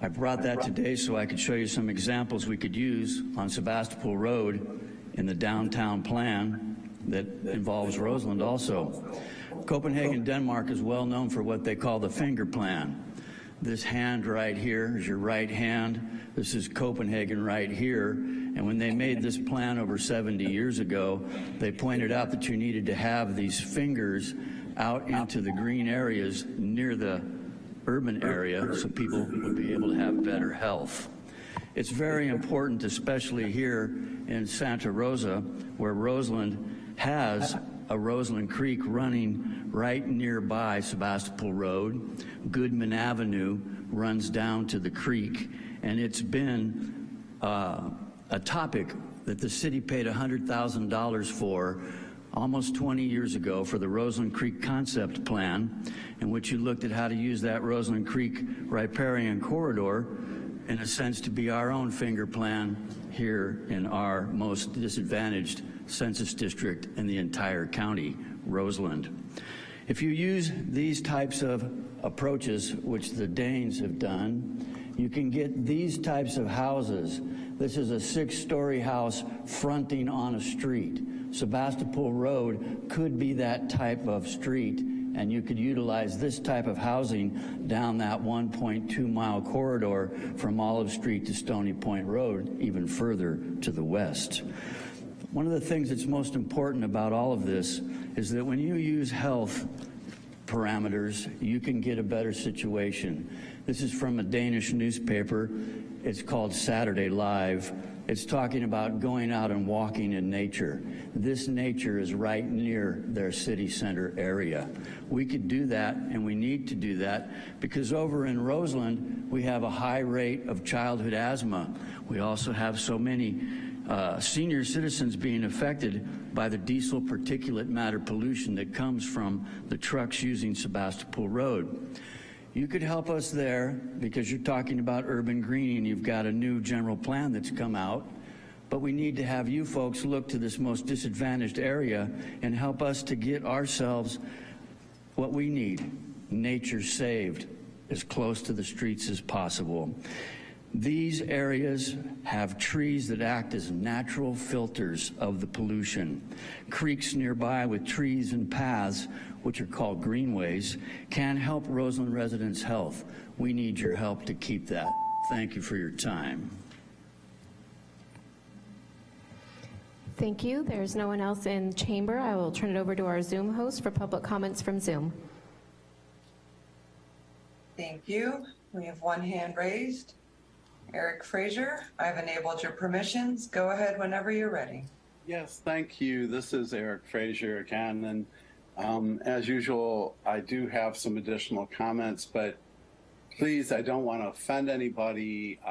I brought that today so I could show you some examples we could use on Sebastopol Road in the downtown plan that involves Roseland also. Copenhagen, Denmark is well known for what they call the finger plan. This hand right here is your right hand. This is Copenhagen right here. And when they made this plan over 70 years ago, they pointed out that you needed to have these fingers out into the green areas near the urban area so people would be able to have better health. It's very important, especially here in Santa Rosa, where Roseland has a Roseland Creek running right nearby Sebastopol Road. Goodman Avenue runs down to the creek, and it's been a topic that the city paid $100,000 for almost 20 years ago for the Roseland Creek Concept Plan, in which you looked at how to use that Roseland Creek riparian corridor in a sense to be our own finger plan here in our most disadvantaged census district in the entire county, Roseland. If you use these types of approaches, which the Danes have done, you can get these types of houses. This is a 6-story house fronting on a street. Sebastopol Road could be that type of street, and you could utilize this type of housing down that 1.2-mile corridor from Olive Street to Stony Point Road, even further to the west. One of the things that's most important about all of this is that when you use health parameters, you can get a better situation. This is from a Danish newspaper. It's called Saturday Live. It's talking about going out and walking in nature. This nature is right near their city center area. We could do that, and we need to do that, because over in Roseland, we have a high rate of childhood asthma. We also have so many senior citizens being affected by the diesel particulate matter pollution that comes from the trucks using Sebastopol Road. You could help us there because you're talking about urban greening. You've got a new general plan that's come out, but we need to have you folks look to this most disadvantaged area and help us to get ourselves what we need, nature saved, as close to the streets as possible. These areas have trees that act as natural filters of the pollution. Creeks nearby with trees and paths, which are called greenways, can help Roseland residents' health. We need your help to keep that. Thank you for your time. Thank you. There's no one else in chamber. I will turn it over to our Zoom host for public comments from Zoom. Thank you. We have one hand raised. Eric Frazier, I've enabled your permissions. Go ahead whenever you're ready. Yes, thank you. This is Eric Frazier again. And as usual, I do have some additional comments, but please, I don't want to offend anybody.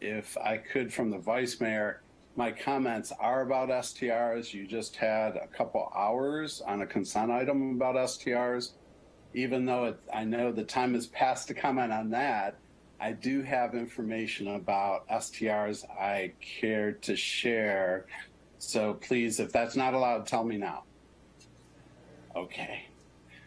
If I could, from the Vice Mayor, my comments are about STRs. You just had a couple hours on a consent item about STRs. Even though I know the time has passed to comment on that, I do have information about STRs I care to share. So please, if that's not allowed, tell me now. Okay.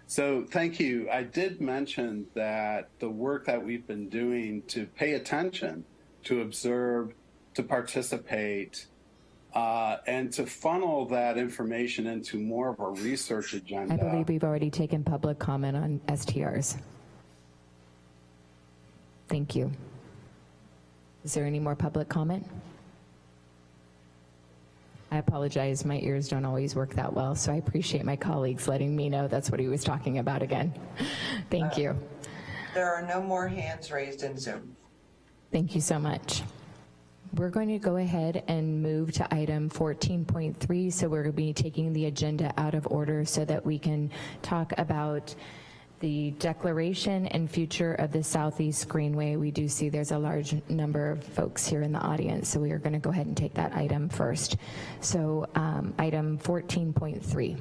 So thank you. I did mention that the work that we've been doing to pay attention, to observe, to participate, and to funnel that information into more of a research agenda. I believe we've already taken public comment on STRs. Thank you. Is there any more public comment? I apologize, my ears don't always work that well, so I appreciate my colleagues letting me know that's what he was talking about again. Thank you. There are no more hands raised in Zoom. Thank you so much. We're going to go ahead and move to item 14.3, so we're going to be taking the agenda out of order so that we can talk about the declaration and future of the Southeast Greenway. We do see there's a large number of folks here in the audience, so we are going to go ahead and take that item first. So item 14.3.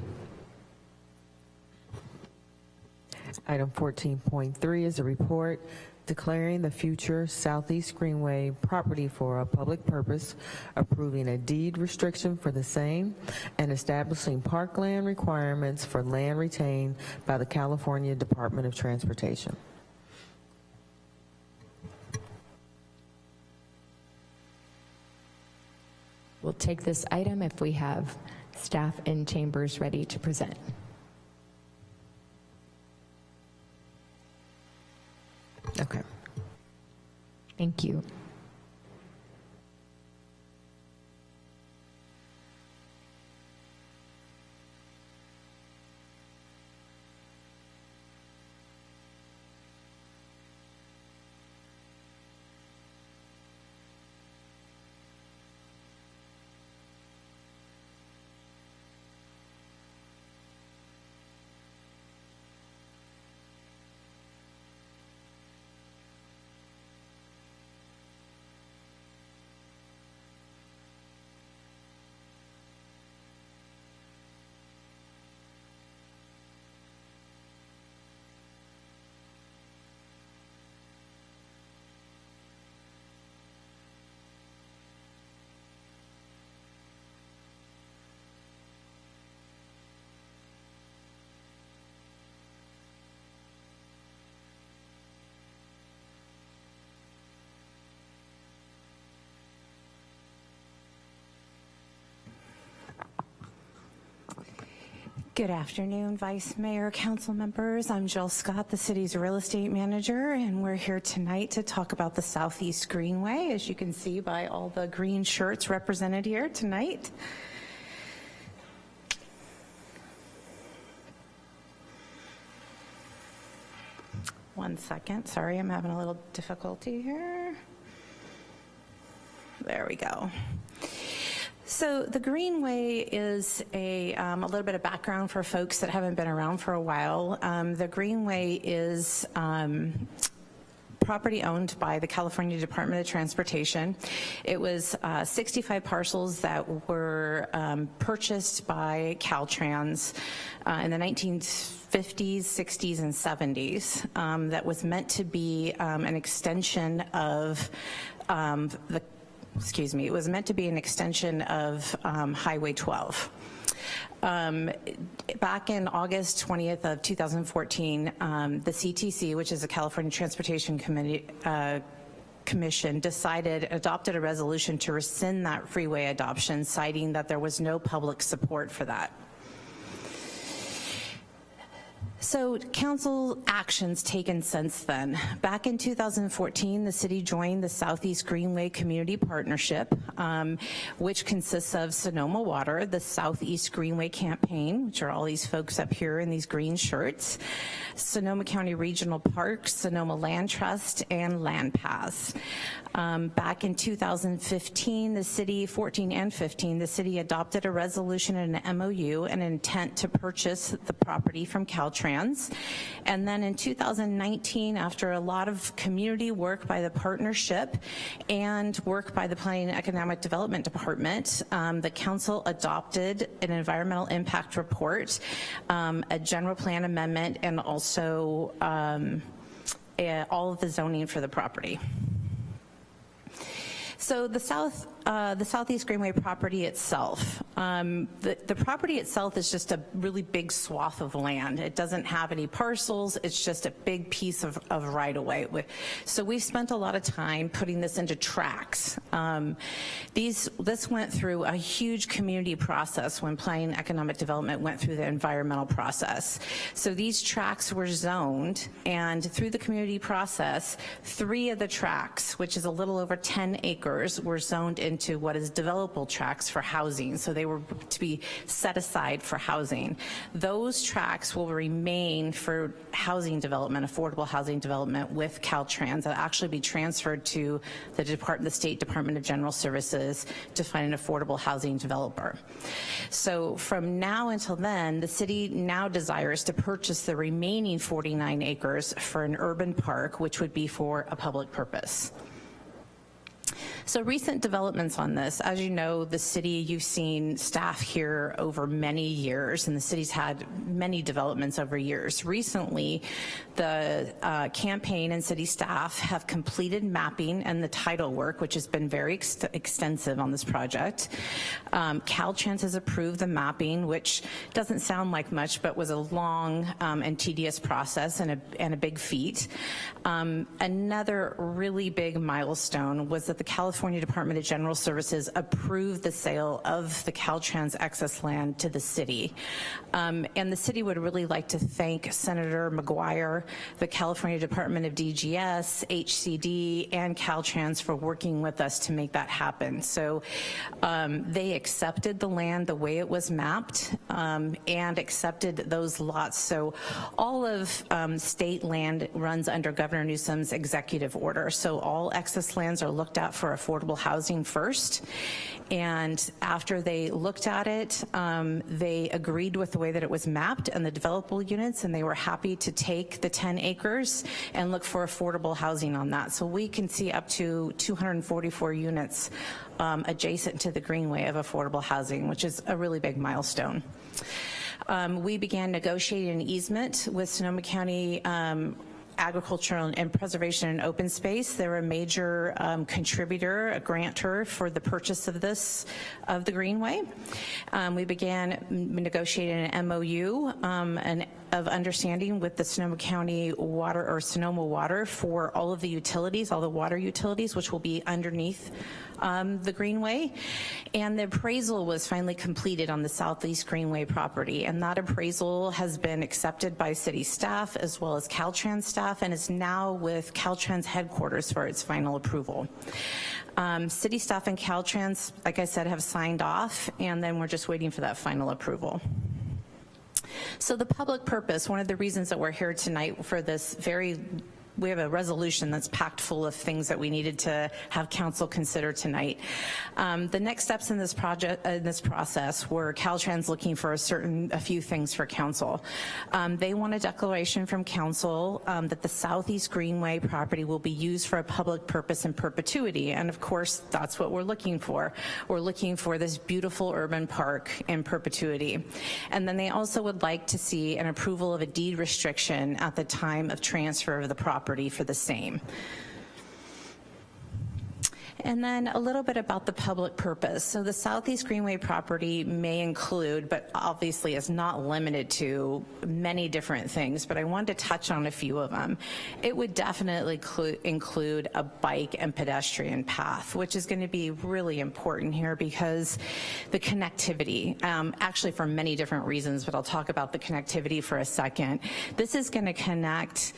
Item 14.3 is a report declaring the future Southeast Greenway property for a public purpose, approving a deed restriction for the same, and establishing parkland requirements for land retained by the California Department of Transportation. We'll take this item if we have staff in chambers ready to present. Okay. Thank you. Good afternoon, Vice Mayor, council members. I'm Jill Scott, the city's real estate manager, and we're here tonight to talk about the Southeast Greenway, as you can see by all the green shirts represented here tonight. One second, sorry, I'm having a little difficulty here. There we go. So the Greenway is a little bit of background for folks that haven't been around for a while. The Greenway is property owned by the California Department of Transportation. It was 65 parcels that were purchased by Caltrans in the 1950s, 60s, and 70s. That was meant to be an extension of it was meant to be an extension of Highway 12. Back in August 20th of 2014, the CTC, which is the California Transportation Commission, adopted a resolution to rescind that freeway adoption, citing that there was no public support for that. So council actions taken since then. Back in 2014, the city joined the Southeast Greenway Community Partnership, which consists of Sonoma Water, the Southeast Greenway Campaign, which are all these folks up here in these green shirts, Sonoma County Regional Parks, Sonoma Land Trust, and Land Paths. Back in 2015, the city, 14 and 15, the city adopted a resolution and an MOU, an intent to purchase the property from Caltrans Caltrans. And then in 2019, after a lot of community work by the partnership and work by the Planning and Economic Development Department, the council adopted an environmental impact report, a general plan amendment, and also all of the zoning for the property. So the Southeast Greenway property itself, the property itself is just a really big swath of land. It doesn't have any parcels. It's just a big piece of right-of-way. So we spent a lot of time putting this into tracts. This went through a huge community process when Planning and Economic Development went through the environmental process. So these tracts were zoned, and through the community process, 3 of the tracts, which is a little over 10 acres, were zoned into what is developable tracts for housing. So they were to be set aside for housing. Those tracts will remain for housing development, affordable housing development with Caltrans. They'll actually be transferred to the State Department of General Services to find an affordable housing developer. So from now until then, the city now desires to purchase the remaining 49 acres for an urban park, which would be for a public purpose. So recent developments on this, as you know, the city, you've seen staff here over many years, and the city's had many developments over years. Recently, the campaign and city staff have completed mapping and the title work, which has been very extensive on this project. Caltrans has approved the mapping, which doesn't sound like much, but was a long and tedious process and a big feat. Another really big milestone was that the California Department of General Services approved the sale of the Caltrans excess land to the city. And the city would really like to thank Senator McGuire, the California Department of DGS, HCD, and Caltrans for working with us to make that happen. So they accepted the land the way it was mapped and accepted those lots. So all of state land runs under Governor Newsom's executive order. So all excess lands are looked at for affordable housing first, and after they looked at it, they agreed with the way that it was mapped and the developable units, and they were happy to take the 10 acres and look for affordable housing on that. So we can see up to 244 units adjacent to the Greenway of affordable housing, which is a really big milestone. We began negotiating an easement with Sonoma County Agricultural and Preservation and Open Space. They're a major contributor, a grantor for the purchase of the Greenway. We began negotiating an MOU of understanding with the Sonoma County Water, or Sonoma Water, for all of the utilities, all the water utilities, which will be underneath the Greenway. And the appraisal was finally completed on the Southeast Greenway property, and that appraisal has been accepted by city staff as well as Caltrans staff, and is now with Caltrans headquarters for its final approval. City staff and Caltrans, like I said, have signed off, and then we're just waiting for that final approval. So the public purpose, one of the reasons that we're here tonight for this we have a resolution that's packed full of things that we needed to have council consider tonight. The next steps in this process were Caltrans looking for a few things for council. They want a declaration from council that the Southeast Greenway property will be used for a public purpose in perpetuity, and of course that's what we're looking for. We're looking for this beautiful urban park in perpetuity. And then they also would like to see an approval of a deed restriction at the time of transfer of the property for the same. And then a little bit about the public purpose. So the Southeast Greenway property may include, but obviously is not limited to, many different things, but I wanted to touch on a few of them. It would definitely include a bike and pedestrian path, which is going to be really important here because the connectivity, actually for many different reasons, but I'll talk about the connectivity for a second. This is going to connect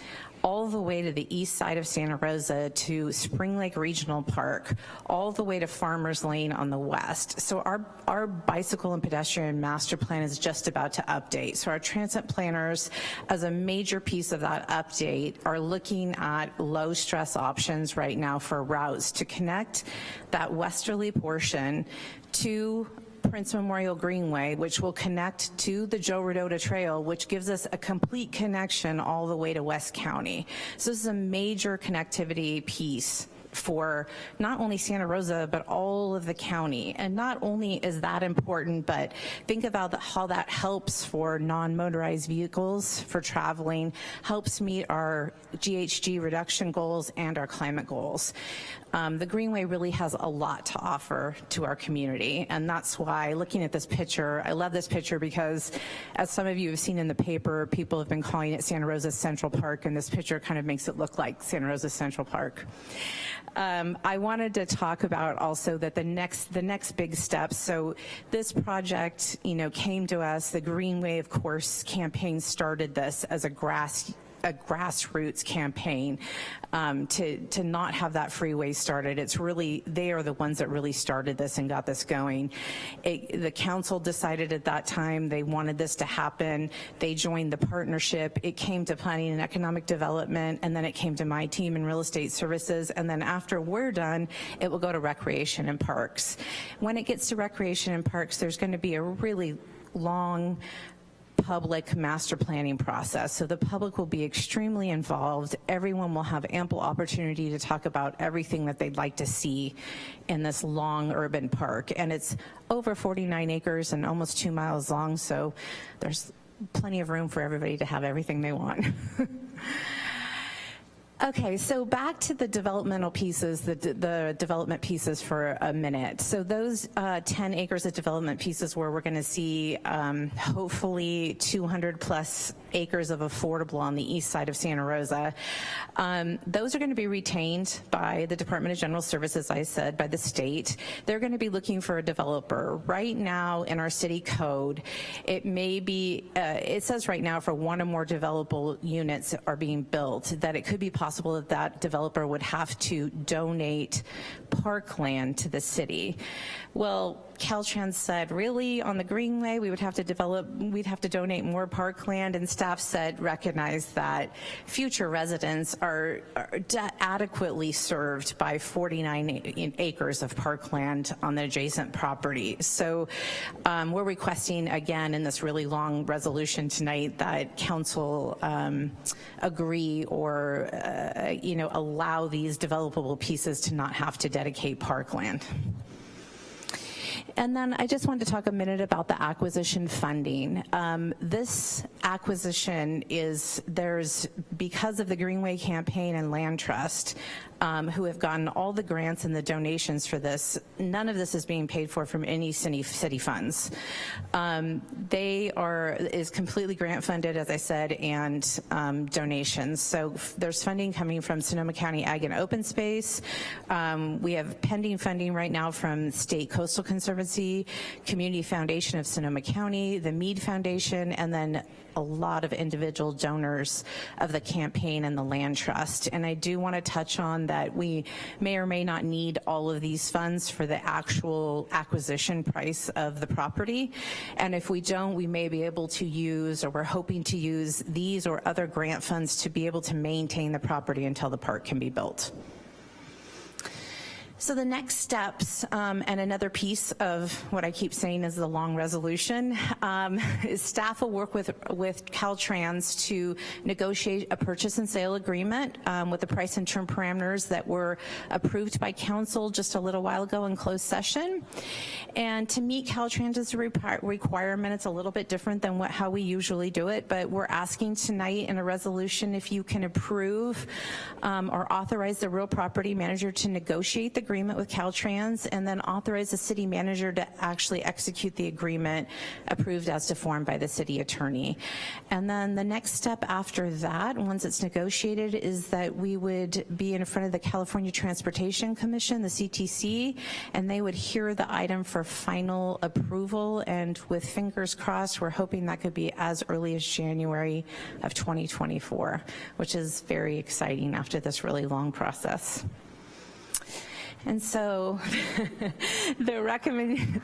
all the way to the east side of Santa Rosa to Spring Lake Regional Park, all the way to Farmers Lane on the west. So our bicycle and pedestrian master plan is just about to update. So our transit planners, as a major piece of that update, are looking at low stress options right now for routes to connect that westerly portion to Prince Memorial Greenway, which will connect to the Joe Rodota Trail, which gives us a complete connection all the way to West County. So this is a major connectivity piece for not only Santa Rosa, but all of the county. And not only is that important, but think about how that helps for non-motorized vehicles for traveling, helps meet our GHG reduction goals and our climate goals. The Greenway really has a lot to offer to our community, and that's why, looking at this picture, I love this picture because, as some of you have seen in the paper, people have been calling it Santa Rosa Central Park, and this picture kind of makes it look like Santa Rosa Central Park. I wanted to talk about also that the next big steps. So this project, came to us. The Greenway, of course, campaign started this as a grassroots campaign to not have that freeway started. It's really, they are the ones that really started this and got this going. The council decided at that time they wanted this to happen. They joined the partnership. It came to planning and economic development, and then it came to my team in real estate services, and then after we're done, it will go to recreation and parks. When it gets to recreation and parks, there's going to be a really long public master planning process. So the public will be extremely involved. Everyone will have ample opportunity to talk about everything that they'd like to see in this long urban park. And it's over 49 acres and almost 2 miles long, so there's plenty of room for everybody to have everything they want. Okay, so back to the developmental pieces, the development pieces for a minute. So those 10 acres of development pieces where we're gonna see hopefully 200 plus acres of affordable on the east side of Santa Rosa. Those are gonna be retained by the Department of General Services, I said, by the state. They're gonna be looking for a developer. Right now in our city code, it may be, it says right now for one or more developable units are being built, that it could be possible that that developer would have to donate parkland to the city. Well, Caltrans said, really, on the Greenway, we'd have to donate more parkland, and staff said, recognize that future residents are adequately served by 49 acres of parkland on the adjacent property. So we're requesting, again, in this really long resolution tonight, that council agree or allow these developable pieces to not have to dedicate parkland. And then I just wanted to talk a minute about the acquisition funding. This acquisition because of the Greenway campaign and Land Trust, who have gotten all the grants and the donations for this, none of this is being paid for from any city funds. Is completely grant funded, as I said, and donations. So there's funding coming from Sonoma County Ag and Open Space. We have pending funding right now from State Coastal Conservancy, Community Foundation of Sonoma County, the Mead Foundation, and then a lot of individual donors of the campaign and the Land Trust. And I do want to touch on that we may or may not need all of these funds for the actual acquisition price of the property. And if we don't, we may be able to use, or we're hoping to use, these or other grant funds to be able to maintain the property until the park can be built. So the next steps, and another piece of what I keep saying is the long resolution, is staff will work with Caltrans to negotiate a purchase and sale agreement with the price and term parameters that were approved by council just a little while ago in closed session. And to meet Caltrans's requirement, it's a little bit different than how we usually do it, but we're asking tonight in a resolution if you can approve or authorize the real property manager to negotiate the agreement with Caltrans, and then authorize the city manager to actually execute the agreement approved as deformed by the city attorney. And then the next step after that, once it's negotiated, is that we would be in front of the California Transportation Commission, the CTC, and they would hear the item for final approval. And with fingers crossed, we're hoping that could be as early as January of 2024, which is very exciting after this really long process. And so the recommendation,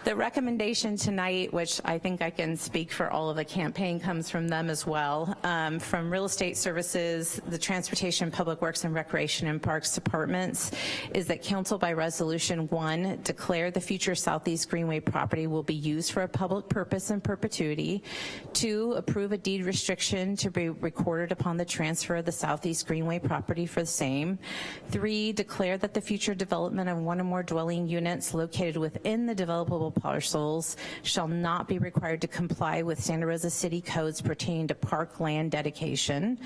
The recommendation tonight, which I think I can speak for all of the campaign, comes from them as well. From Real Estate Services, the Transportation, Public Works, and Recreation and Parks Departments, is that council by resolution 1 declare the future Southeast Greenway property will be used for a public purpose in perpetuity. 2, approve a deed restriction to be recorded upon the transfer of the Southeast Greenway property for the same. 3, declare that the future development of one or more dwelling units located within the developable parcels shall not be required to comply with Santa Rosa City codes pertaining to park land dedication.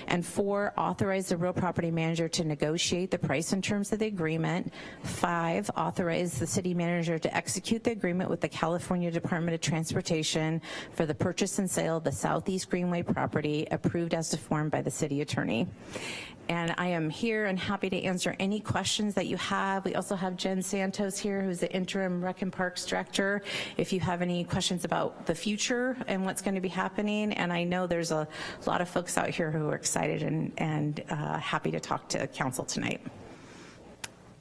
And 4, authorize the real property manager to negotiate the price and terms of the agreement. 5, authorize the city manager to execute the agreement with the California Department of Transportation for the purchase and sale of the Southeast Greenway property approved as deformed by the city attorney. And I am here and happy to answer any questions that you have. We also have Jen Santos here, who's the interim Rec and Parks Director, if you have any questions about the future and what's going to be happening. And I know there's a lot of folks out here who are excited and happy to talk to council tonight.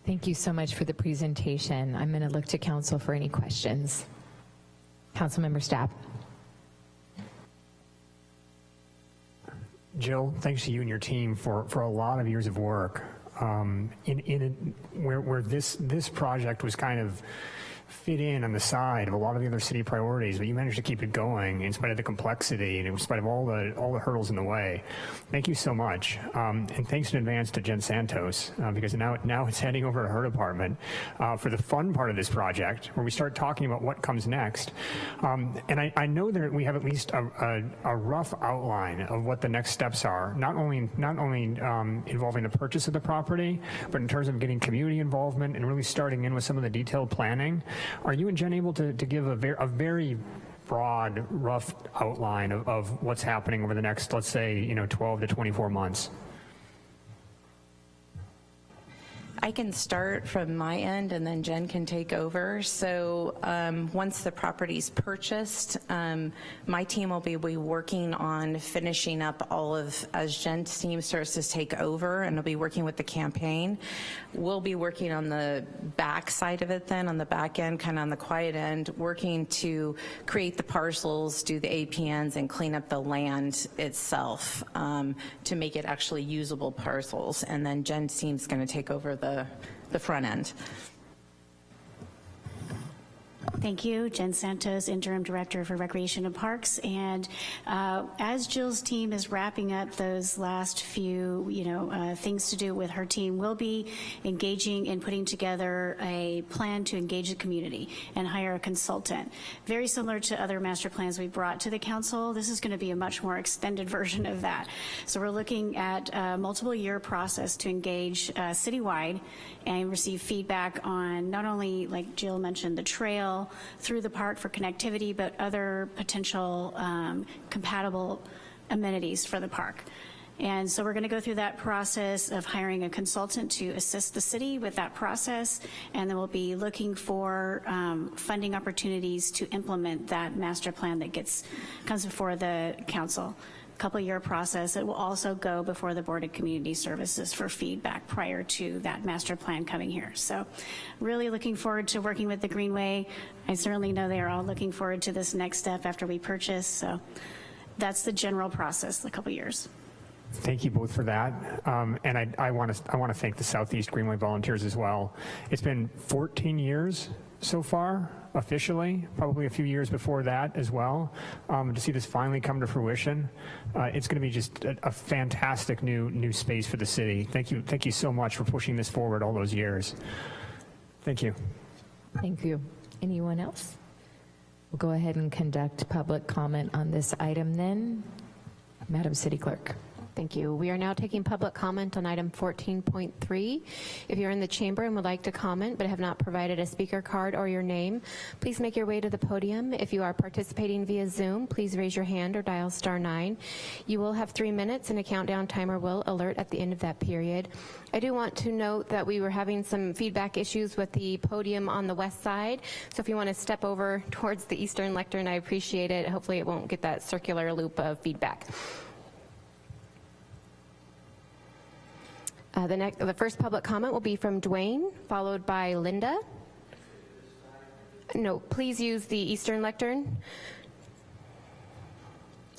Thank you so much for the presentation. I'm going to look to council for any questions. Councilmember Stapp. Jill, thanks to you and your team for a lot of years of work. Where this project was kind of fit in on the side of a lot of the other city priorities, but you managed to keep it going in spite of the complexity and in spite of all the hurdles in the way. Thank you so much, and thanks in advance to Jen Santos, because now it's heading over to her department for the fun part of this project, where we start talking about what comes next. And I know that we have at least a rough outline of what the next steps are, not only involving the purchase of the property, but in terms of getting community involvement and really starting in with some of the detailed planning. Are you and Jen able to give a very broad, rough outline of what's happening over the next, let's say, 12 to 24 months? I can start from my end and then Jen can take over. So once the property's purchased, my team will be working on finishing up all of, as Jen's team starts to take over, and will be working with the campaign. We'll be working on the back side of it then, on the back end, kind of on the quiet end, working to create the parcels, do the APNs, and clean up the land itself to make it actually usable parcels. And then Jen's team's going to take over the front end. Thank you. Jen Santos, Interim Director for Recreation and Parks. And as Jill's team is wrapping up those last few, things to do with her team, we'll be engaging in putting together a plan to engage the community and hire a consultant. Very similar to other master plans we brought to the council, this is going to be a much more extended version of that. So we're looking at a multiple year process to engage citywide and receive feedback on not only, like Jill mentioned, the trail through the park for connectivity, but other potential compatible amenities for the park. And so we're going to go through that process of hiring a consultant to assist the city with that process, and then we'll be looking for funding opportunities to implement that master plan that comes before the council. Couple-year process. It will also go before the Board of Community Services for feedback prior to that master plan coming here. So really looking forward to working with the Greenway. I certainly know they are all looking forward to this next step after we purchase. So that's the general process, a couple years. Thank you both for that. And I want to thank the Southeast Greenway volunteers as well. It's been 14 years so far, officially, probably a few years before that as well, to see this finally come to fruition. It's going to be just a fantastic new space for the city. Thank you so much for pushing this forward all those years. Thank you. Thank you. Anyone else? We'll go ahead and conduct public comment on this item then. Madam City Clerk. Thank you. We are now taking public comment on item 14.3. If you're in the chamber and would like to comment but have not provided a speaker card or your name, please make your way to the podium. If you are participating via Zoom, please raise your hand or dial *9. You will have 3 minutes and a countdown timer will alert at the end of that period. I do want to note that we were having some feedback issues with the podium on the west side, so if you want to step over towards the eastern lectern, I appreciate it. Hopefully it won't get that circular loop of feedback. The first public comment will be from Dwayne, followed by Linda. No, please use the Eastern lectern.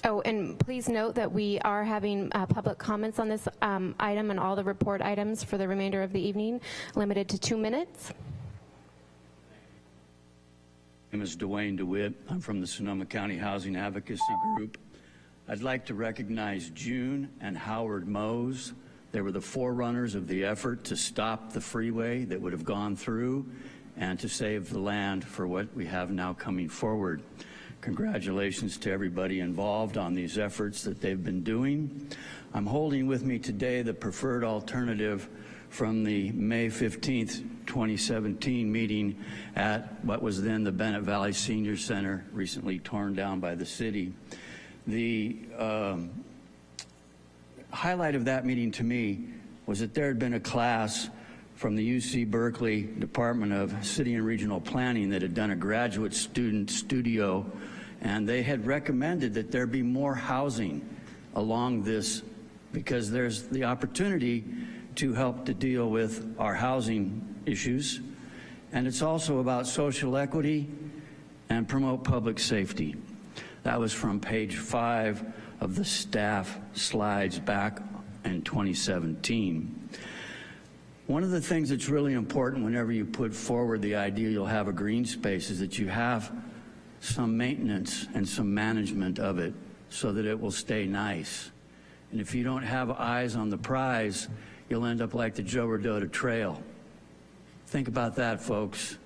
Oh, and please note that we are having public comments on this item and all the report items for the remainder of the evening, limited to 2 minutes. My name is Dwayne DeWitt. I'm from the Sonoma County Housing Advocacy Group. I'd like to recognize June and Howard Mose. They were the forerunners of the effort to stop the freeway that would have gone through and to save the land for what we have now coming forward. Congratulations to everybody involved on these efforts that they've been doing. I'm holding with me today the preferred alternative from the May 15th, 2017 meeting at what was then the Bennett Valley Senior Center, recently torn down by the city. The highlight of that meeting to me was that there had been a class from the UC Berkeley Department of City and Regional Planning that had done a graduate student studio, and they had recommended that there be more housing along this because there's the opportunity to help to deal with our housing issues, and it's also about social equity and promote public safety. That was from page 5 of the staff slides back in 2017. One of the things that's really important whenever you put forward the idea you'll have a green space is that you have some maintenance and some management of it so that it will stay nice. And if you don't have eyes on the prize, you'll end up like the Joe Rodota Trail. Think about that, folks.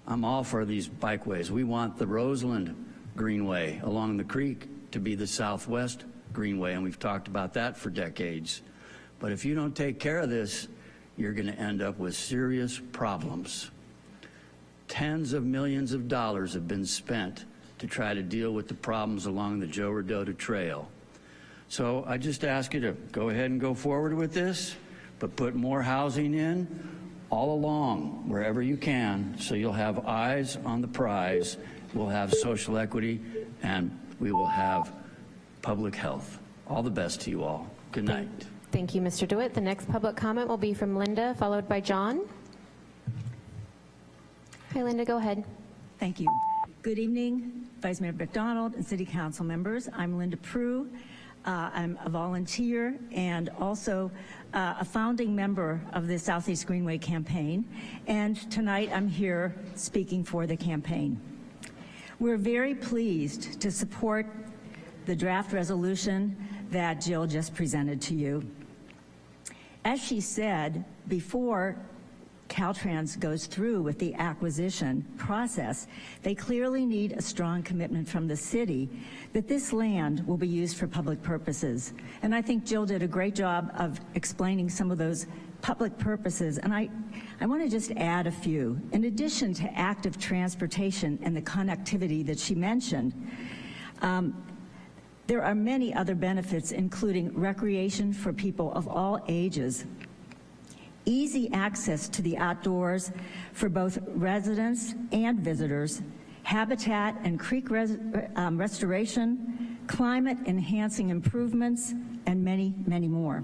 I'm all for these bikeways. We want the Roseland Greenway along the creek to be the Southwest Greenway, and we've talked about that for decades. But if you don't take care of this, you're going to end up with serious problems. Tens of millions of dollars have been spent to try to deal with the problems along the Joe Rodota Trail. So I just ask you to go ahead and go forward with this, but put more housing in all along, wherever you can, so you'll have eyes on the prize. We'll have social equity, and we will have public health. All the best to you all. Good night. Thank you, Mr. DeWitt. The next public comment will be from Linda, followed by John. Hi, Linda, go ahead. Thank you. Good evening, Vice Mayor McDonald and City Council members. I'm Linda Prue. I'm a volunteer and also a founding member of the Southeast Greenway campaign. And tonight I'm here speaking for the campaign. We're very pleased to support the draft resolution that Jill just presented to you. As she said, before Caltrans goes through with the acquisition process, they clearly need a strong commitment from the city that this land will be used for public purposes. And I think Jill did a great job of explaining some of those public purposes, and I want to just add a few. In addition to active transportation and the connectivity that she mentioned, there are many other benefits, including recreation for people of all ages, easy access to the outdoors for both residents and visitors, habitat and creek restoration, climate-enhancing improvements, and many, many more.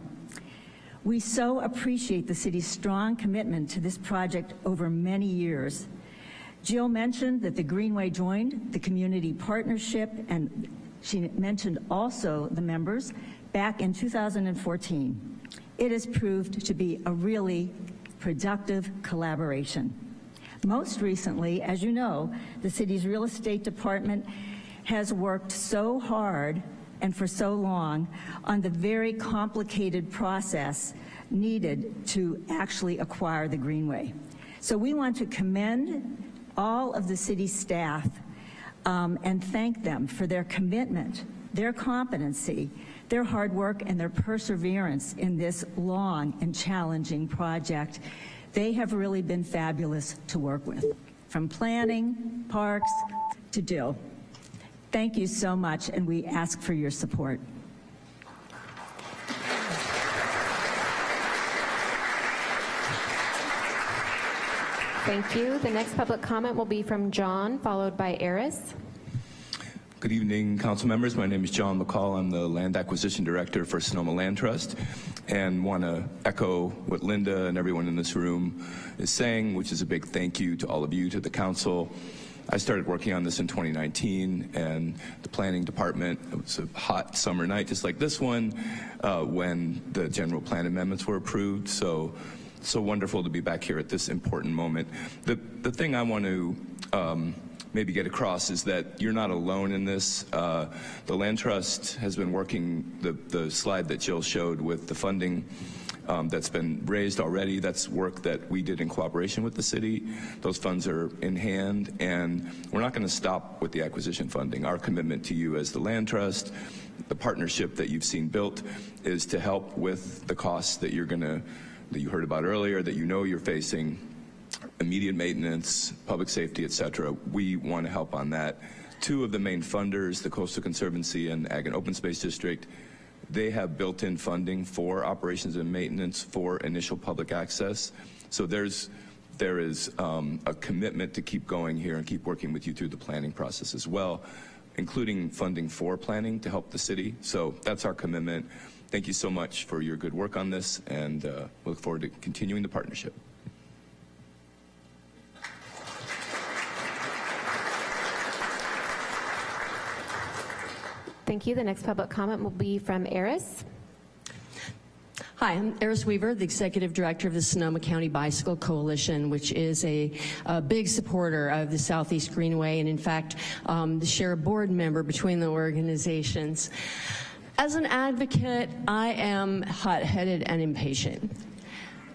We so appreciate the city's strong commitment to this project over many years. Jill mentioned that the Greenway joined the community partnership, and she mentioned also the members back in 2014. It has proved to be a really productive collaboration. Most recently, as you know, the city's real estate department has worked so hard and for so long on the very complicated process needed to actually acquire the Greenway. So we want to commend all of the city staff and thank them for their commitment, their competency, their hard work, and their perseverance in this long and challenging project. They have really been fabulous to work with, from planning, parks, to Jill. Thank you so much, and we ask for your support. Thank you. The next public comment will be from John, followed by Eris. Good evening, council members. My name is John McCall. I'm the Land Acquisition Director for Sonoma Land Trust. and want to echo what Linda and everyone in this room is saying, which is a big thank you to all of you, to the council. I started working on this in 2019, and the planning department, it was a hot summer night just like this one, when the general plan amendments were approved. So wonderful to be back here at this important moment. The thing I want to maybe get across is that you're not alone in this. The Land Trust has been working, the slide that Jill showed with the funding that's been raised already. That's work that we did in cooperation with the city. Those funds are in hand, and we're not going to stop with the acquisition funding. Our commitment to you as the Land Trust, the partnership that you've seen built, is to help with the costs that you heard about earlier, that you know you're facing, immediate maintenance, public safety, et cetera. We want to help on that. Two of the main funders, the Coastal Conservancy and Ag and Open Space District, they have built-in funding for operations and maintenance for initial public access. So there is a commitment to keep going here and keep working with you through the planning process as well, including funding for planning to help the city. So that's our commitment. Thank you so much for your good work on this, and look forward to continuing the partnership. Thank you. The next public comment will be from Eris. Hi, I'm Eris Weaver, the Executive Director of the Sonoma County Bicycle Coalition, which is a big supporter of the Southeast Greenway, and in fact, the share board member between the organizations. As an advocate, I am hot-headed and impatient.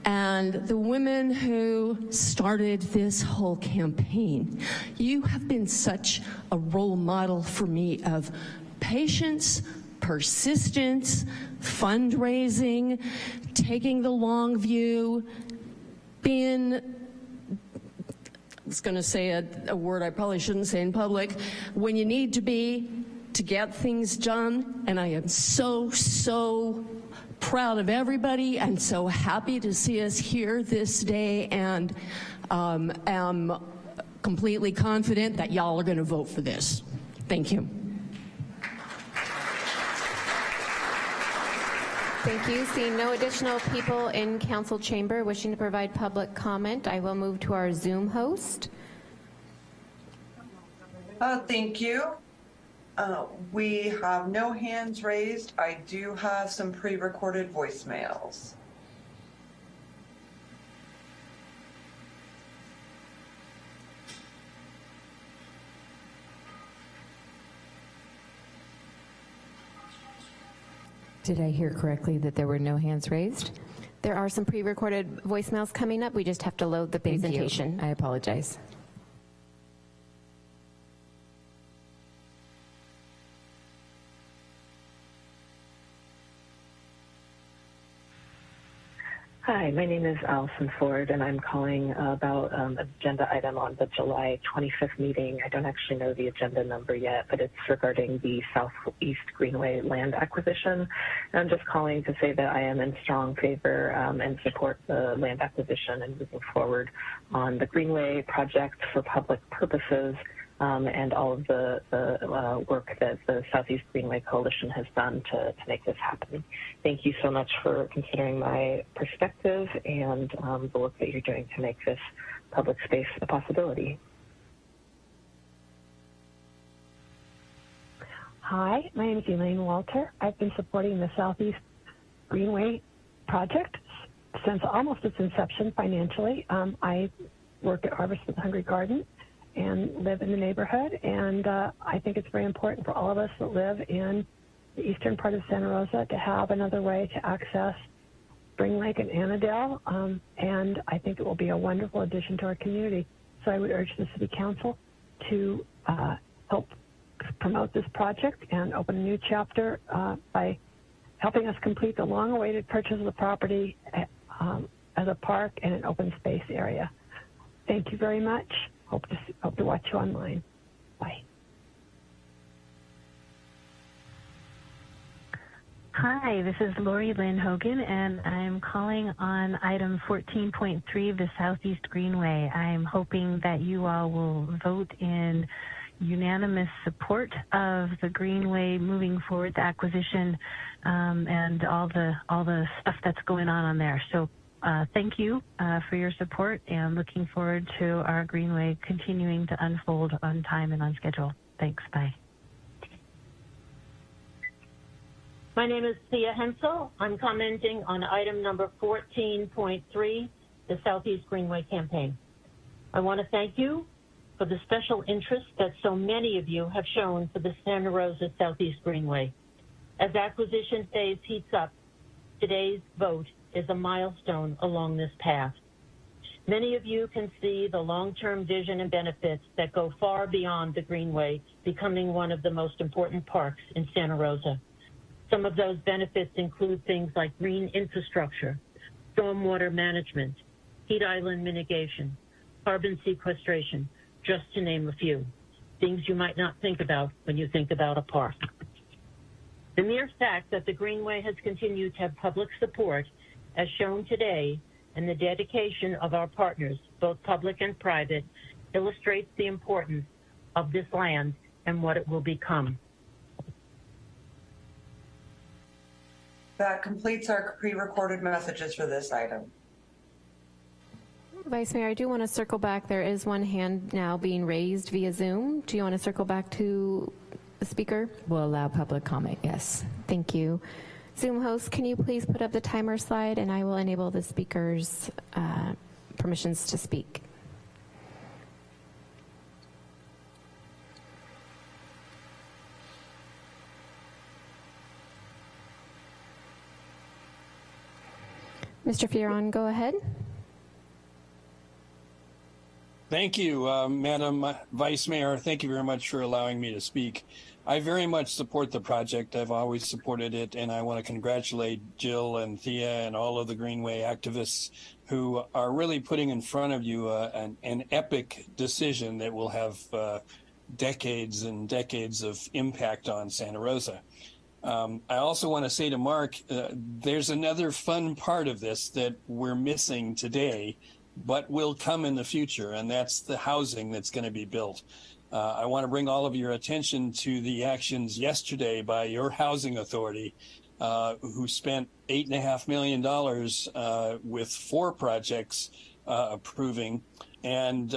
And the women who started this whole campaign, you have been such a role model for me of patience, persistence, fundraising, taking the long view, being, I was going to say a word I probably shouldn't say in public, when you need to be to get things done. And I am so proud of everybody and so happy to see us here this day, and am completely confident that y'all are going to vote for this. Thank you. Thank you. Seeing no additional people in council chamber wishing to provide public comment, I will move to our Zoom host. Thank you. We have no hands raised. I do have some pre-recorded voicemails. Did I hear correctly that there were no hands raised? There are some pre-recorded voicemails coming up. We just have to load the presentation. I apologize. Hi, my name is Allison Ford, and I'm calling about an agenda item on the July 25th meeting. I don't actually know the agenda number yet, but it's regarding the Southeast Greenway land acquisition. And I'm just calling to say that I am in strong favor and support the land acquisition and moving forward on the Greenway project for public purposes, and all of the work that the Southeast Greenway Coalition has done to make this happen. Thank you so much for considering my perspective and the work that you're doing to make this public space a possibility. Hi, my name is Elaine Walter. I've been supporting the Southeast Greenway project since almost its inception financially. I work at Harvest with Hungry Garden and live in the neighborhood, and I think it's very important for all of us that live in the eastern part of Santa Rosa to have another way to access Spring Lake and Annandale, and I think it will be a wonderful addition to our community. So I would urge the City Council to help promote this project and open a new chapter by helping us complete the long-awaited purchase of the property as a park and an open space area. Thank you very much. Hope to watch you online. Bye. Hi, this is Lori Lynn Hogan, and I'm calling on item 14.3 of the Southeast Greenway. I'm hoping that you all will vote in unanimous support of the Greenway moving forward, the acquisition, and all the stuff that's going on there. So thank you for your support, and looking forward to our Greenway continuing to unfold on time and on schedule. Thanks. Bye. My name is Thea Hensel. I'm commenting on item number 14.3, the Southeast Greenway campaign. I want to thank you for the special interest that so many of you have shown for the Santa Rosa Southeast Greenway. As acquisition phase heats up, today's vote is a milestone along this path. Many of you can see the long-term vision and benefits that go far beyond the Greenway becoming one of the most important parks in Santa Rosa. Some of those benefits include things like green infrastructure, stormwater management, heat island mitigation, carbon sequestration, just to name a few, things you might not think about when you think about a park. The mere fact that the Greenway has continued to have public support, as shown today, and the dedication of our partners, both public and private, illustrates the importance of this land and what it will become. That completes our pre-recorded messages for this item. Vice Mayor, I do want to circle back. There is one hand now being raised via Zoom. Do you want to circle back to the speaker? We'll allow public comment, yes. Thank you. Zoom host, can you please put up the timer slide, and I will enable the speaker's permissions to speak. Mr. Fioran, go ahead. Thank you, Madam Vice Mayor. Thank you very much for allowing me to speak. I very much support the project. I've always supported it, and I want to congratulate Jill and Thea and all of the Greenway activists who are really putting in front of you an epic decision that will have decades and decades of impact on Santa Rosa. I also want to say to Mark, there's another fun part of this that we're missing today, but will come in the future, and that's the housing that's going to be built. I want to bring all of your attention to the actions yesterday by your housing authority, who spent $8.5 million with 4 projects approving, and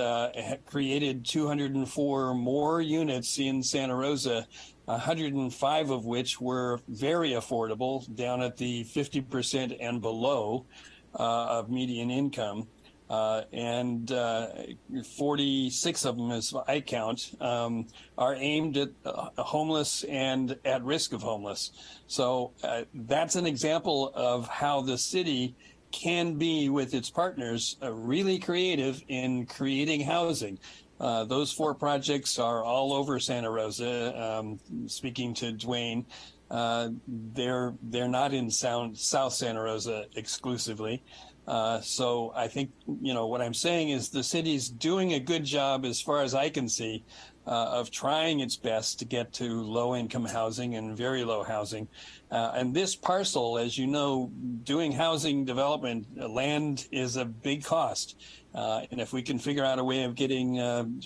created 204 more units in Santa Rosa, 105 of which were very affordable, down at the 50% and below of median income. And 46 of them, as I count, are aimed at homeless and at risk of homeless. So that's an example of how the city can be, with its partners, really creative in creating housing. Those 4 projects are all over Santa Rosa. Speaking to Dwayne, they're not in South Santa Rosa exclusively. So I think, what I'm saying is the city's doing a good job, as far as I can see, of trying its best to get to low-income housing and very low housing. And this parcel, as you know, doing housing development, land is a big cost. And if we can figure out a way of getting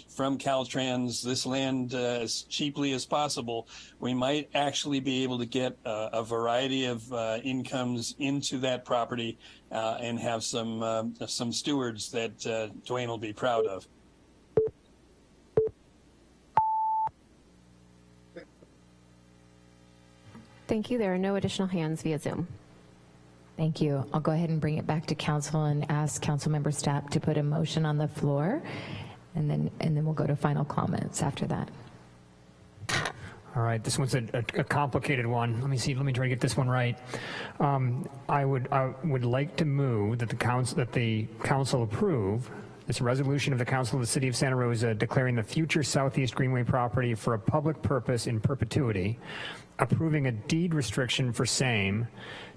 from Caltrans this land as cheaply as possible, we might actually be able to get a variety of incomes into that property and have some stewards that Dwayne will be proud of. Thank you. There are no additional hands via Zoom. Thank you. I'll go ahead and bring it back to council and ask Councilmember Stapp to put a motion on the floor, and then we'll go to final comments after that. All right, this one's a complicated one. Let me try to get this one right. I would like to move that the council approve this resolution of the Council of the City of Santa Rosa declaring the future Southeast Greenway property for a public purpose in perpetuity, approving a deed restriction for same,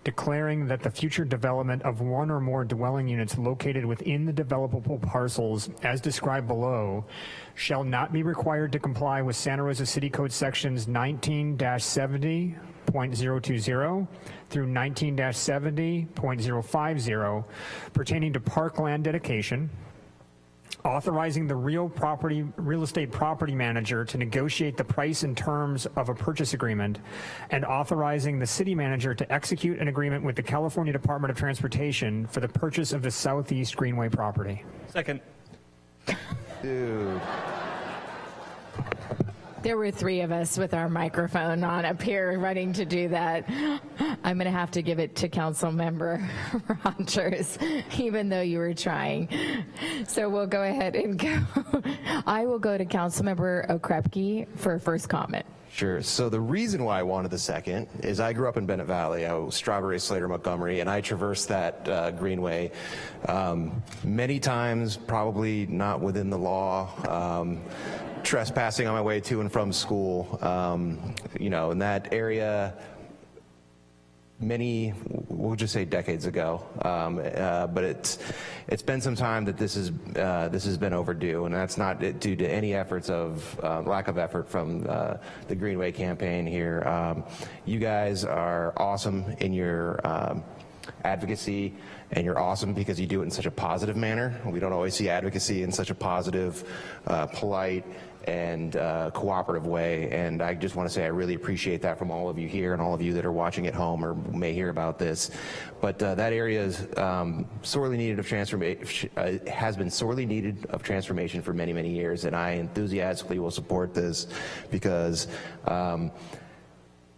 declaring that the future development of one or more dwelling units located within the developable parcels as described below shall not be required to comply with Santa Rosa City Code sections 19-70.020 through 19-70.050 pertaining to parkland dedication, authorizing the real estate property manager to negotiate the price and terms of a purchase agreement, and authorizing the city manager to execute an agreement with the California Department of Transportation for the purchase of the Southeast Greenway property. Second. Dude. There were 3 of us with our microphone on up here running to do that. I'm going to have to give it to Councilmember Rogers, even though you were trying. So we'll go ahead and go. I will go to Councilmember Okrepke for first comment. Sure. So the reason why I wanted the second is I grew up in Bennett Valley. I was Strawberry, Slater, Montgomery, and I traversed that greenway many times, probably not within the law. Trespassing on my way to and from school, you know, in that area many, we'll just say decades ago, but it's been some time that this has been overdue, and that's not due to any efforts of lack of effort from the Greenway campaign here. You guys are awesome in your advocacy, and you're awesome because you do it in such a positive manner. We don't always see advocacy in such a positive, polite, and cooperative way, and I just want to say I really appreciate that from all of you here and all of you that are watching at home or may hear about this. But that area is sorely needed of transformation, has been sorely needed of transformation for many, many years, and I enthusiastically will support this because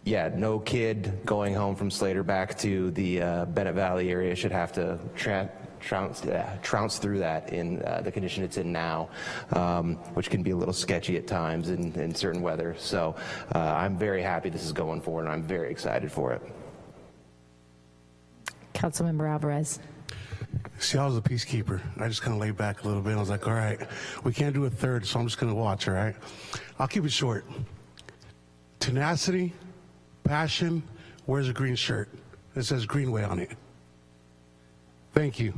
yeah, no kid going home from Slater back to the Bennett Valley area should have to trounce through that in the condition it's in now, which can be a little sketchy at times in certain weather. So I'm very happy this is going forward, and I'm very excited for it. Councilmember Alvarez. See, I was a peacekeeper. I just kind of laid back a little bit. I was like, all right, we can't do a third, so I'm just going to watch, all right? I'll keep it short. Tenacity, passion, where's a green shirt? It says Greenway on it. Thank you.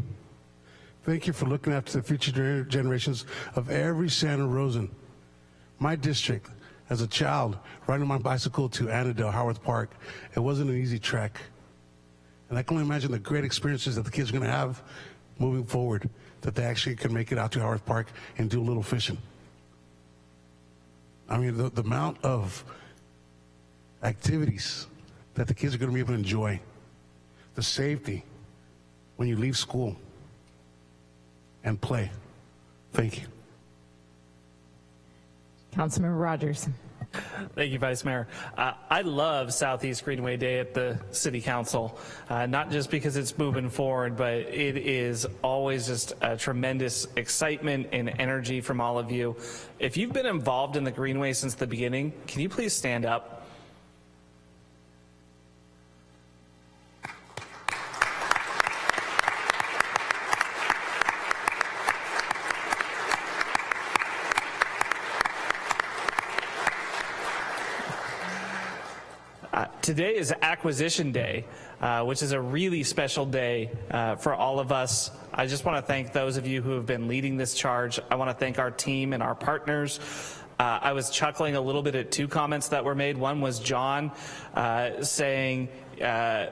Thank you for looking after the future generations of every Santa Rosan. My district, as a child, riding my bicycle to Annandale, Howarth Park, it wasn't an easy trek. And I can only imagine the great experiences that the kids are going to have moving forward, that they actually can make it out to Howarth Park and do a little fishing. I mean, the amount of activities that the kids are going to be able to enjoy, the safety, when you leave school and play. Thank you. Councilmember Rogers. Thank you, Vice Mayor. I love Southeast Greenway Day at the City Council, not just because it's moving forward, but it is always just a tremendous excitement and energy from all of you. If you've been involved in the Greenway since the beginning, can you please stand up? Today is Acquisition Day, which is a really special day for all of us. I just want to thank those of you who have been leading this charge. I want to thank our team and our partners. I was chuckling a little bit at 2 comments that were made. One was John saying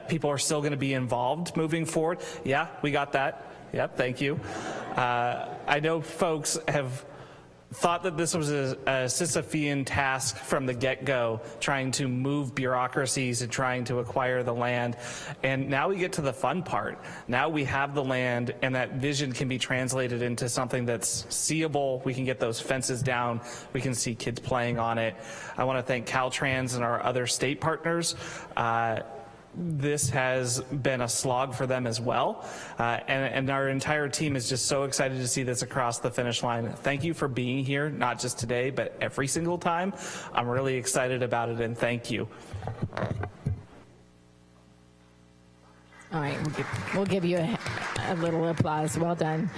people are still going to be involved moving forward. Yeah, we got that. Yep, thank you. I know folks have thought that this was a Sisyphean task from the get-go, trying to move bureaucracies and trying to acquire the land. And now we get to the fun part. Now we have the land, and that vision can be translated into something that's seeable. We can get those fences down. We can see kids playing on it. I want to thank Caltrans and our other state partners. This has been a slog for them as well, and our entire team is just so excited to see this across the finish line. Thank you for being here, not just today, but every single time. I'm really excited about it, and thank you. All right, we'll give you a little applause. Well done.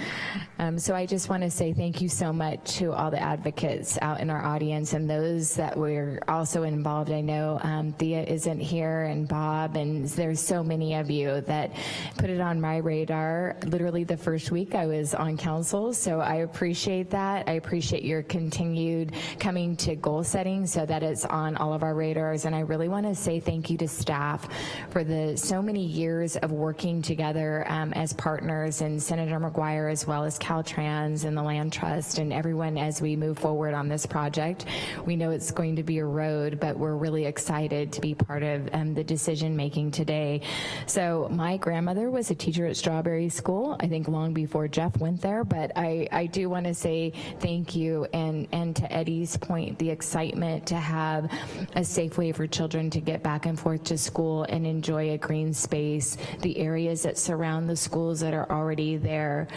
So I just want to say thank you so much to all the advocates out in our audience and those that were also involved. I know Thea isn't here, and Bob, and there's so many of you that put it on my radar literally the first week I was on council. So I appreciate that. I appreciate your continued coming to goal setting so that it's on all of our radars. And I really want to say thank you to staff for the so many years of working together as partners, and Senator McGuire as well as Caltrans and the Land Trust and everyone as we move forward on this project. We know it's going to be a road, but we're really excited to be part of the decision making today. So my grandmother was a teacher at Strawberry School, I think long before Jeff went there, but I do want to say thank you, and to Eddie's point, the excitement to have a safe way for children to get back and forth to school and enjoy a green space, the areas that surround the schools that are already there.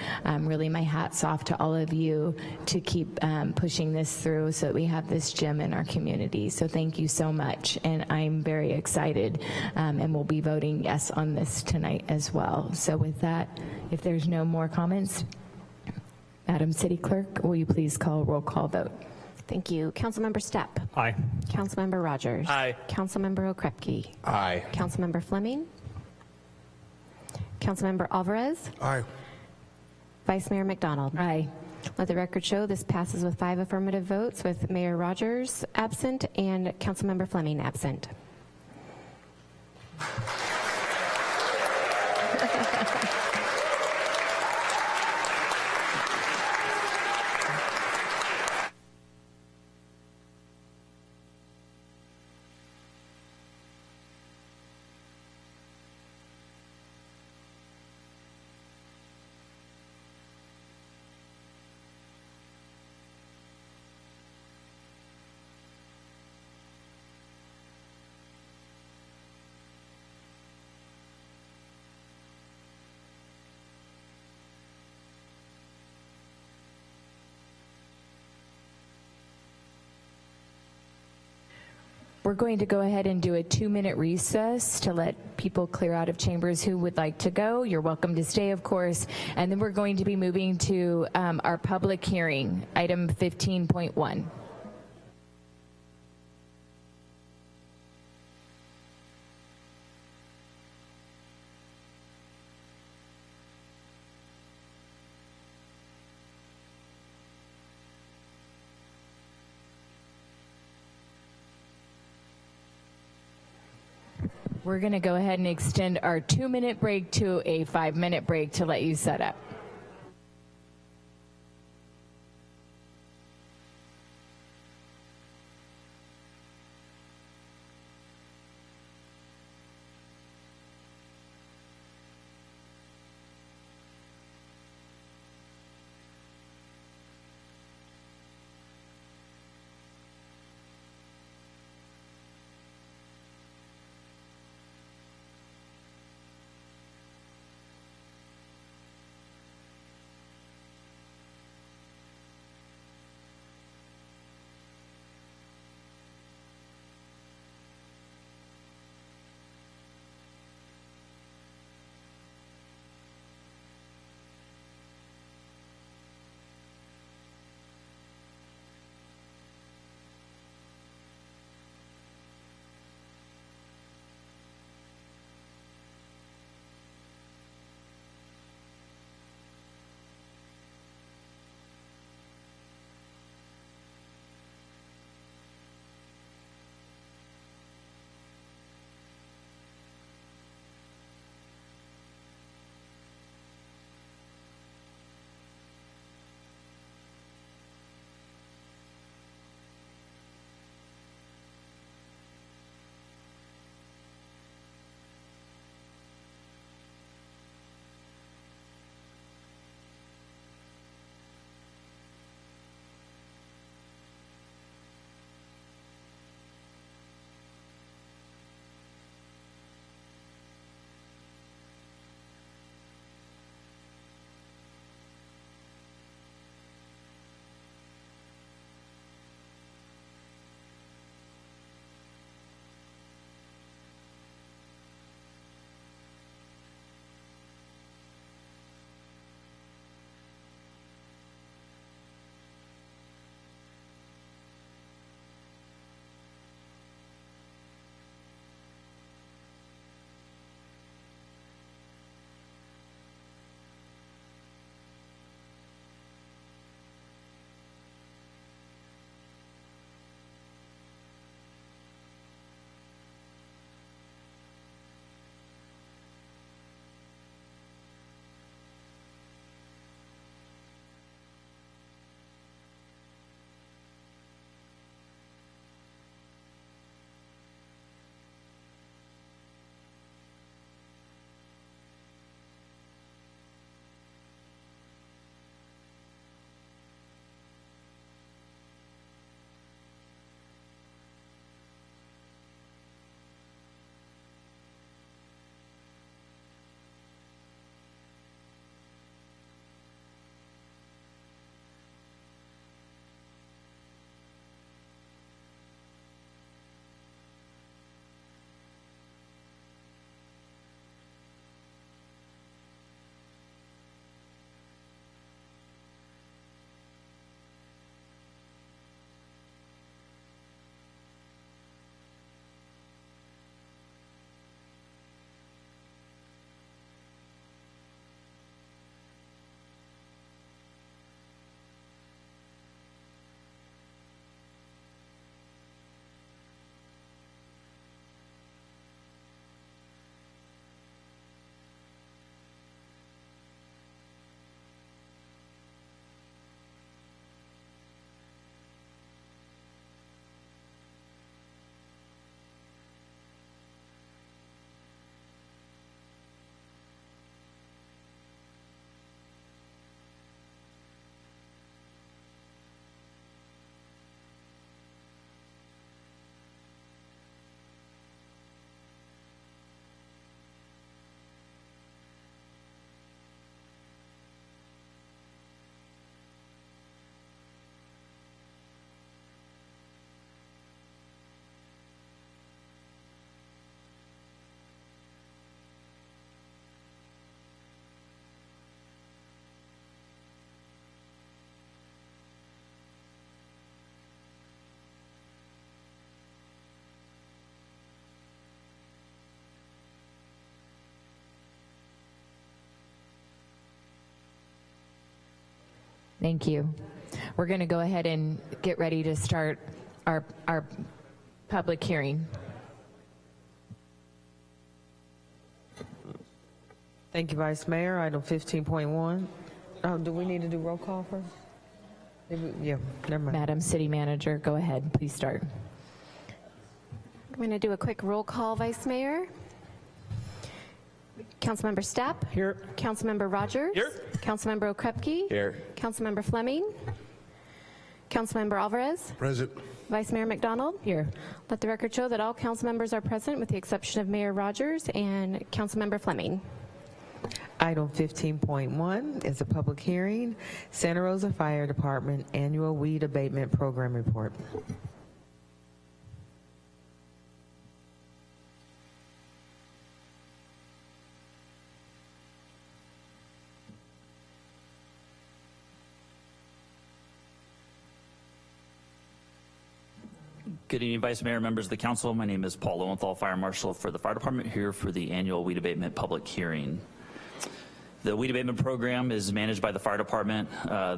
Really my hat's off to all of you to keep pushing this through so that we have this gym in our community. So thank you so much, and I'm very excited, and we'll be voting yes on this tonight as well. So with that, if there's no more comments, Madam City Clerk, will you please call a roll call vote? Thank you. Councilmember Stepp. Aye. Councilmember Rogers. Aye. Councilmember Okrepke. Aye. Councilmember Fleming. Councilmember Alvarez. Aye. Vice Mayor McDonald. Aye. Let the record show this passes with 5 affirmative votes, with Mayor Rogers absent and Councilmember Fleming absent. We're going to go ahead and do a 2-minute recess to let people clear out of chambers who would like to go. You're welcome to stay, of course. And then we're going to be moving to our public hearing, item 15.1. We're going to go ahead and extend our 2-minute break to a 5-minute break to let you set up. Thank you. We're going to go ahead and get ready to start our public hearing. Thank you, Vice Mayor. Item 15.1. Oh, do we need to do roll call first? Yeah, never mind. Madam City Manager, go ahead. Please start. I'm going to do a quick roll call, Vice Mayor. Councilmember Stapp. Here. Councilmember Rogers. Here. Councilmember Okrepke. Here. Councilmember Fleming. Councilmember Alvarez. Present. Vice Mayor McDonald. Here. Let the record show that all council members are present with the exception of Mayor Rogers and Councilmember Fleming. Item 15.1 is a public hearing, Santa Rosa Fire Department Annual Weed Abatement Program Report. Good evening, Vice Mayor, members of the council. My name is Paul Lowenthal, Fire Marshal for the Fire Department, here for the annual weed abatement public hearing. The weed abatement program is managed by the fire department.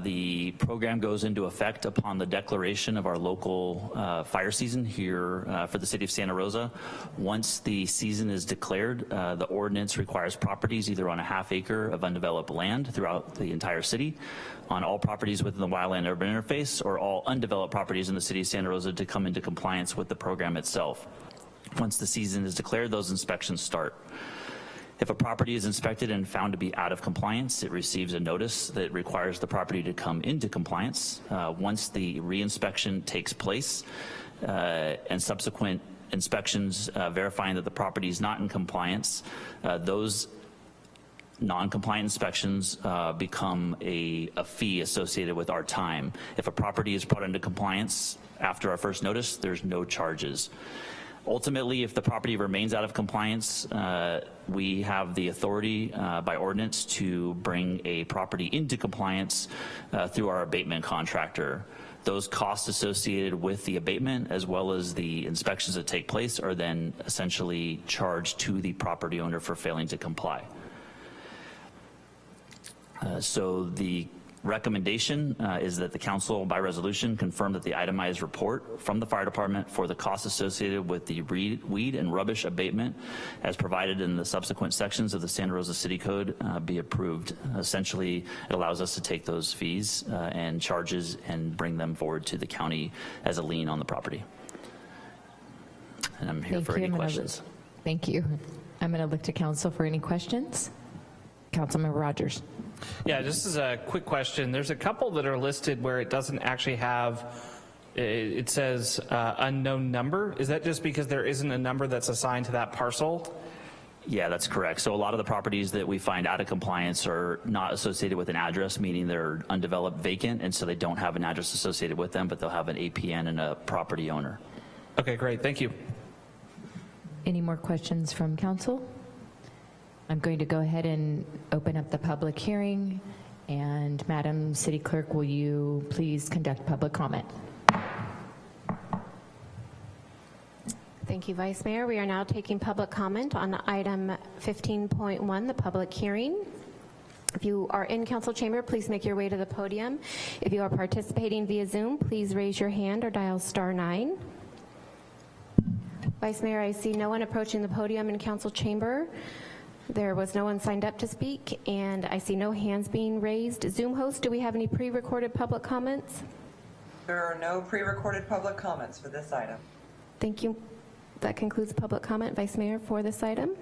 The program goes into effect upon the declaration of our local fire season here for the city of Santa Rosa. Once the season is declared, the ordinance requires properties either on a half acre of undeveloped land throughout the entire city, on all properties within the wildland urban interface, or all undeveloped properties in the city of Santa Rosa to come into compliance with the program itself. Once the season is declared, those inspections start. If a property is inspected and found to be out of compliance, it receives a notice that requires the property to come into compliance. Once the reinspection takes place and subsequent inspections verifying that the property is not in compliance, those non-compliant inspections become a fee associated with our time. If a property is brought into compliance after our first notice, there's no charges. Ultimately, if the property remains out of compliance, we have the authority by ordinance to bring a property into compliance through our abatement contractor. Those costs associated with the abatement as well as the inspections that take place are then essentially charged to the property owner for failing to comply. So the recommendation is that the council by resolution confirm that the itemized report from the fire department for the costs associated with the weed and rubbish abatement as provided in the subsequent sections of the Santa Rosa City Code be approved. Essentially, it allows us to take those fees and charges and bring them forward to the county as a lien on the property. And I'm here for any questions. Thank you. I'm going to look to council for any questions. Councilmember Rogers. Yeah, just as a quick question, there's a couple that are listed where it doesn't actually have, it says unknown number. Is that just because there isn't a number that's assigned to that parcel? Yeah, that's correct. So a lot of the properties that we find out of compliance are not associated with an address, meaning they're undeveloped, vacant, and so they don't have an address associated with them, but they'll have an APN and a property owner. Okay, great, thank you. Any more questions from council? I'm going to go ahead and open up the public hearing. And Madam City Clerk, will you please conduct public comment? Thank you, Vice Mayor. We are now taking public comment on item 15.1, the public hearing. If you are in council chamber, please make your way to the podium. If you are participating via Zoom, please raise your hand or dial *9. Vice Mayor, I see no one approaching the podium in council chamber. There was no one signed up to speak, and I see no hands being raised. Zoom host, do we have any pre-recorded public comments? There are no pre-recorded public comments for this item. Thank you. That concludes public comment, Vice Mayor, for this item.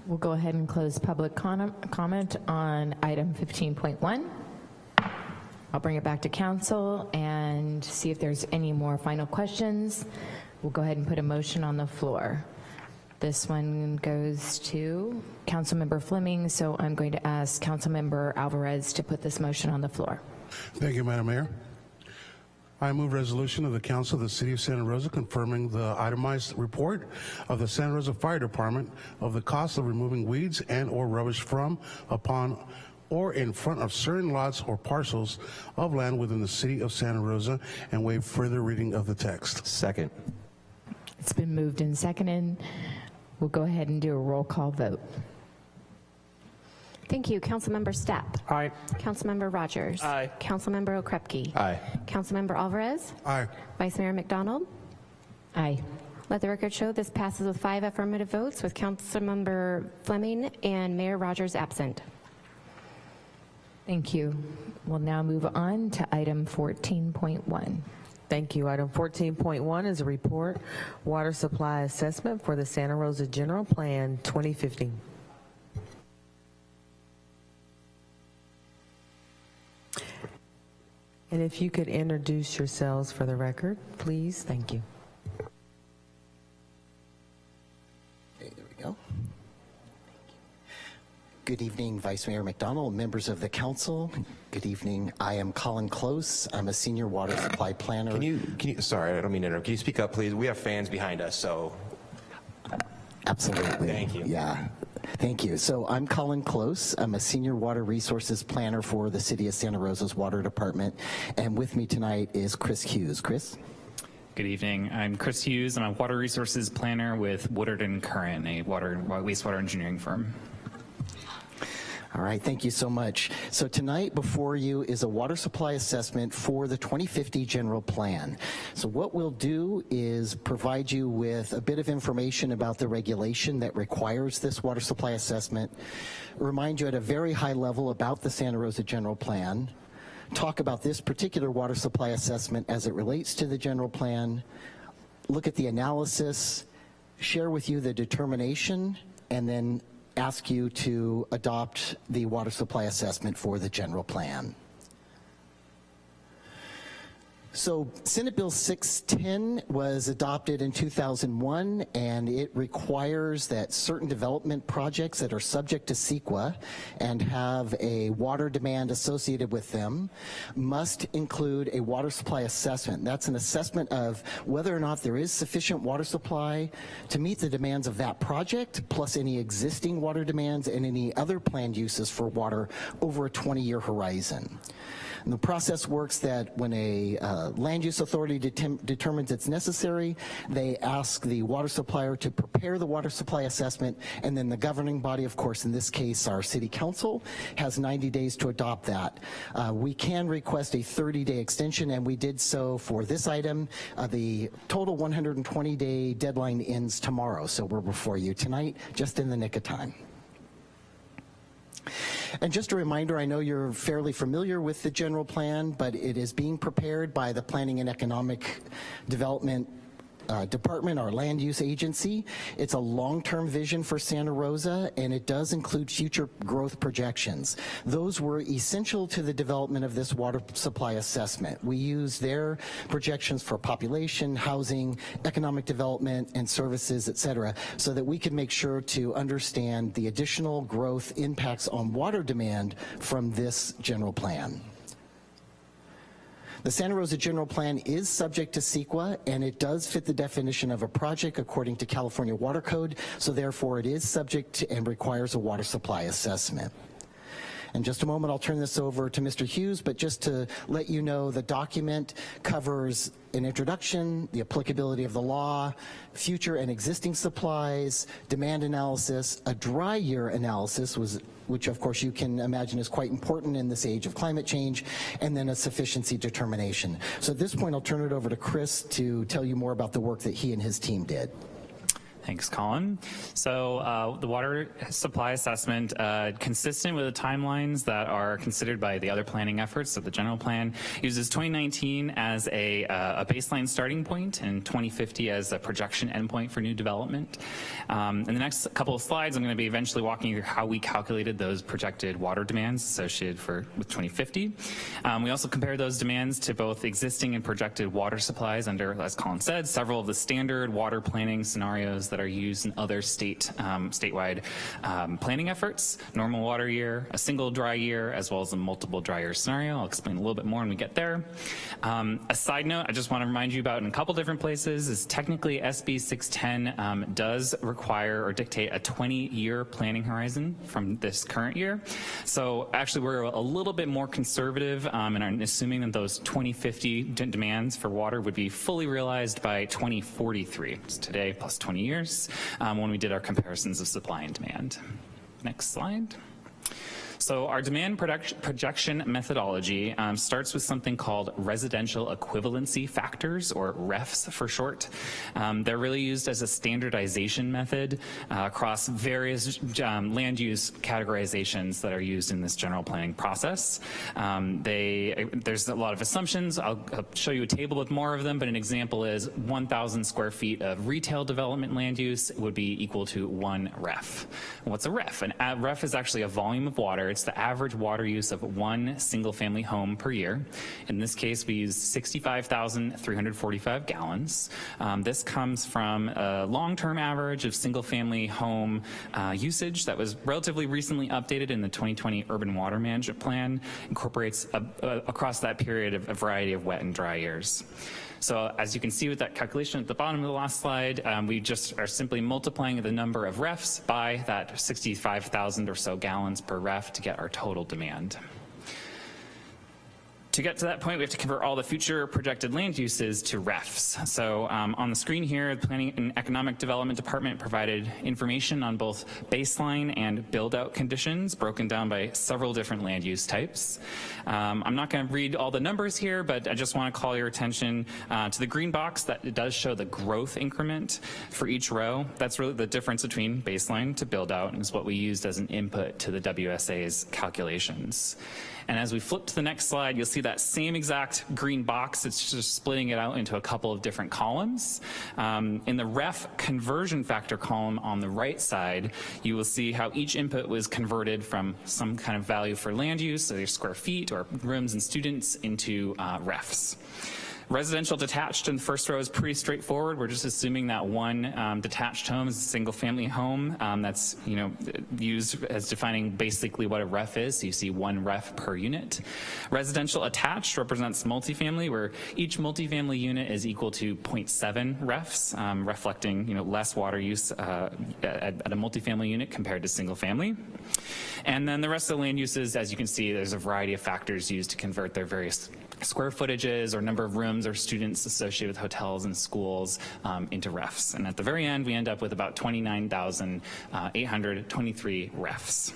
We'll go ahead and close public comment on item 15.1. I'll bring it back to council and see if there's any more final questions. We'll go ahead and put a motion on the floor. This one goes to Councilmember Fleming, so I'm going to ask Councilmember Alvarez to put this motion on the floor. Thank you, Madam Mayor. I move resolution of the Council of the City of Santa Rosa confirming the itemized report of the Santa Rosa Fire Department of the cost of removing weeds and or rubbish from, upon, or in front of certain lots or parcels of land within the City of Santa Rosa, and waive further reading of the text. Second. It's been moved and seconded. We'll go ahead and do a roll call vote. Thank you. Councilmember Stapp. Aye. Councilmember Rogers. Aye. Councilmember Okrepke. Aye. Councilmember Alvarez. Aye. Vice Mayor McDonald. Aye. Let the record show this passes with 5 affirmative votes, with Councilmember Fleming and Mayor Rogers absent. Thank you. We'll now move on to item 14.1. Thank you. Item 14.1 is a report, water supply assessment for the Santa Rosa General Plan 2050. And if you could introduce yourselves for the record, please. Thank you. Okay, there we go. Good evening, Vice Mayor McDonald, members of the council. Good evening. I am Colin Close. I'm a senior water supply planner. Can you, sorry, I don't mean to interrupt. Can you speak up, please? We have fans behind us, so. Absolutely. Thank you. Yeah. Thank you. So I'm Colin Close. I'm a senior water resources planner for the City of Santa Rosa's Water Department. And with me tonight is Chris Hughes. Chris? Good evening. I'm Chris Hughes. I'm a water resources planner with Woodard & Curran, a wastewater engineering firm. All right, thank you so much. So tonight before you is a water supply assessment for the 2050 general plan. So what we'll do is provide you with a bit of information about the regulation that requires this water supply assessment, remind you at a very high level about the Santa Rosa general plan, talk about this particular water supply assessment as it relates to the general plan, look at the analysis, share with you the determination, and then ask you to adopt the water supply assessment for the general plan. So Senate Bill 610 was adopted in 2001, and it requires that certain development projects that are subject to CEQA and have a water demand associated with them must include a water supply assessment. That's an assessment of whether or not there is sufficient water supply to meet the demands of that project, plus any existing water demands and any other planned uses for water over a 20-year horizon. And the process works that when a land use authority determines it's necessary, they ask the water supplier to prepare the water supply assessment, and then the governing body, of course, in this case, our city council, has 90 days to adopt that. We can request a 30-day extension, and we did so for this item. The total 120-day deadline ends tomorrow, so we're before you tonight, just in the nick of time. And just a reminder, I know you're fairly familiar with the general plan, but it is being prepared by the Planning and Economic Development Department, our land use agency. It's a long-term vision for Santa Rosa, and it does include future growth projections. Those were essential to the development of this water supply assessment. We use their projections for population, housing, economic development, and services, et cetera, so that we can make sure to understand the additional growth impacts on water demand from this general plan. The Santa Rosa General Plan is subject to CEQA, and it does fit the definition of a project according to California Water Code, so therefore it is subject to and requires a water supply assessment. In just a moment, I'll turn this over to Mr. Hughes, but just to let you know, the document covers an introduction, the applicability of the law, future and existing supplies, demand analysis, a dry year analysis, which of course you can imagine is quite important in this age of climate change, and then a sufficiency determination. So at this point, I'll turn it over to Chris to tell you more about the work that he and his team did. Thanks, Colin. So the water supply assessment, consistent with the timelines that are considered by the other planning efforts of the general plan, uses 2019 as a baseline starting point and 2050 as a projection endpoint for new development. In the next couple of slides, I'm going to be eventually walking you through how we calculated those projected water demands associated with 2050. We also compared those demands to both existing and projected water supplies under, as Colin said, several of the standard water planning scenarios that are used in other statewide planning efforts: normal water year, a single dry year, as well as a multiple dry year scenario. I'll explain a little bit more when we get there. A side note I just want to remind you about in a couple different places is technically SB 610 does require or dictate a 20-year planning horizon from this current year. So actually we're a little bit more conservative in assuming that those 2050 demands for water would be fully realized by 2043. It's today plus 20 years. When we did our comparisons of supply and demand. Next slide. So our demand projection methodology starts with something called residential equivalency factors, or REFs for short. They're really used as a standardization method across various land use categorizations that are used in this general planning process. There's a lot of assumptions. I'll show you a table with more of them, but an example is 1,000 square feet of retail development land use would be equal to 1 REF. What's a REF? A REF is actually a volume of water. It's the average water use of one single-family home per year. In this case, we use 65,345 gallons. This comes from a long-term average of single-family home usage that was relatively recently updated in the 2020 Urban Water Management Plan, incorporates across that period a variety of wet and dry years. So as you can see with that calculation at the bottom of the last slide, we just are simply multiplying the number of REFs by that 65,000 or so gallons per REF to get our total demand. To get to that point, we have to convert all the future projected land uses to REFs. So on the screen here, the Planning and Economic Development Department provided information on both baseline and build-out conditions broken down by several different land use types. I'm not going to read all the numbers here, but I just want to call your attention to the green box that it does show the growth increment for each row. That's really the difference between baseline to build-out, and is what we used as an input to the WSA's calculations. And as we flip to the next slide, you'll see that same exact green box. It's just splitting it out into a couple of different columns. In the REF conversion factor column on the right side, you will see how each input was converted from some kind of value for land use, so your square feet or rooms and students, into REFs. Residential detached in the first row is pretty straightforward. We're just assuming that one detached home is a single family home that's used as defining basically what a REF is. So you see 1 REF per unit. Residential attached represents multifamily, where each multifamily unit is equal to 0.7 REFs, reflecting less water use at a multifamily unit compared to single family. And then the rest of the land uses, as you can see, there's a variety of factors used to convert their various square footages or number of rooms or students associated with hotels and schools into REFs. And at the very end, we end up with about 29,823 REFs.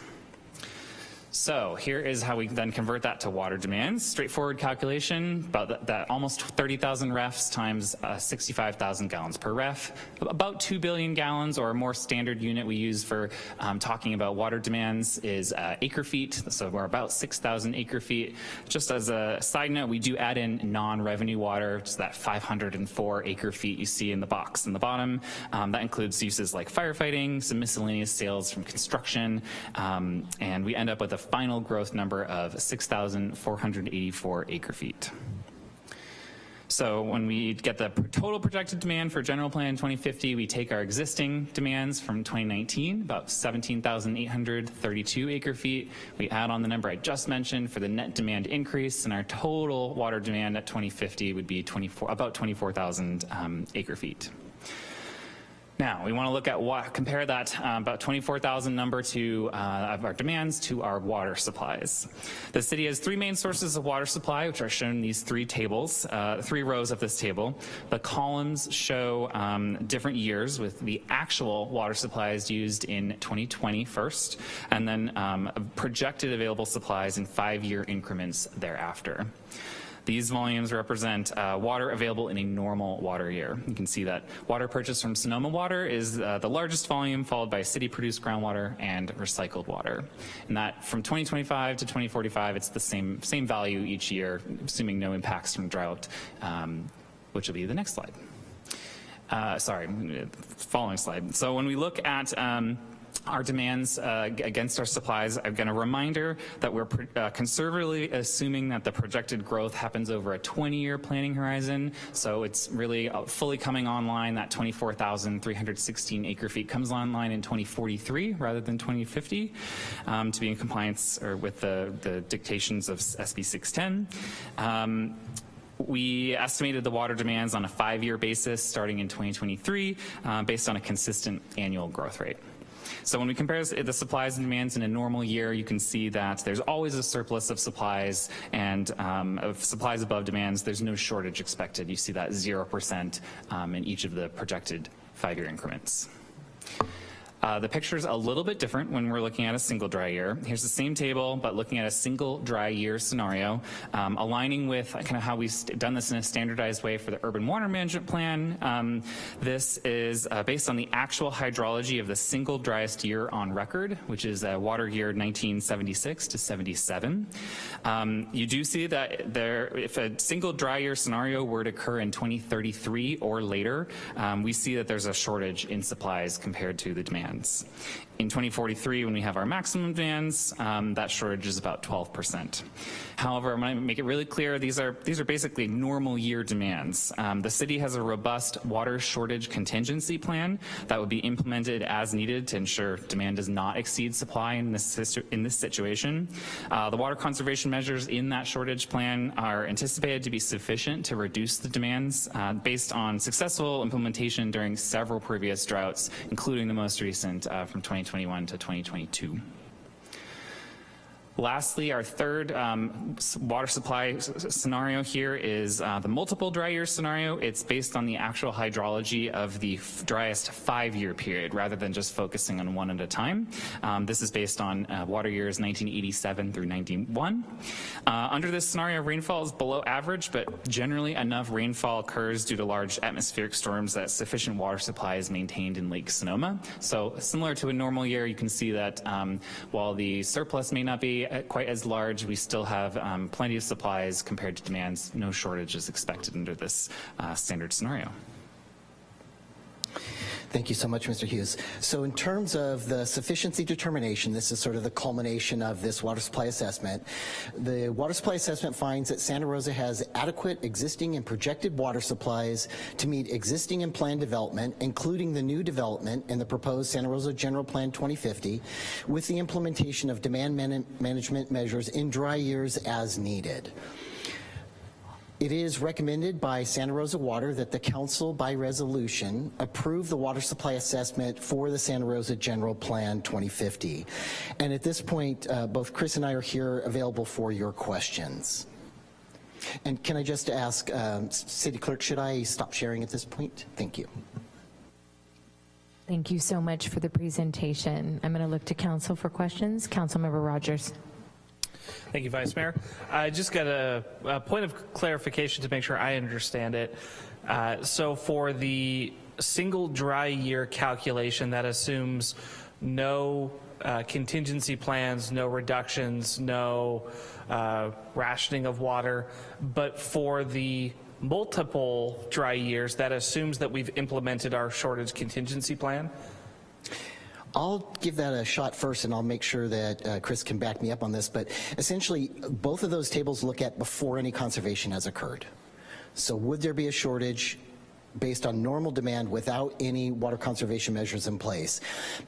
So here is how we then convert that to water demands. Straightforward calculation, about that almost 30,000 REFs times 65,000 gallons per REF, about 2 billion gallons, or a more standard unit we use for talking about water demands is acre feet. So we're about 6,000 acre feet. Just as a side note, we do add in non-revenue water, which is that 504 acre feet you see in the box in the bottom. That includes uses like firefighting, some miscellaneous sales from construction, and we end up with a final growth number of 6,484 acre feet. So when we get the total projected demand for general plan 2050, we take our existing demands from 2019, about 17,832 acre feet. We add on the number I just mentioned for the net demand increase, and our total water demand at 2050 would be about 24,000 acre feet. Now, we want to look at compare that about 24,000 number to of our demands to our water supplies. The city has 3 main sources of water supply, which are shown in these 3 tables, 3 rows of this table. The columns show different years with the actual water supplies used in 2020 first, and then projected available supplies in 5-year increments thereafter. These volumes represent water available in a normal water year. You can see that water purchased from Sonoma Water is the largest volume, followed by city-produced groundwater and recycled water. And that from 2025 to 2045, it's the same value each year, assuming no impacts from drought, which will be the next slide. Following slide. So when we look at our demands against our supplies, again, a reminder that we're conservatively assuming that the projected growth happens over a 20-year planning horizon. So it's really fully coming online. That 24,316 acre feet comes online in 2043 rather than 2050 to be in compliance with the dictations of SB 610. We estimated the water demands on a 5-year basis starting in 2023 based on a consistent annual growth rate. So when we compare the supplies and demands in a normal year, you can see that there's always a surplus of supplies, and of supplies above demands, there's no shortage expected. You see that 0% in each of the projected 5-year increments. The picture's a little bit different when we're looking at a single dry year. Here's the same table, but looking at a single dry year scenario, aligning with kind of how we've done this in a standardized way for the urban water management plan. This is based on the actual hydrology of the single driest year on record, which is water year 1976 to 77. You do see that if a single dry year scenario were to occur in 2033 or later, we see that there's a shortage in supplies compared to the demands. In 2043, when we have our maximum demands, that shortage is about 12%. However, I'm going to make it really clear, these are basically normal year demands. The city has a robust water shortage contingency plan that would be implemented as needed to ensure demand does not exceed supply in this situation. The water conservation measures in that shortage plan are anticipated to be sufficient to reduce the demands based on successful implementation during several previous droughts, including the most recent from 2021 to 2022. Lastly, our third water supply scenario here is the multiple dry year scenario. It's based on the actual hydrology of the driest 5-year period rather than just focusing on one at a time. This is based on water years 1987 through 91. Under this scenario, rainfall is below average, but generally enough rainfall occurs due to large atmospheric storms that sufficient water supply is maintained in Lake Sonoma. So similar to a normal year, you can see that while the surplus may not be quite as large, we still have plenty of supplies compared to demands. No shortage is expected under this standard scenario. Thank you so much, Mr. Hughes. So in terms of the sufficiency determination, this is sort of the culmination of this water supply assessment. The water supply assessment finds that Santa Rosa has adequate existing and projected water supplies to meet existing and planned development, including the new development in the proposed Santa Rosa General Plan 2050, with the implementation of demand management measures in dry years as needed. It is recommended by Santa Rosa Water that the council by resolution approve the water supply assessment for the Santa Rosa General Plan 2050. And at this point, both Chris and I are here available for your questions. And can I just ask, City Clerk, should I stop sharing at this point? Thank you. Thank you so much for the presentation. I'm going to look to council for questions. Councilmember Rogers. Thank you, Vice Mayor. I just got a point of clarification to make sure I understand it. So for the single dry year calculation, that assumes no contingency plans, no reductions, no rationing of water, but for the multiple dry years, that assumes that we've implemented our shortage contingency plan? I'll give that a shot first, and I'll make sure that Chris can back me up on this, but essentially both of those tables look at before any conservation has occurred. So would there be a shortage based on normal demand without any water conservation measures in place?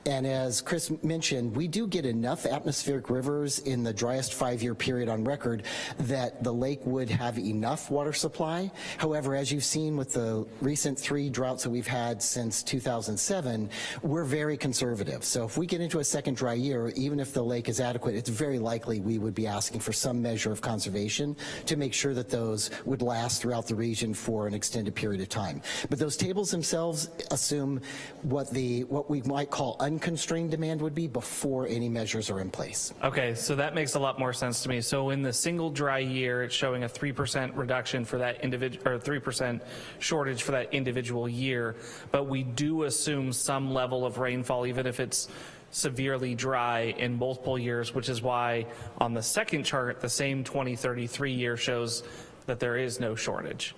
And as Chris mentioned, we do get enough atmospheric rivers in the driest 5-year period on record that the lake would have enough water supply. However, as you've seen with the recent 3 droughts that we've had since 2007, we're very conservative. So if we get into a second dry year, even if the lake is adequate, it's very likely we would be asking for some measure of conservation to make sure that those would last throughout the region for an extended period of time. But those tables themselves assume what we might call unconstrained demand would be before any measures are in place. Okay, so that makes a lot more sense to me. So in the single dry year, it's showing a 3% reduction for that individual, or 3% shortage for that individual year, but we do assume some level of rainfall, even if it's severely dry in multiple years, which is why on the second chart, the same 2033 year shows that there is no shortage.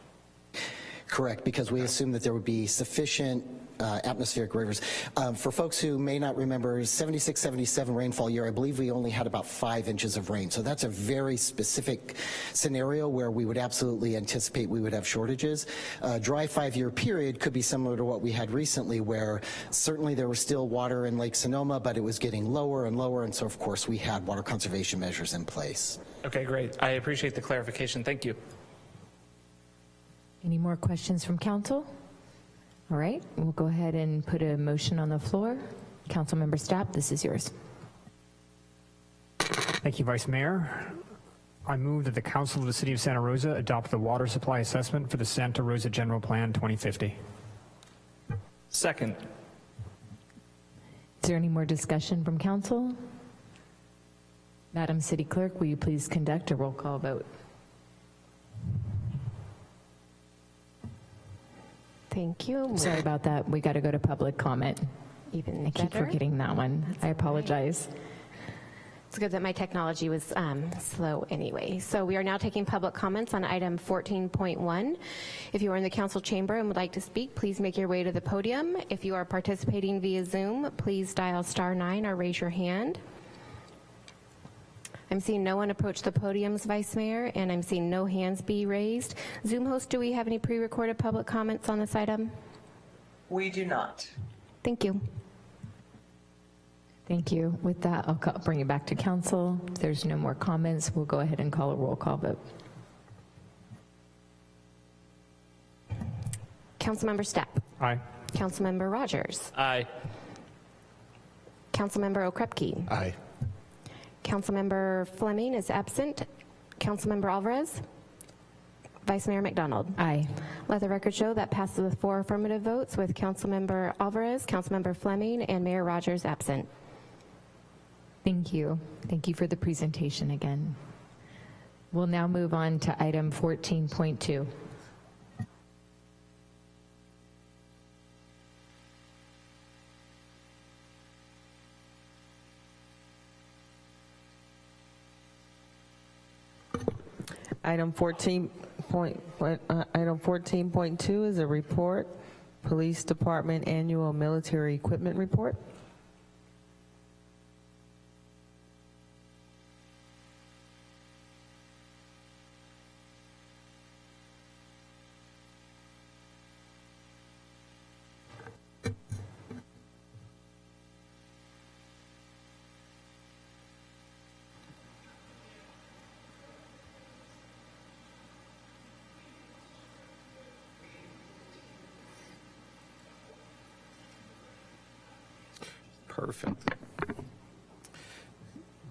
Correct, because we assume that there would be sufficient atmospheric rivers. For folks who may not remember, 76, 77 rainfall year, I believe we only had about 5 inches of rain. So that's a very specific scenario where we would absolutely anticipate we would have shortages. A dry 5-year period could be similar to what we had recently, where certainly there was still water in Lake Sonoma, but it was getting lower and lower, and so of course we had water conservation measures in place. Okay, great. I appreciate the clarification. Thank you. Any more questions from council? All right, we'll go ahead and put a motion on the floor. Councilmember Stapp, this is yours. Thank you, Vice Mayor. I move that the Council of the City of Santa Rosa adopt the water supply assessment for the Santa Rosa General Plan 2050. Second. Is there any more discussion from council? Madam City Clerk, will you please conduct a roll call vote? Thank you. Sorry about that. We got to go to public comment. Even I keep better. forgetting that one. I apologize. It's good that my technology was slow anyway. So we are now taking public comments on item 14.1. If you are in the council chamber and would like to speak, please make your way to the podium. If you are participating via Zoom, please dial *9 or raise your hand. I'm seeing no one approach the podiums, Vice Mayor, and I'm seeing no hands be raised. Zoom host, do we have any pre-recorded public comments on this item? We do not. Thank you. Thank you. With that, I'll bring it back to council. If there's no more comments, we'll go ahead and call a roll call vote. Councilmember Stepp. Aye. Councilmember Rogers. Aye. Councilmember Okrepke. Aye. Councilmember Fleming is absent. Councilmember Alvarez. Vice Mayor McDonald. Aye. Let the record show that passes with 4 affirmative votes with Councilmember Alvarez, Councilmember Fleming, and Mayor Rogers absent. Thank you. Thank you for the presentation again. We'll now move on to item 14.2. Item 14.2 is a report, Police Department Annual Military Equipment Report. Perfect.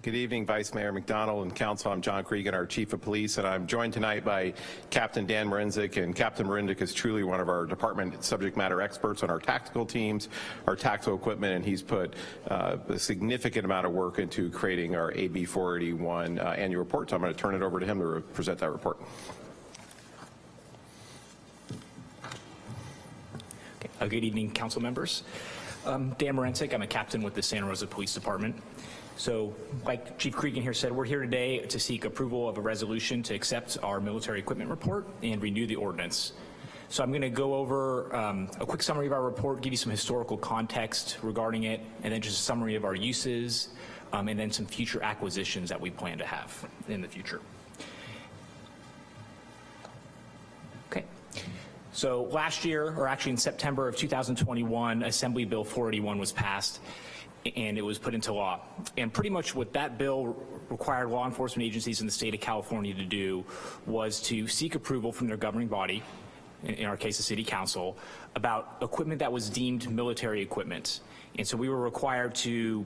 Good evening, Vice Mayor McDonald and Council. I'm John Cregan, our Chief of Police, and I'm joined tonight by Captain Dan Marinzik. And Captain Marinzik is truly one of our department subject matter experts on our tactical teams, our tactical equipment, and he's put a significant amount of work into creating our AB 481 annual report. So I'm going to turn it over to him to present that report. Okay. Good evening, council members. Dan Marinzik, I'm a captain with the Santa Rosa Police Department. So, like Chief Cregan here said, we're here today to seek approval of a resolution to accept our military equipment report and renew the ordinance. So I'm going to go over a quick summary of our report, give you some historical context regarding it, and then just a summary of our uses, and then some future acquisitions that we plan to have in the future. Okay. So last year, or actually in September of 2021, Assembly Bill 481 was passed, and it was put into law. And pretty much what that bill required law enforcement agencies in the state of California to do was to seek approval from their governing body, in our case the City Council, about equipment that was deemed military equipment. And so we were required to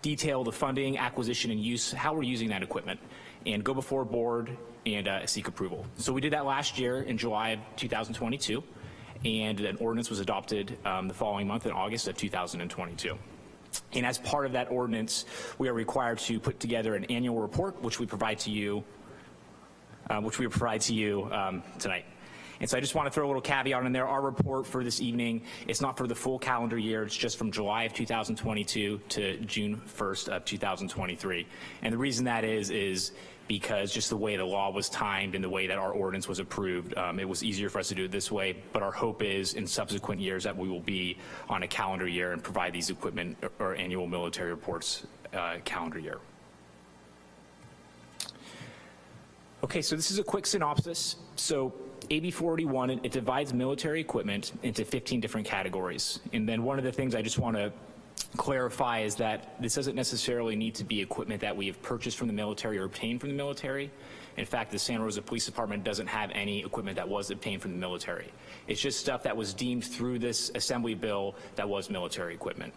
detail the funding, acquisition, and use, how we're using that equipment, and go before a board and seek approval. So we did that last year in July of 2022. And an ordinance was adopted the following month in August of 2022. And as part of that ordinance, we are required to put together an annual report, which we provide to you, tonight. And so I just want to throw a little caveat in there. Our report for this evening, it's not for the full calendar year. It's just from July of 2022 to June 1st of 2023. And the reason that is because just the way the law was timed and the way that our ordinance was approved, it was easier for us to do it this way. But our hope is in subsequent years that we will be on a calendar year and provide these equipment or annual military reports calendar year. Okay, so this is a quick synopsis. So AB 481, it divides military equipment into 15 different categories. And then one of the things I just want to clarify is that this doesn't necessarily need to be equipment that we have purchased from the military or obtained from the military. In fact, the Santa Rosa Police Department doesn't have any equipment that was obtained from the military. It's just stuff that was deemed through this assembly bill that was military equipment.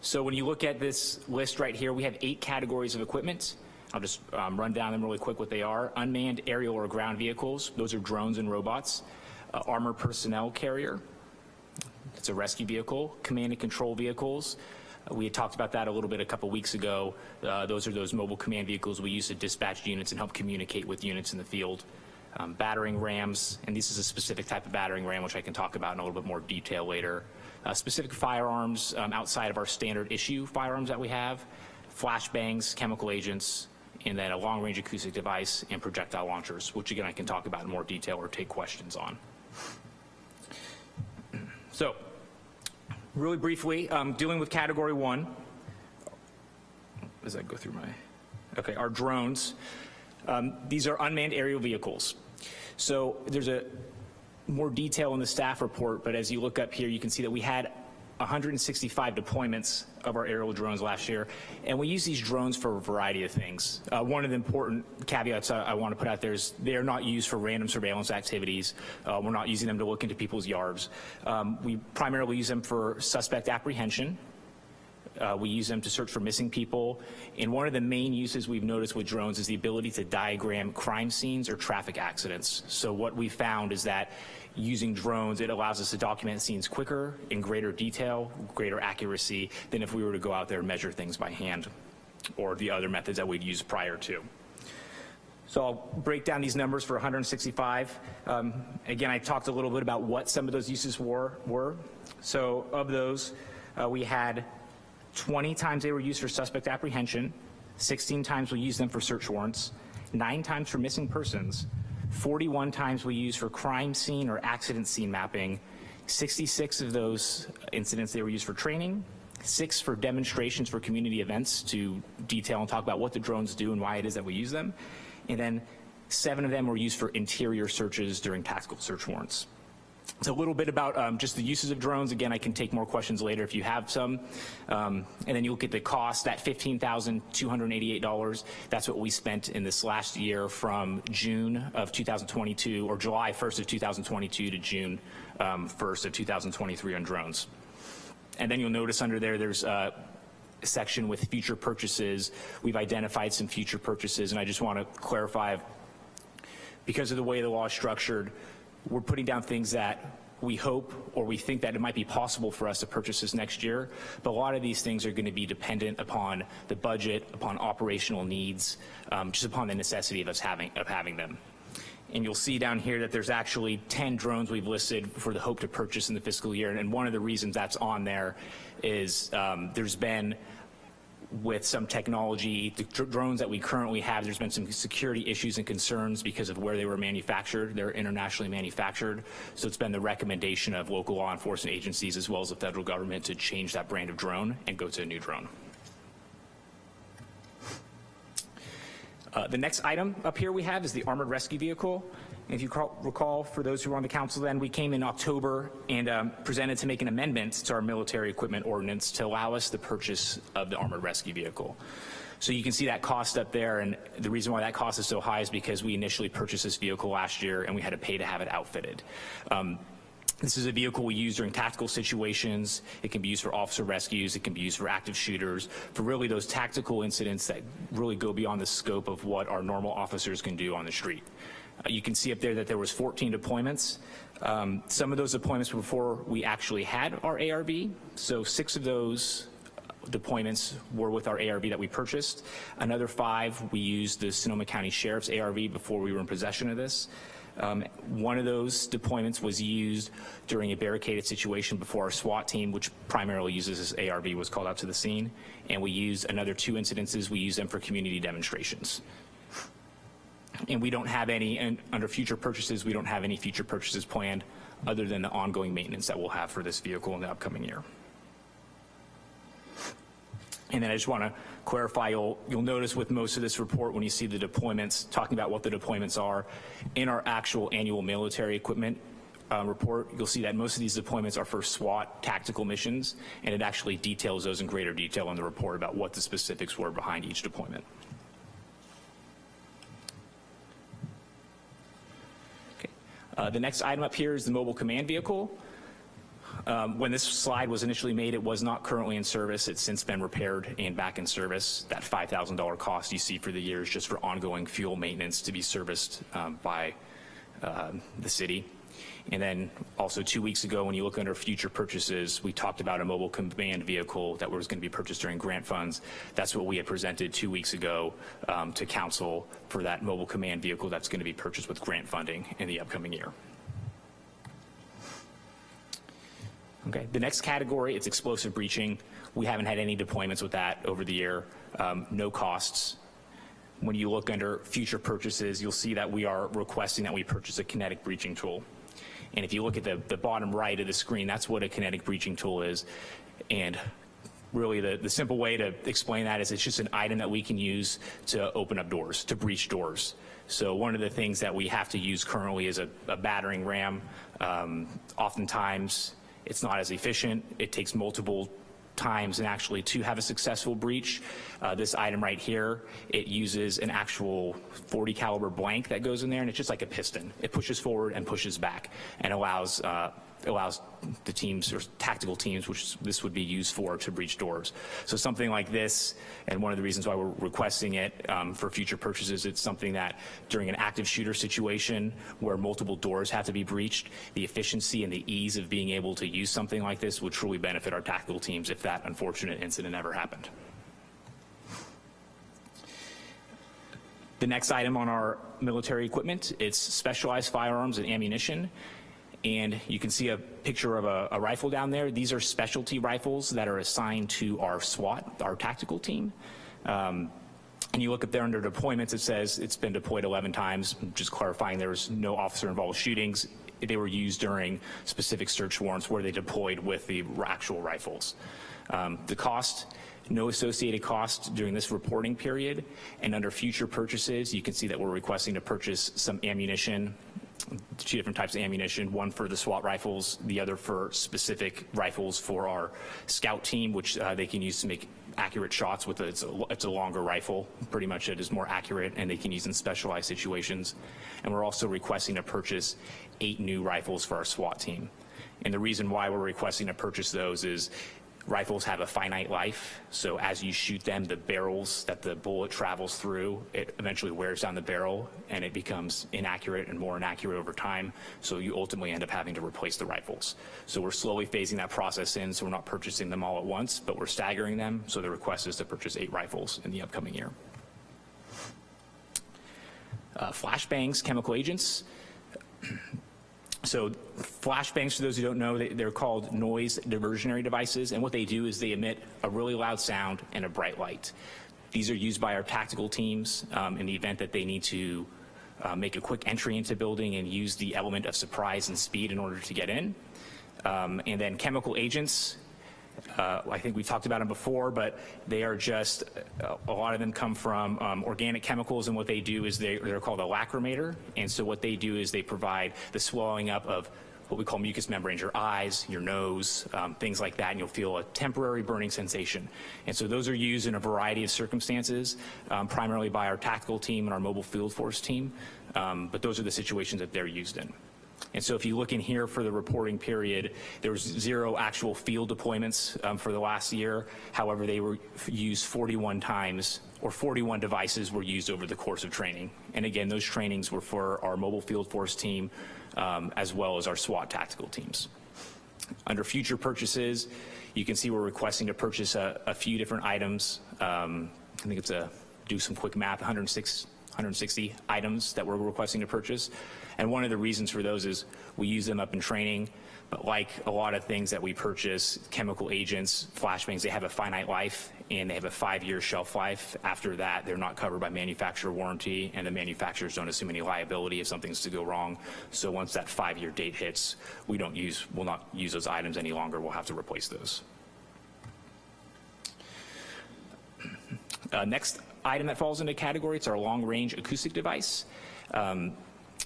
So when you look at this list right here, we have 8 categories of equipment. I'll just run down them really quick what they are. Unmanned aerial or ground vehicles, those are drones and robots. Armored personnel carrier, It's a rescue vehicle. Command and control vehicles. We had talked about that a little bit a couple weeks ago. Those are those mobile command vehicles we use to dispatch units and help communicate with units in the field. Battering rams, and this is a specific type of battering ram, which I can talk about in a little bit more detail later. Specific firearms outside of our standard issue firearms that we have, flashbangs, chemical agents, and then a long-range acoustic device and projectile launchers, which again I can talk about in more detail or take questions on. So, really briefly, dealing with category 1, as I go through okay, our drones. These are unmanned aerial vehicles. So there's a more detail in the staff report, but as you look up here, you can see that we had 165 deployments of our aerial drones last year, and we use these drones for a variety of things. One of the important caveats I want to put out there is they're not used for random surveillance activities. We're not using them to look into people's yards. We primarily use them for suspect apprehension. We use them to search for missing people. And one of the main uses we've noticed with drones is the ability to diagram crime scenes or traffic accidents. So what we found is that using drones, it allows us to document scenes quicker, in greater detail, greater accuracy than if we were to go out there and measure things by hand or the other methods that we'd used prior to. So I'll break down these numbers for 165. Again, I talked a little bit about what some of those uses were. So of those, we had 20 times they were used for suspect apprehension, 16 times we used them for search warrants, 9 times for missing persons, 41 times we used for crime scene or accident scene mapping, 66 of those incidents they were used for training, 6 for demonstrations for community events to detail and talk about what the drones do and why it is that we use them, and then 7 of them were used for interior searches during tactical search warrants. So a little bit about just the uses of drones. Again, I can take more questions later if you have some. And then you look at the cost, that $15,288, that's what we spent in this last year from June of 2022, or July 1st of 2022 to June 1st of 2023 on drones. And then you'll notice under there, there's a section with future purchases. We've identified some future purchases, and I just want to clarify, because of the way the law is structured, we're putting down things that we hope or we think that it might be possible for us to purchase this next year, but a lot of these things are going to be dependent upon the budget, upon operational needs, just upon the necessity of us having them. And you'll see down here that there's actually 10 drones we've listed for the hope to purchase in the fiscal year, and one of the reasons that's on there is there's been, with some technology, the drones that we currently have, there's been some security issues and concerns because of where they were manufactured. They're internationally manufactured. So it's been the recommendation of local law enforcement agencies as well as the federal government to change that brand of drone and go to a new drone. The next item up here we have is the armored rescue vehicle. If you recall, for those who were on the council then, we came in October and presented to make an amendment to our military equipment ordinance to allow us the purchase of the armored rescue vehicle. So you can see that cost up there, and the reason why that cost is so high is because we initially purchased this vehicle last year and we had to pay to have it outfitted. This is a vehicle we use during tactical situations. It can be used for officer rescues. It can be used for active shooters, for really those tactical incidents that really go beyond the scope of what our normal officers can do on the street. You can see up there that there was 14 deployments. Some of those deployments were before we actually had our ARV. So 6 of those deployments were with our ARV that we purchased. Another 5, we used the Sonoma County Sheriff's ARV before we were in possession of this. One of those deployments was used during a barricaded situation before our SWAT team, which primarily uses this ARV, was called out to the scene. And we used another 2 incidences, we used them for community demonstrations. And we don't have any, and under future purchases, we don't have any future purchases planned other than the ongoing maintenance that we'll have for this vehicle in the upcoming year. And then I just want to clarify, you'll notice with most of this report, when you see the deployments, talking about what the deployments are, in our actual annual military equipment report, you'll see that most of these deployments are for SWAT tactical missions, and it actually details those in greater detail in the report about what the specifics were behind each deployment. The next item up here is the mobile command vehicle. When this slide was initially made, it was not currently in service. It's since been repaired and back in service. That $5,000 cost you see for the year is just for ongoing fuel maintenance to be serviced by the city. And then also 2 weeks ago, when you look under future purchases, we talked about a mobile command vehicle that was going to be purchased during grant funds. That's what we had presented 2 weeks ago to council for that mobile command vehicle that's going to be purchased with grant funding in the upcoming year. Okay, the next category, it's explosive breaching. We haven't had any deployments with that over the year, no costs. When you look under future purchases, you'll see that we are requesting that we purchase a kinetic breaching tool. And if you look at the bottom right of the screen, that's what a kinetic breaching tool is. And really the simple way to explain that is it's just an item that we can use to open up doors, to breach doors. So one of the things that we have to use currently is a battering ram. Oftentimes it's not as efficient. It takes multiple times and actually to have a successful breach. This item right here, it uses an actual .40 caliber blank that goes in there, and it's just like a piston. It pushes forward and pushes back and allows the teams or tactical teams, which this would be used for, to breach doors. So something like this, and one of the reasons why we're requesting it for future purchases, it's something that during an active shooter situation where multiple doors have to be breached, the efficiency and the ease of being able to use something like this would truly benefit our tactical teams if that unfortunate incident ever happened. The next item on our military equipment, it's specialized firearms and ammunition. And you can see a picture of a rifle down there. These are specialty rifles that are assigned to our SWAT, our tactical team. And you look up there under deployments, it says it's been deployed 11 times, just clarifying there's no officer-involved shootings. They were used during specific search warrants where they deployed with the actual rifles. The cost, no associated cost during this reporting period. And under future purchases, you can see that we're requesting to purchase some ammunition, 2 different types of ammunition, one for the SWAT rifles, the other for specific rifles for our scout team, which they can use to make accurate shots with it's a longer rifle. Pretty much it is more accurate, and they can use in specialized situations. And we're also requesting to purchase 8 new rifles for our SWAT team. And the reason why we're requesting to purchase those is rifles have a finite life, so as you shoot them, the barrels that the bullet travels through, it eventually wears down the barrel and it becomes inaccurate and more inaccurate over time, so you ultimately end up having to replace the rifles. So we're slowly phasing that process in, so we're not purchasing them all at once, but we're staggering them, so the request is to purchase 8 rifles in the upcoming year. Flashbangs, chemical agents. So flashbangs, for those who don't know, they're called noise diversionary devices, and what they do is they emit a really loud sound and a bright light. These are used by our tactical teams in the event that they need to make a quick entry into building and use the element of surprise and speed in order to get in. And then chemical agents, I think we've talked about them before, but they are just, a lot of them come from organic chemicals, and what they do is they're called a lacrimator, and so what they do is they provide the swelling up of what we call mucous membranes, your eyes, your nose, things like that, and you'll feel a temporary burning sensation. And so those are used in a variety of circumstances, primarily by our tactical team and our mobile field force team, but those are the situations that they're used in. And so if you look in here for the reporting period, there was 0 actual field deployments for the last year. However, they were used 41 times, or 41 devices were used over the course of training. And again, those trainings were for our mobile field force team as well as our SWAT tactical teams. Under future purchases, you can see we're requesting to purchase a few different items. I think it's do some quick math, 160 items that we're requesting to purchase. And one of the reasons for those is we use them up in training, but like a lot of things that we purchase, chemical agents, flashbangs, they have a finite life and they have a 5-year shelf life. After that, they're not covered by manufacturer warranty, and the manufacturers don't assume any liability if something's to go wrong. So once that 5-year date hits, we'll not use those items any longer. We'll have to replace those. Next item that falls into category, it's our long-range acoustic device.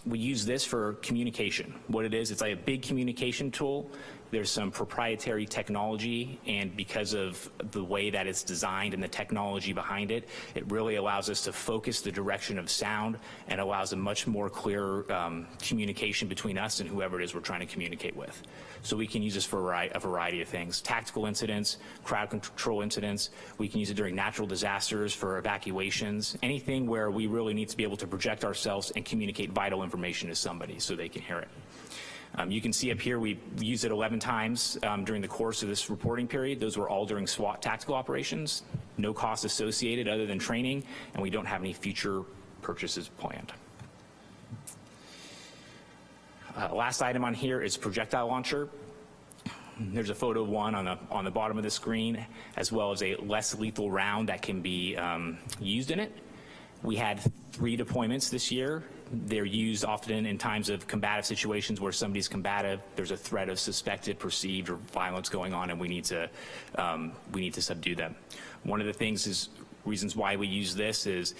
We use this for communication. What it is, it's like a big communication tool. There's some proprietary technology, and because of the way that it's designed and the technology behind it, it really allows us to focus the direction of sound and allows a much more clear communication between us and whoever it is we're trying to communicate with. So we can use this for a variety of things. Tactical incidents, crowd control incidents. We can use it during natural disasters for evacuations, anything where we really need to be able to project ourselves and communicate vital information to somebody so they can hear it. You can see up here we've used it 11 times during the course of this reporting period. Those were all during SWAT tactical operations. No cost associated other than training, and we don't have any future purchases planned. Last item on here is projectile launcher. There's a photo of one on the bottom of the screen, as well as a less lethal round that can be used in it. We had 3 deployments this year. They're used often in times of combative situations where somebody's combative, there's a threat of suspected, perceived, or violence going on, and we need to subdue them. One of the reasons why we use this is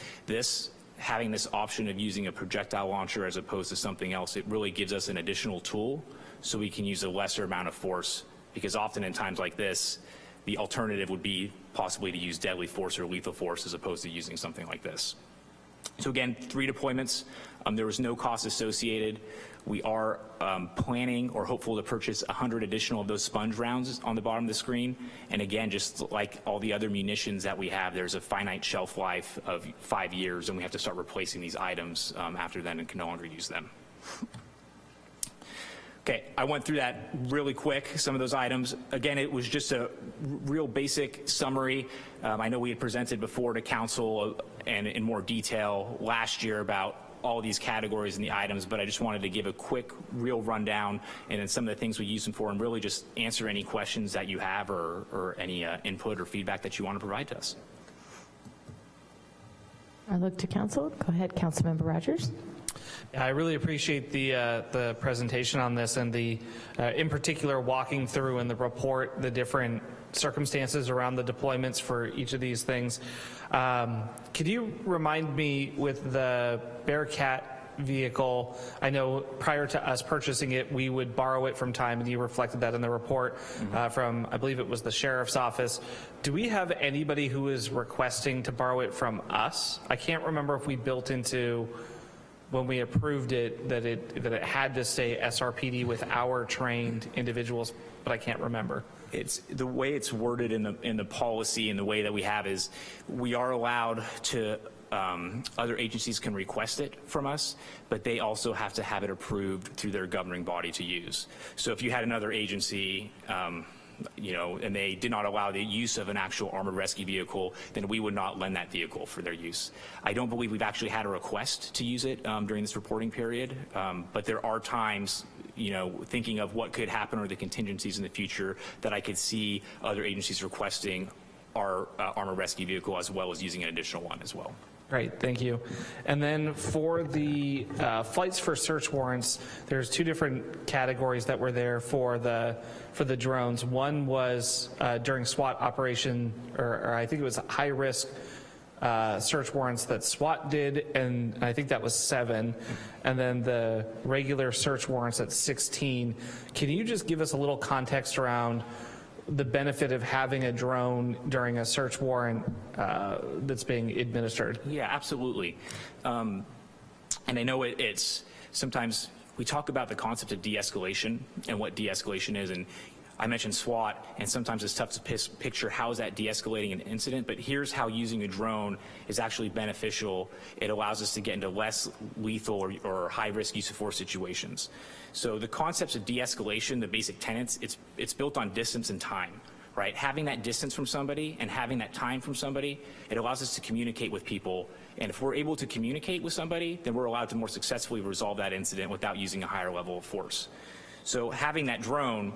having this option of using a projectile launcher as opposed to something else. It really gives us an additional tool so we can use a lesser amount of force, because often in times like this, the alternative would be possibly to use deadly force or lethal force as opposed to using something like this. So again, 3 deployments. There was no cost associated. We are planning or hopeful to purchase 100 additional of those sponge rounds on the bottom of the screen. And again, just like all the other munitions that we have, there's a finite shelf life of 5 years, and we have to start replacing these items after then and can no longer use them. Okay, I went through that really quick, some of those items. Again, it was just a real basic summary. I know we had presented before to council and in more detail last year about all these categories and the items, but I just wanted to give a quick, real rundown and then some of the things we use them for, and really just answer any questions that you have or any input or feedback that you want to provide to us. I look to council. Go ahead, Councilmember Rogers. Yeah, I really appreciate the presentation on this and the, in particular, walking through in the report the different circumstances around the deployments for each of these things. Could you remind me with the Bearcat vehicle, I know prior to us purchasing it, we would borrow it from time, and you reflected that in the report from, I believe it was the sheriff's office. Do we have anybody who is requesting to borrow it from us? I can't remember if we built into when we approved it that it had to say SRPD with our trained individuals, but I can't remember. It's the way it's worded in the policy, and the way that we have is we are allowed to, other agencies can request it from us, but they also have to have it approved through their governing body to use. So if you had another agency, and they did not allow the use of an actual armored rescue vehicle, then we would not lend that vehicle for their use. I don't believe we've actually had a request to use it during this reporting period, but there are times, thinking of what could happen or the contingencies in the future, that I could see other agencies requesting our armored rescue vehicle as well as using an additional one as well. Great, thank you. And then for the flights for search warrants, there's 2 different categories that were there for the drones. One was during SWAT operation, or I think it was high risk search warrants that SWAT did, and I think that was 7. And then the regular search warrants at 16. Can you just give us a little context around the benefit of having a drone during a search warrant that's being administered? Yeah, absolutely. And I know it's sometimes we talk about the concept of de-escalation and what de-escalation is, and I mentioned SWAT, and sometimes it's tough to picture how is that de-escalating an incident, but here's how using a drone is actually beneficial. It allows us to get into less lethal or high-risk use of force situations. So the concepts of de-escalation, the basic tenets, it's built on distance and time, right? Having that distance from somebody and having that time from somebody, it allows us to communicate with people. And if we're able to communicate with somebody, then we're allowed to more successfully resolve that incident without using a higher level of force. So having that drone,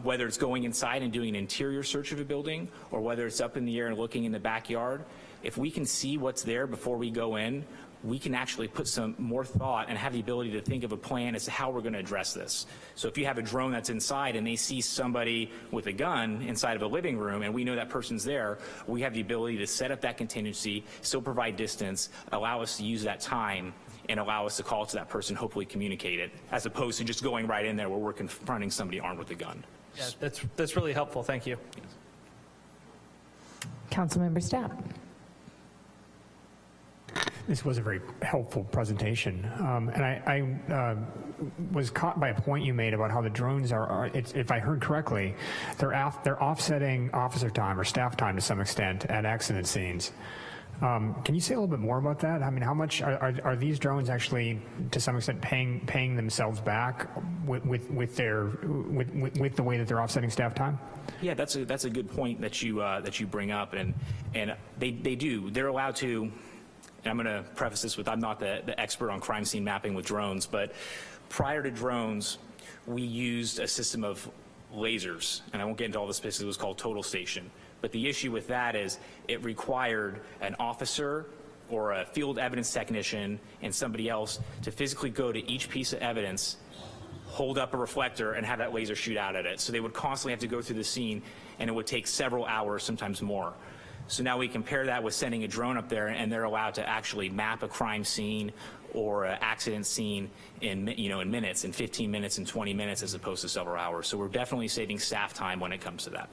whether it's going inside and doing an interior search of a building, or whether it's up in the air and looking in the backyard, if we can see what's there before we go in, we can actually put some more thought and have the ability to think of a plan as to how we're going to address this. So if you have a drone that's inside and they see somebody with a gun inside of a living room and we know that person's there, we have the ability to set up that contingency, still provide distance, allow us to use that time, and allow us to call to that person, hopefully communicate it, as opposed to just going right in there where we're confronting somebody armed with a gun. Yeah, that's really helpful. Thank you. Councilmember Stapp. This was a very helpful presentation, and I was caught by a point you made about how the drones are if I heard correctly, they're offsetting officer time or staff time to some extent at accident scenes. Can you say a little bit more about that? I mean, how much are these drones actually, to some extent, paying themselves back with the way that they're offsetting staff time? Yeah, that's a good point that you bring up, and they do. They're allowed to. And I'm going to preface this with, I'm not the expert on crime scene mapping with drones, but prior to drones, we used a system of lasers, and I won't get into all the specifics. It was called Total Station. But the issue with that is it required an officer or a field evidence technician and somebody else to physically go to each piece of evidence, hold up a reflector, and have that laser shoot out at it. So they would constantly have to go through the scene, and it would take several hours, sometimes more. So now we compare that with sending a drone up there, and they're allowed to actually map a crime scene or an accident scene in minutes, in 15 minutes, and 20 minutes, as opposed to several hours. So we're definitely saving staff time when it comes to that.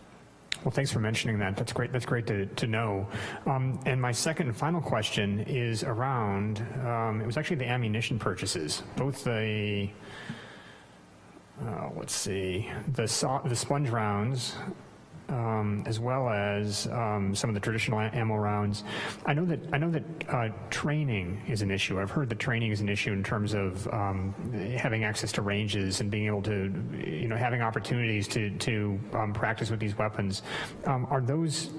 Well, thanks for mentioning that. That's great. That's great to know. And my second and final question is around. It was actually the ammunition purchases, both the the sponge rounds, as well as some of the traditional ammo rounds. I know that training is an issue. I've heard that training is an issue in terms of having access to ranges and being able to, having opportunities to practice with these weapons. Are those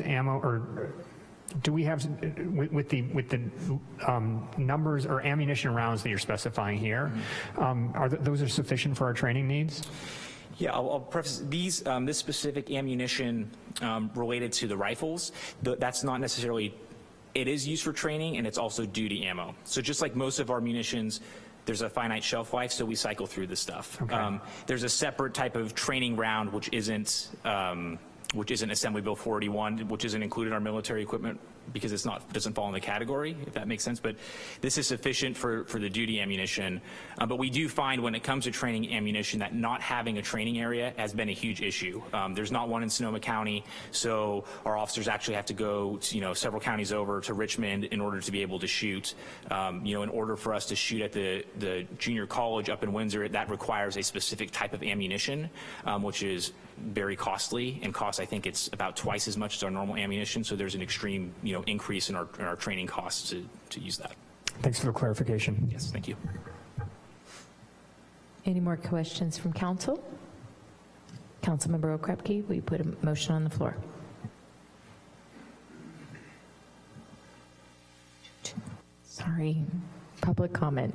ammo, or do we have with the numbers or ammunition rounds that you're specifying here? Those are sufficient for our training needs? Yeah, I'll preface these. This specific ammunition related to the rifles, that's not necessarily. It is used for training, and it's also duty ammo. So just like most of our munitions, there's a finite shelf life, so we cycle through this stuff. Okay. There's a separate type of training round which isn't Assembly Bill 481, which isn't included in our military equipment because doesn't fall in the category, if that makes sense. But this is sufficient for the duty ammunition. But we do find when it comes to training ammunition that not having a training area has been a huge issue. There's not one in Sonoma County, so our officers actually have to go several counties over to Richmond in order to be able to shoot. In order for us to shoot at the junior college up in Windsor, that requires a specific type of ammunition, which is very costly and costs, I think it's about twice as much as our normal ammunition. So there's an extreme, increase in our training costs to use that. Thanks for the clarification. Yes, thank you. Any more questions from council? Councilmember Okrepke, will you put a motion on the floor? Sorry, public comment.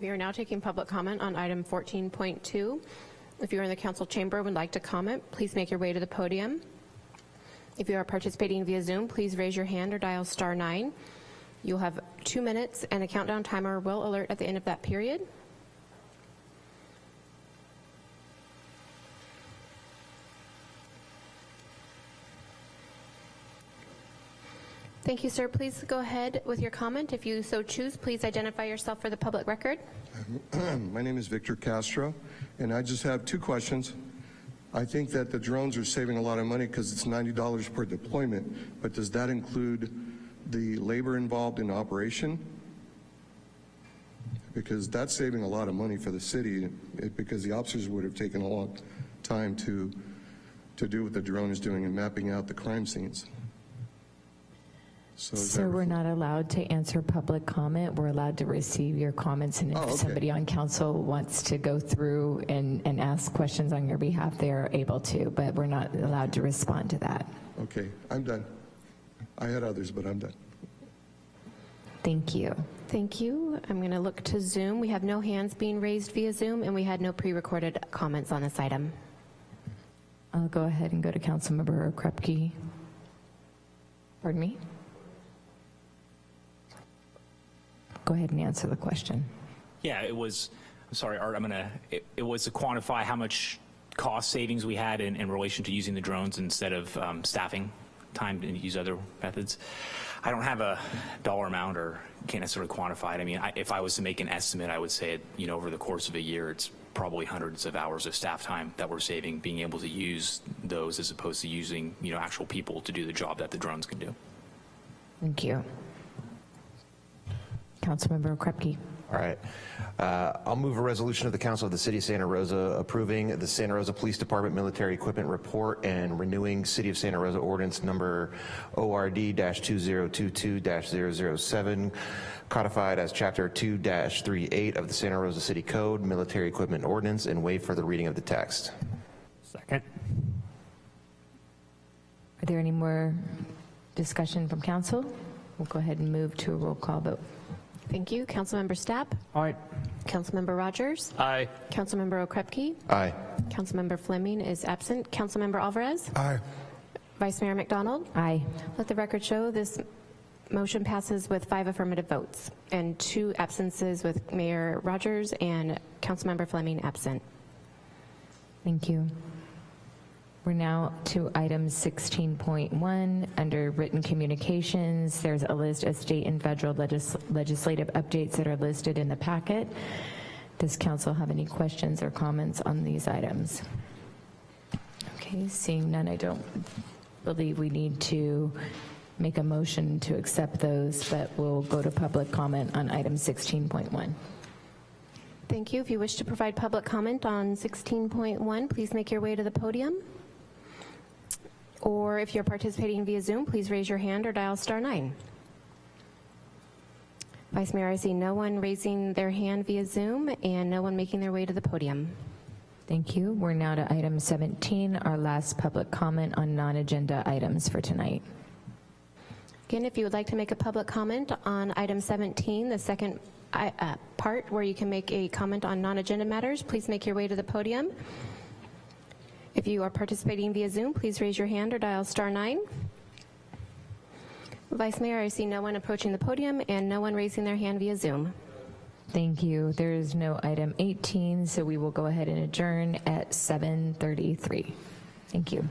We are now taking public comment on item 14.2. If you're in the council chamber and would like to comment, please make your way to the podium. If you are participating via Zoom, please raise your hand or dial *9. You'll have 2 minutes, and a countdown timer will alert at the end of that period. Thank you, sir. Please go ahead with your comment. If you so choose, please identify yourself for the public record. My name is Victor Castro, and I just have 2 questions. I think that the drones are saving a lot of money because it's $90 per deployment, but does that include the labor involved in operation? Because that's saving a lot of money for the city, because the officers would have taken a long time to do what the drone is doing and mapping out the crime scenes. So we're not allowed to answer public comment. We're allowed to receive your comments, and if somebody on council wants to go through and ask questions on your behalf, they are able to, but we're not allowed to respond to that. Okay, I'm done. I had others, but I'm done. Thank you. Thank you. I'm going to look to Zoom. We have no hands being raised via Zoom, and we had no pre-recorded comments on this item. I'll go ahead and go to Councilmember Okrepke. Pardon me? Go ahead and answer the question. Yeah, it was, I'm sorry, Art, it was to quantify how much cost savings we had in relation to using the drones instead of staffing time to use other methods. I don't have a dollar amount or can't necessarily quantify it. I mean, if I was to make an estimate, I would say, over the course of a year, it's probably hundreds of hours of staff time that we're saving being able to use those as opposed to using, actual people to do the job that the drones can do. Thank you. Councilmember Okrepke. All right. I'll move a resolution of the Council of the City of Santa Rosa approving the Santa Rosa Police Department Military Equipment Report and renewing City of Santa Rosa Ordinance number ORD-2022-007, codified as Chapter 2-38 of the Santa Rosa City Code, Military Equipment Ordinance, and waive further reading of the text. Second. Are there any more discussion from council? We'll go ahead and move to a roll call vote. Thank you. Councilmember Stapp? Aye. Councilmember Rogers? Aye. Councilmember Okrepke? Aye. Councilmember Fleming is absent. Councilmember Alvarez? Aye. Vice Mayor McDonald? Aye. Let the record show this motion passes with 5 affirmative votes and 2 absences with Mayor Rogers and Councilmember Fleming absent. Thank you. We're now to item 16.1. Under written communications, there's a list of state and federal legislative updates that are listed in the packet. Does council have any questions or comments on these items? Okay, seeing none, I don't believe we need to make a motion to accept those, but we'll go to public comment on item 16.1. Thank you. If you wish to provide public comment on 16.1, please make your way to the podium. Or if you're participating via Zoom, please raise your hand or dial *9. Vice Mayor, I see no one raising their hand via Zoom and no one making their way to the podium. Thank you. We're now to item 17, our last public comment on non-agenda items for tonight. Again, if you would like to make a public comment on item 17, the second part where you can make a comment on non-agenda matters, please make your way to the podium. If you are participating via Zoom, please raise your hand or dial *9. Vice Mayor, I see no one approaching the podium and no one raising their hand via Zoom. Thank you. There is no item 18, so we will go ahead and adjourn at 7:33. Thank you.